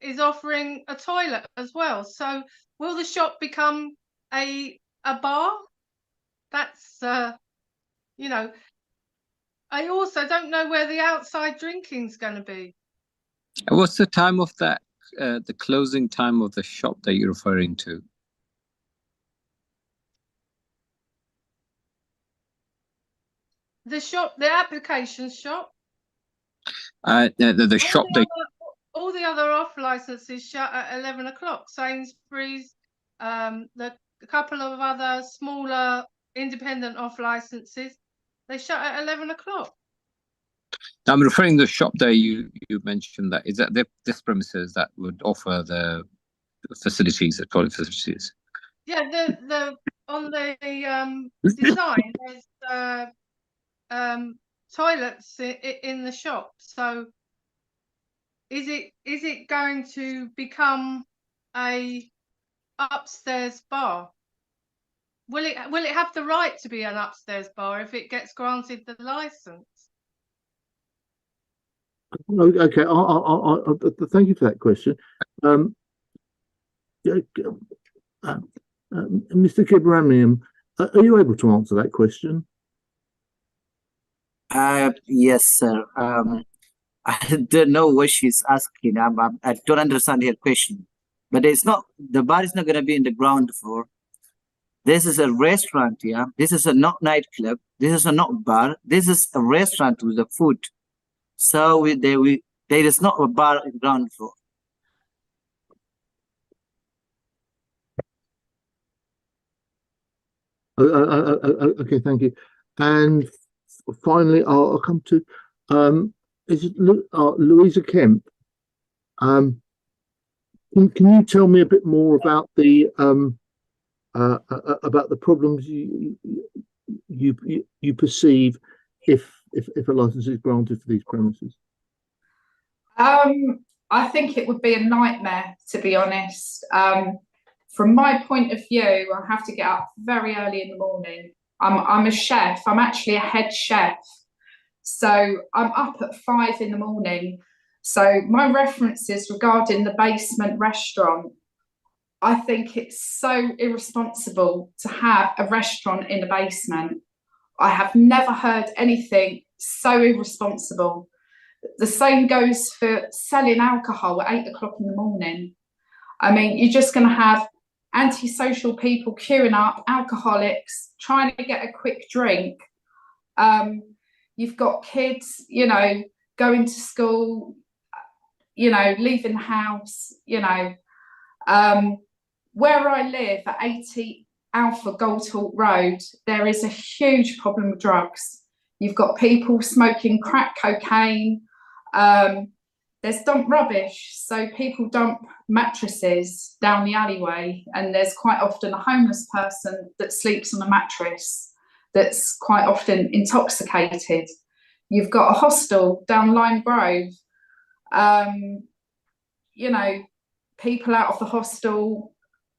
is offering a toilet as well. So, will the shop become a bar? That's you know. I also don't know where the outside drinking's going to be. What's the time of that? The closing time of the shop that you're referring to? The shop, the application shop. The shop that. All the other off licenses shut at 11 o'clock. Sainsbury's, a couple of other smaller independent off licenses, they shut at 11 o'clock. I'm referring to the shop that you mentioned. That is that this premises that would offer the facilities, the toilet facilities. Yeah, the on the design there's toilets in the shop. So is it going to become a upstairs bar? Will it have the right to be an upstairs bar if it gets granted the license? Okay, thank you for that question. Mr. Kibramian, are you able to answer that question? Yes, sir. I don't know what she's asking. I don't understand her question. But it's not, the bar is not going to be in the ground floor. This is a restaurant, yeah. This is a not nightclub. This is a not bar. This is a restaurant with the food. So there is not a bar in ground floor. Okay, thank you. And finally, I'll come to is it Louisa Kemp? Can you tell me a bit more about the problems you perceive if a license is granted for these premises? I think it would be a nightmare, to be honest. From my point of view, I have to get up very early in the morning. I'm a chef. I'm actually a head chef. So I'm up at 5 in the morning. So my references regarding the basement restaurant, I think it's so irresponsible to have a restaurant in a basement. I have never heard anything so irresponsible. The same goes for selling alcohol at 8 o'clock in the morning. I mean, you're just going to have antisocial people queuing up, alcoholics, trying to get a quick drink. You've got kids, you know, going to school, you know, leaving the house, you know. Where I live at 80 Alpha Goldhawk Road, there is a huge problem with drugs. You've got people smoking crack cocaine. There's dump rubbish, so people dump mattresses down the alleyway, and there's quite often a homeless person that sleeps on a mattress that's quite often intoxicated. You've got a hostel down Lime Grove. You know, people out of the hostel,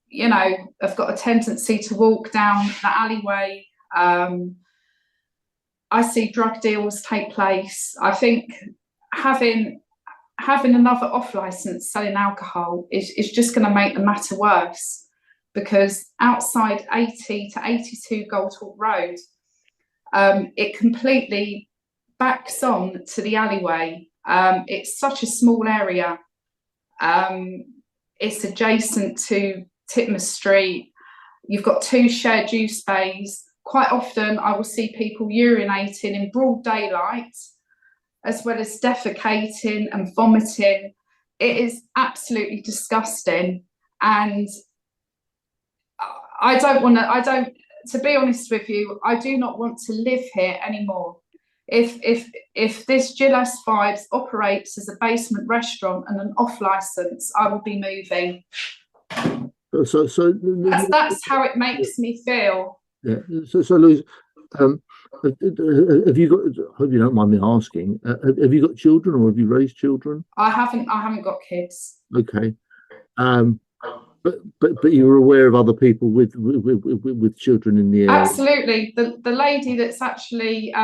you know, have got a tendency to walk down the alleyway. I see drug deals take place. I think having another off license selling alcohol is just going to make the matter worse, because outside 80 to 82 Goldhawk Road, it completely backs on to the alleyway. It's such a small area. It's adjacent to Titmuss Street. You've got 2 shared use bays. Quite often I will see people urinating in broad daylight, as well as defecating and vomiting. It is absolutely disgusting. And to be honest with you, I do not want to live here anymore. If this Gillas Vibes operates as a basement restaurant and an off license, I will be moving. So that's how it makes me feel. Yeah. So Louise, have you got? I hope you don't mind me asking. Have you got children, or have you raised children? I haven't got kids. Okay. But you were aware of other people with children in the area. Absolutely. The lady that's actually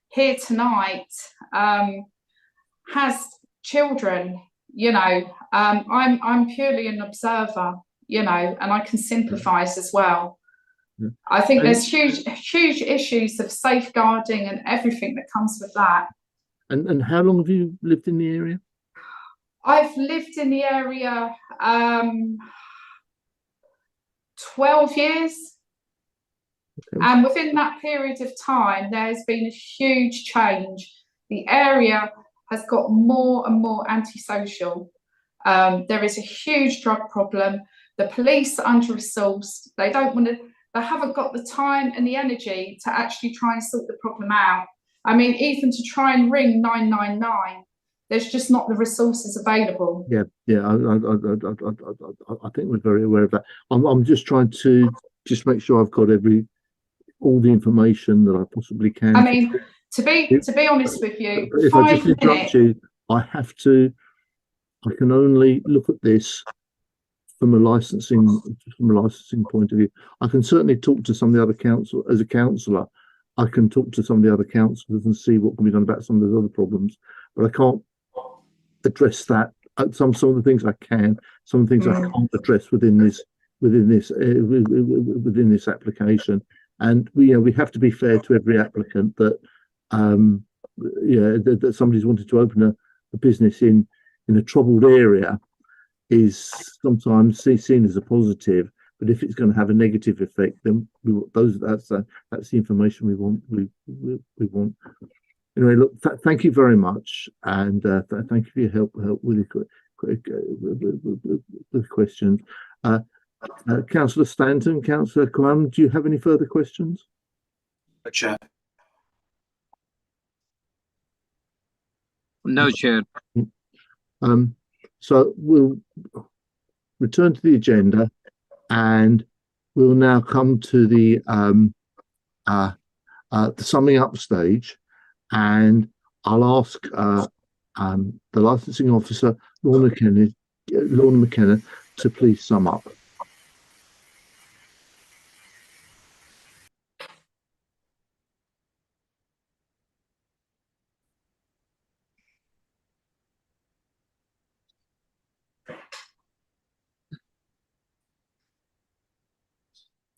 here tonight has children. You know, I'm purely an observer. You know, and I can sympathise as well. Yeah. I think there's huge issues of safeguarding and everything that comes with that. And how long have you lived in the area? I've lived in the area 12 years. Okay. And within that period of time, there's been a huge change. The area has got more and more antisocial. There is a huge drug problem. The police are under-resourced. They haven't got the time and the energy to actually try and sort the problem out. I mean, even to try and ring 999, there's just not the resources available. Yeah. I think we're very aware of that. I'm just trying to make sure I've got all the information that I possibly can. I mean, to be honest with you, if I just interrupt you, I can only look at this from a licensing point of view. I can certainly talk to some of the other council as a councillor. I can talk to some of the other councillors and see what can be done about some of those other problems, but I can't address that. Some of the things I can, some of the things I can't address within this application. And we have to be fair to every applicant that that somebody's wanted to open a business in a troubled area is sometimes seen as a positive, but if it's going to have a negative effect, then that's the information we want. We want. Anyway, look, thank you very much, and thank you for your help with the questions. Councillor Stanton, Councillor Quam, do you have any further questions? Chair. No, Chair. So we'll return to the agenda, and we'll now come to the summing up stage, and I'll ask the licensing officer, Lorna McKenna, to please sum up.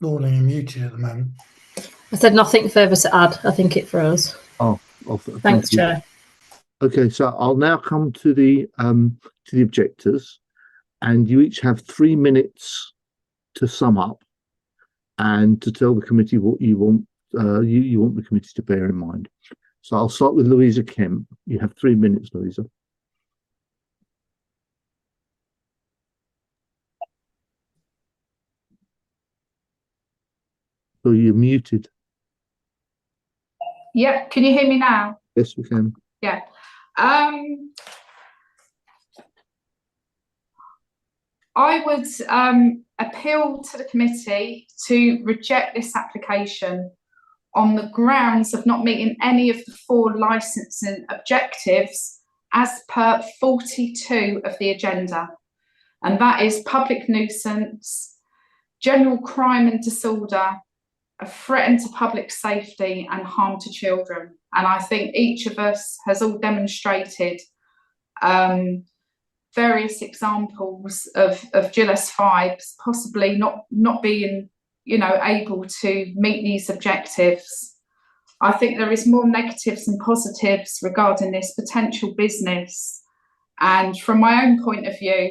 Lorna, you're muted at the moment. I said nothing further to add. I think it froze. Thanks, Chair. Okay, so I'll now come to the objectors, and you each have 3 minutes to sum up and to tell the committee what you want you want the committee to bear in mind. So I'll start with Louisa Kemp. You have 3 minutes, Louisa. So you're muted. Yeah, can you hear me now? Yes, we can. Yeah. I would appeal to the committee to reject this application on the grounds of not meeting any of the 4 licensing objectives as per 42 of the agenda. And that is public nuisance, general crime and disorder, a threat to public safety and harm to children. And I think each of us has all demonstrated various examples of GLS 5s possibly not being, able to meet these objectives. I think there is more negatives than positives regarding this potential business. And from my own point of view,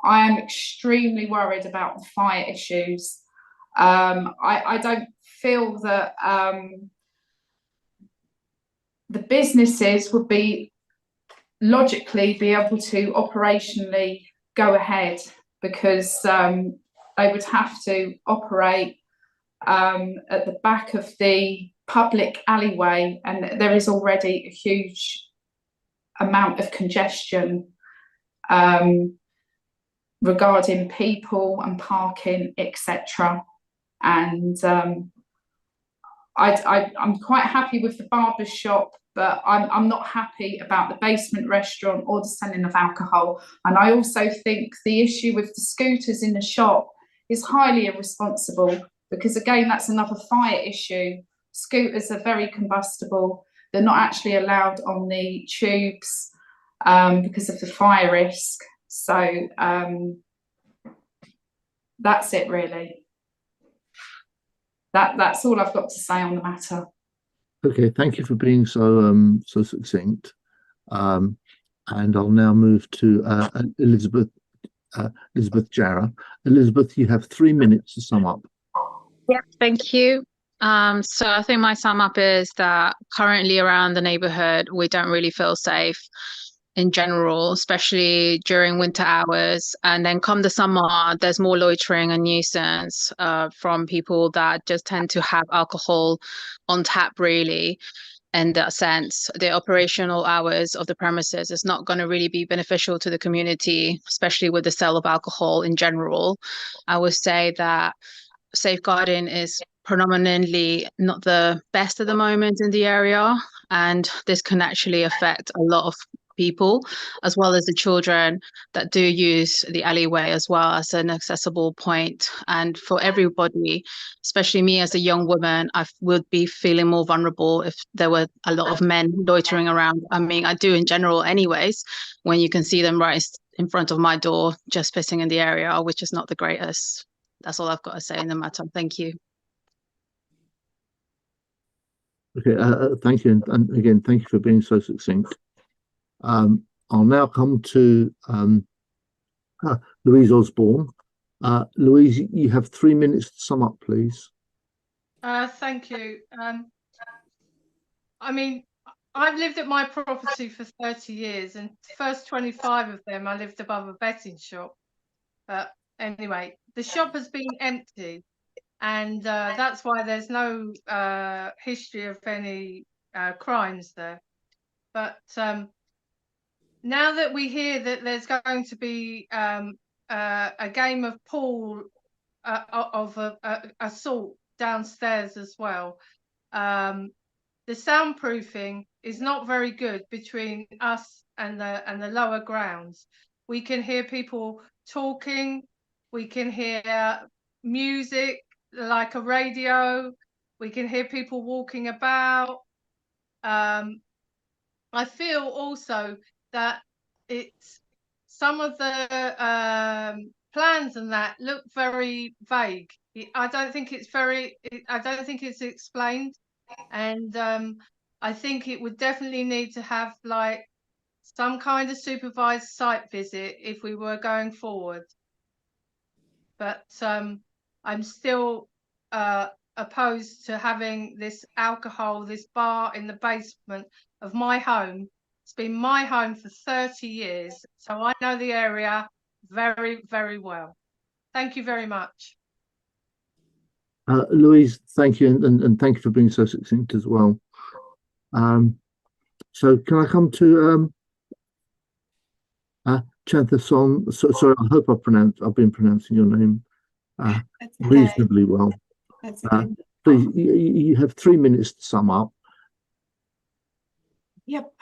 I am extremely worried about the fire issues. I don't feel that the businesses would logically be able to operationally go ahead, because they would have to operate at the back of the public alleyway, and there is already a huge amount of congestion regarding people and parking, etc. And I'm quite happy with the barber shop, but I'm not happy about the basement restaurant or the selling of alcohol. And I also think the issue with the scooters in the shop is highly irresponsible, because again, that's another fire issue. Scooters are very combustible. They're not actually allowed on the tubes because of the fire risk. So that's it really. That's all I've got to say on the matter. Okay, thank you for being so succinct. And I'll now move to Elizabeth Jarrah. Elizabeth, you have 3 minutes to sum up. Yeah, thank you. So I think my sum up is that currently around the neighborhood, we don't really feel safe in general, especially during winter hours. And then come the summer, there's more loitering and nuisance from people that just tend to have alcohol on tap, really. In that sense, the operational hours of the premises is not going to really be beneficial to the community, especially with the sale of alcohol in general. I would say that safeguarding is predominantly not the best at the moment in the area, and this can actually affect a lot of people, as well as the children that do use the alleyway as well as an accessible point. And for everybody, especially me as a young woman, I would be feeling more vulnerable if there were a lot of men loitering around. I mean, I do in general anyways, when you can see them right in front of my door just pissing in the area, which is not the greatest. That's all I've got to say in the matter. Thank you. Okay, thank you. And again, thank you for being so succinct. I'll now come to Louise Osborne. Louise, you have 3 minutes to sum up, please. Thank you. I mean, I've lived at my property for 30 years, and the first 25 of them I lived above a betting shop. But anyway, the shop has been empty, and that's why there's no history of any crimes there. But now that we hear that there's going to be a game of pool of assault downstairs as well, the soundproofing is not very good between us and the lower grounds. We can hear people talking, we can hear music like a radio, we can hear people walking about. I feel also that it's some of the plans and that look very vague. I don't think it's explained, and I think it would definitely need to have like some kind of supervised site visit if we were going forward. But I'm still opposed to having this bar in the basement of my home. It's been my home for 30 years, so I know the area very, very well. Thank you very much. Louise, thank you, and thank you for being so succinct as well. So can I come to Chanthason? Sorry, I hope I've been pronouncing your name reasonably well. That's okay. Please, you have 3 minutes to sum up. Yep.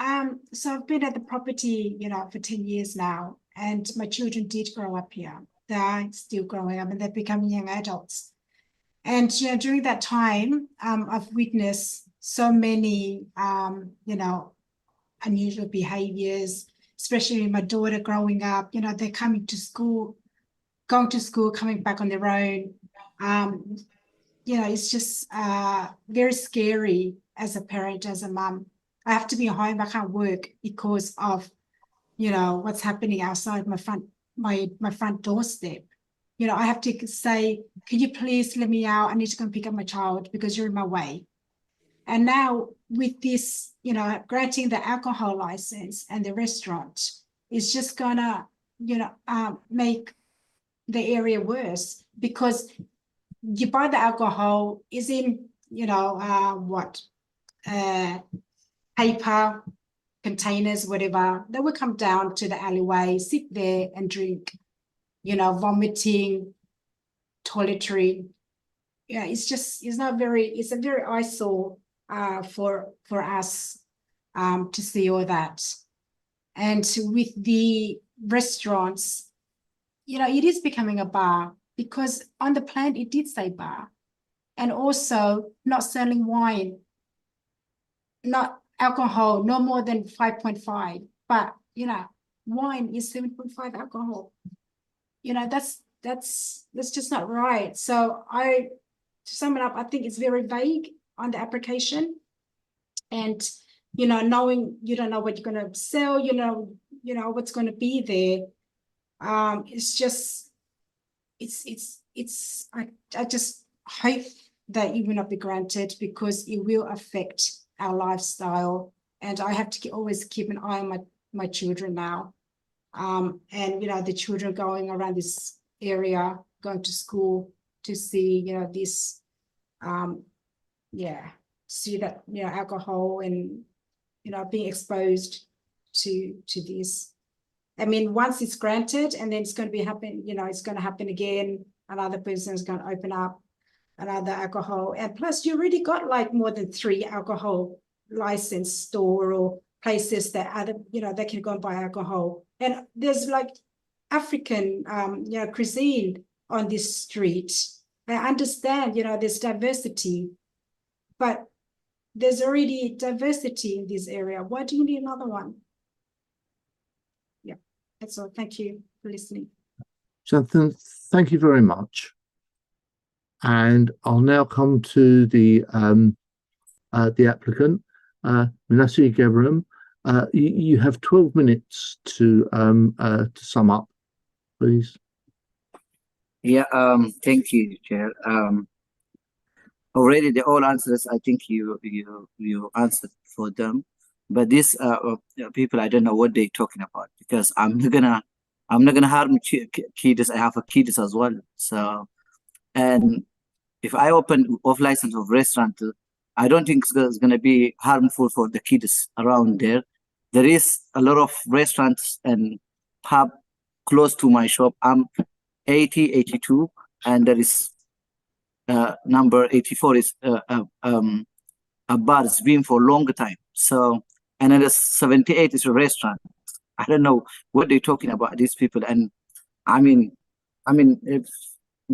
So I've been at the property, for 10 years now, and my children did grow up here. They are still growing up, and they're becoming young adults. And during that time, I've witnessed so many, unusual behaviors, especially my daughter growing up. They're coming to school, going to school, coming back on their own. It's just very scary as a parent, as a mum. I have to be home. I can't work because of, what's happening outside my front doorstep. I have to say, can you please let me out? I need to go and pick up my child because you're in my way. And now with this, granting the alcohol license and the restaurant is just gonna, make the area worse, because you buy the alcohol is in, paper containers, whatever. They will come down to the alleyway, sit there and drink, vomiting, toiletry. Yeah, it's a very eyesore for us to see all that. And with the restaurants, it is becoming a bar, because on the plan it did say bar, and also not selling wine, not alcohol, no more than 5.5, but wine is 7.5 alcohol. That's just not right. So to sum it up, I think it's very vague on the application, and knowing you don't know what you're going to sell, what's going to be there. It's just I just hope that it will not be granted, because it will affect our lifestyle, and I have to always keep an eye on my children now. And the children going around this area, going to school, to see this see that alcohol, and being exposed to this. I mean, once it's granted, and then it's going to be happen, it's going to happen again. Another person is going to open up another alcohol, and plus you already got like more than 3 alcohol licensed store or places that other they can go and buy alcohol. And there's like African cuisine on this street. I understand there's diversity, but there's already diversity in this area. Why do you need another one? Yeah, that's all. Thank you for listening. Jonathan, thank you very much. And I'll now come to the applicant, Minasi Gebram. You have 12 minutes to sum up, please. Yeah, thank you, Chair. Already the all answers, I think you answered for them, but these people, I don't know what they're talking about, because I'm not gonna harm kids. I have a kids as well. So, and if I open off license of restaurant, I don't think it's gonna be harmful for the kids around there. There is a lot of restaurants and pub close to my shop. I'm 82, and there is number 84 is a bar. It's been for a long time. So, and then 78 is a restaurant. I don't know what they're talking about, these people. And I mean, if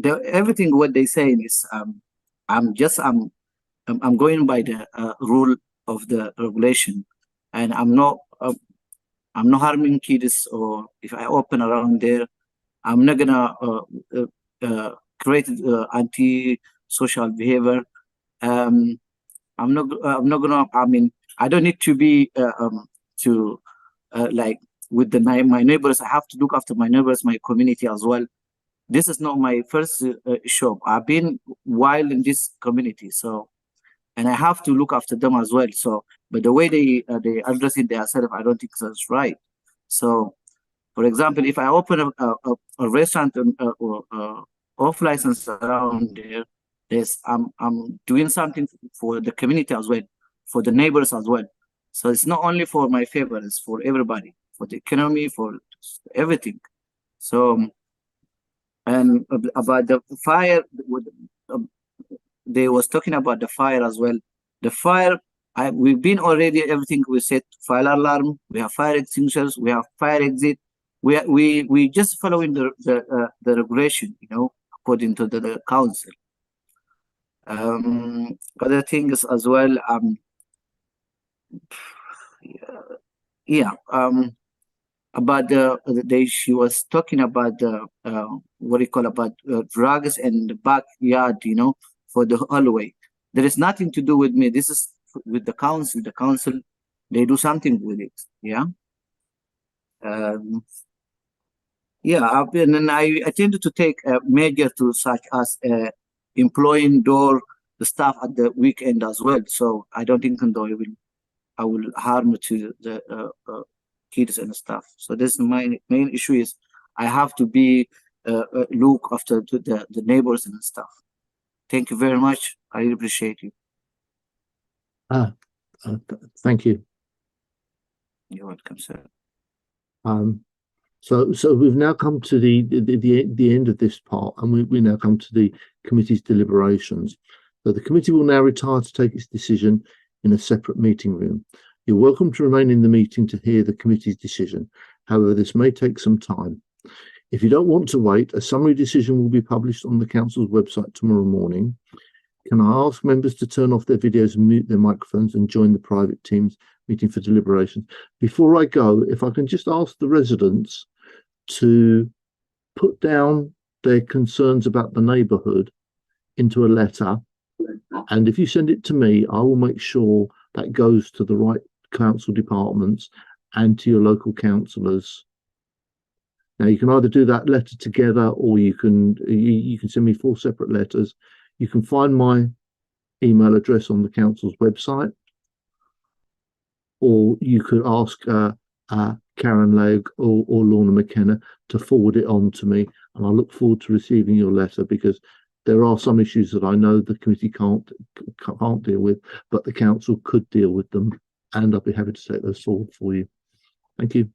everything what they say is, I'm going by the rule of the regulation, and I'm not harming kids. Or if I open around there, I'm not gonna create anti-social behavior. I'm not gonna. I mean, I don't need to be like with my neighbors. I have to look after my neighbors, my community as well. This is not my first shop. I've been while in this community, so, and I have to look after them as well. So, but the way they address it themselves, I don't think that's right. So, for example, if I open a restaurant or off license around there, I'm doing something for the community as well, for the neighbors as well. So it's not only for my favor, it's for everybody, for the economy, for everything. So, and about the fire, they was talking about the fire as well. The fire, we've been already everything we set, fire alarm, we have fire extinguishers, we have fire exit. We just following the regulation, you know, according to the council. Other things as well. About she was talking about the what do you call about drugs and the backyard, you know, for the hallway. There is nothing to do with me. This is with the council. The council, they do something with it. Yeah. And I tended to take a measure to such as employing the staff at the weekend as well. So I don't think I will harm to the kids and stuff. So this is my main issue is I have to be look after the neighbors and stuff. Thank you very much. I really appreciate you. Thank you. You're welcome, sir. So we've now come to the end of this part, and we now come to the committee's deliberations. So the committee will now retire to take its decision in a separate meeting room. You're welcome to remain in the meeting to hear the committee's decision. However, this may take some time. If you don't want to wait, a summary decision will be published on the council's website tomorrow morning. Can I ask members to turn off their videos and mute their microphones and join the private Teams meeting for deliberations? Before I go, if I can just ask the residents to put down their concerns about the neighbourhood into a letter, and if you send it to me, I will make sure that goes to the right council departments and to your local councillors. Now you can either do that letter together, or you can send me 4 separate letters. You can find my email address on the council's website, or you could ask Karen Legg or Lorna McKenna to forward it on to me, and I look forward to receiving your letter, because there are some issues that I know the committee can't deal with, but the council could deal with them, and I'll be happy to take those forward for you. Thank you.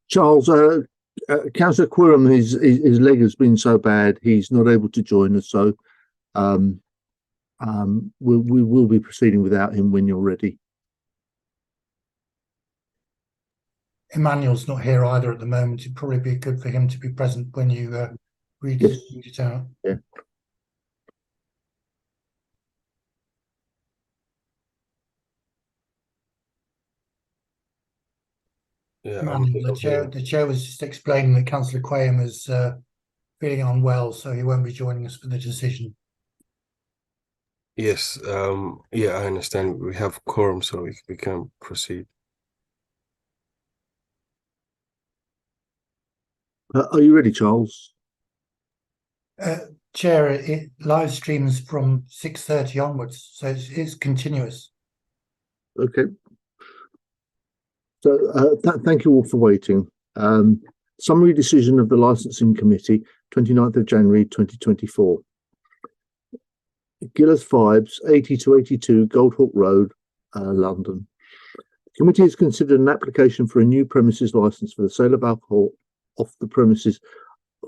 Charles, Councillor Quirham, his leg has been so bad he's not able to join us, so we will be proceeding without him when you're ready. Emmanuel's not here either at the moment. It'd probably be good for him to be present when you read it out. Yeah. Yeah, Emmanuel, the chair was just explaining that Councillor Quayham is feeling unwell, so he won't be joining us for the decision. yes, yeah, I understand. We have quorum, so we can proceed. Are you ready, Charles? Chair, it live streams from 6:30 onwards, so it's continuous. Okay. So thank you all for waiting. Summary decision of the Licensing Committee, 29th of January 2024. Gillis Vibes, 80 to 82 Goldhawk Road, London. The committee has considered an application for a new premises licence for the sale of alcohol off the premises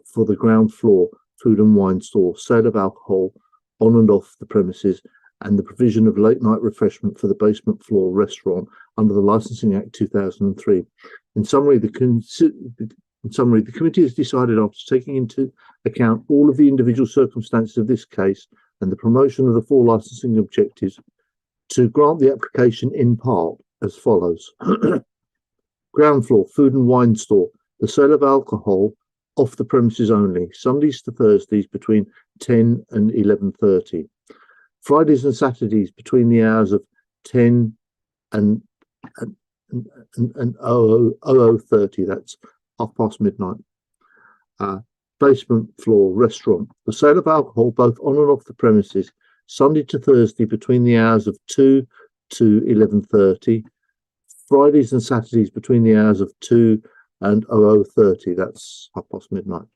for the ground floor food and wine store, sale of alcohol on and off the premises, and the provision of late night refreshment for the basement floor restaurant under the Licensing Act 2003. In summary, the committee has decided, after taking into account all of the individual circumstances of this case and the promotion of the 4 licensing objectives, to grant the application in part as follows. Ground floor food and wine store, the sale of alcohol off the premises only, Sundays to Thursdays between 10 and 11:30. Fridays and Saturdays between the hours of 10 and 00:30, that's midnight. Basement floor restaurant, the sale of alcohol both on and off the premises, Sunday to Thursday between the hours of 2 to 11:30. Fridays and Saturdays between the hours of 2 and 00:30, that's midnight.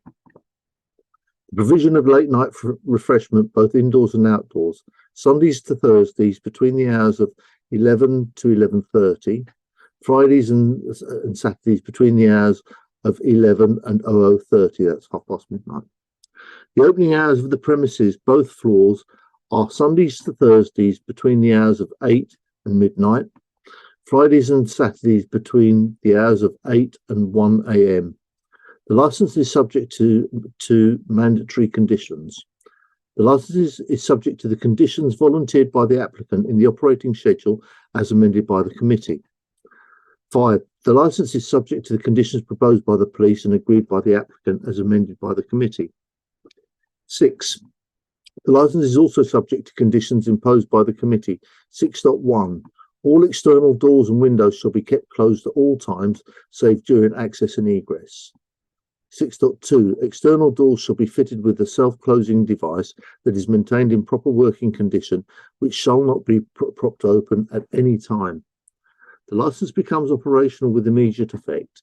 The provision of late night refreshment both indoors and outdoors, Sundays to Thursdays between the hours of 11 to 11:30, Fridays and Saturdays between the hours of 11 and 00:30, that's midnight. The opening hours of the premises, both floors, are Sundays to Thursdays between the hours of 8 and midnight, Fridays and Saturdays between the hours of 8 and 1 a.m. The license is subject to mandatory conditions. The license is subject to the conditions volunteered by the applicant in the operating schedule as amended by the committee. 5. The license is subject to the conditions proposed by the police and agreed by the applicant as amended by the committee. 6. The license is also subject to conditions imposed by the committee. 6.1. All external doors and windows shall be kept closed at all times, save during access and egress. 6.2. External doors shall be fitted with a self-closing device that is maintained in proper working condition, which shall not be propped open at any time. The license becomes operational with immediate effect.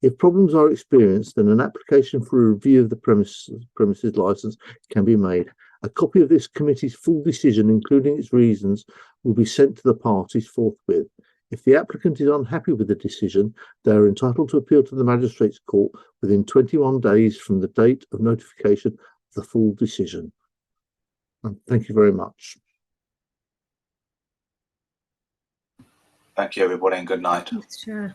If problems are experienced, then an application for a review of the premises license can be made. A copy of this committee's full decision, including its reasons, will be sent to the parties forthwith. If the applicant is unhappy with the decision, they are entitled to appeal to the Magistrates' Court within 21 days from the date of notification of the full decision. And thank you very much. Thank you, everybody, and good night. Sure.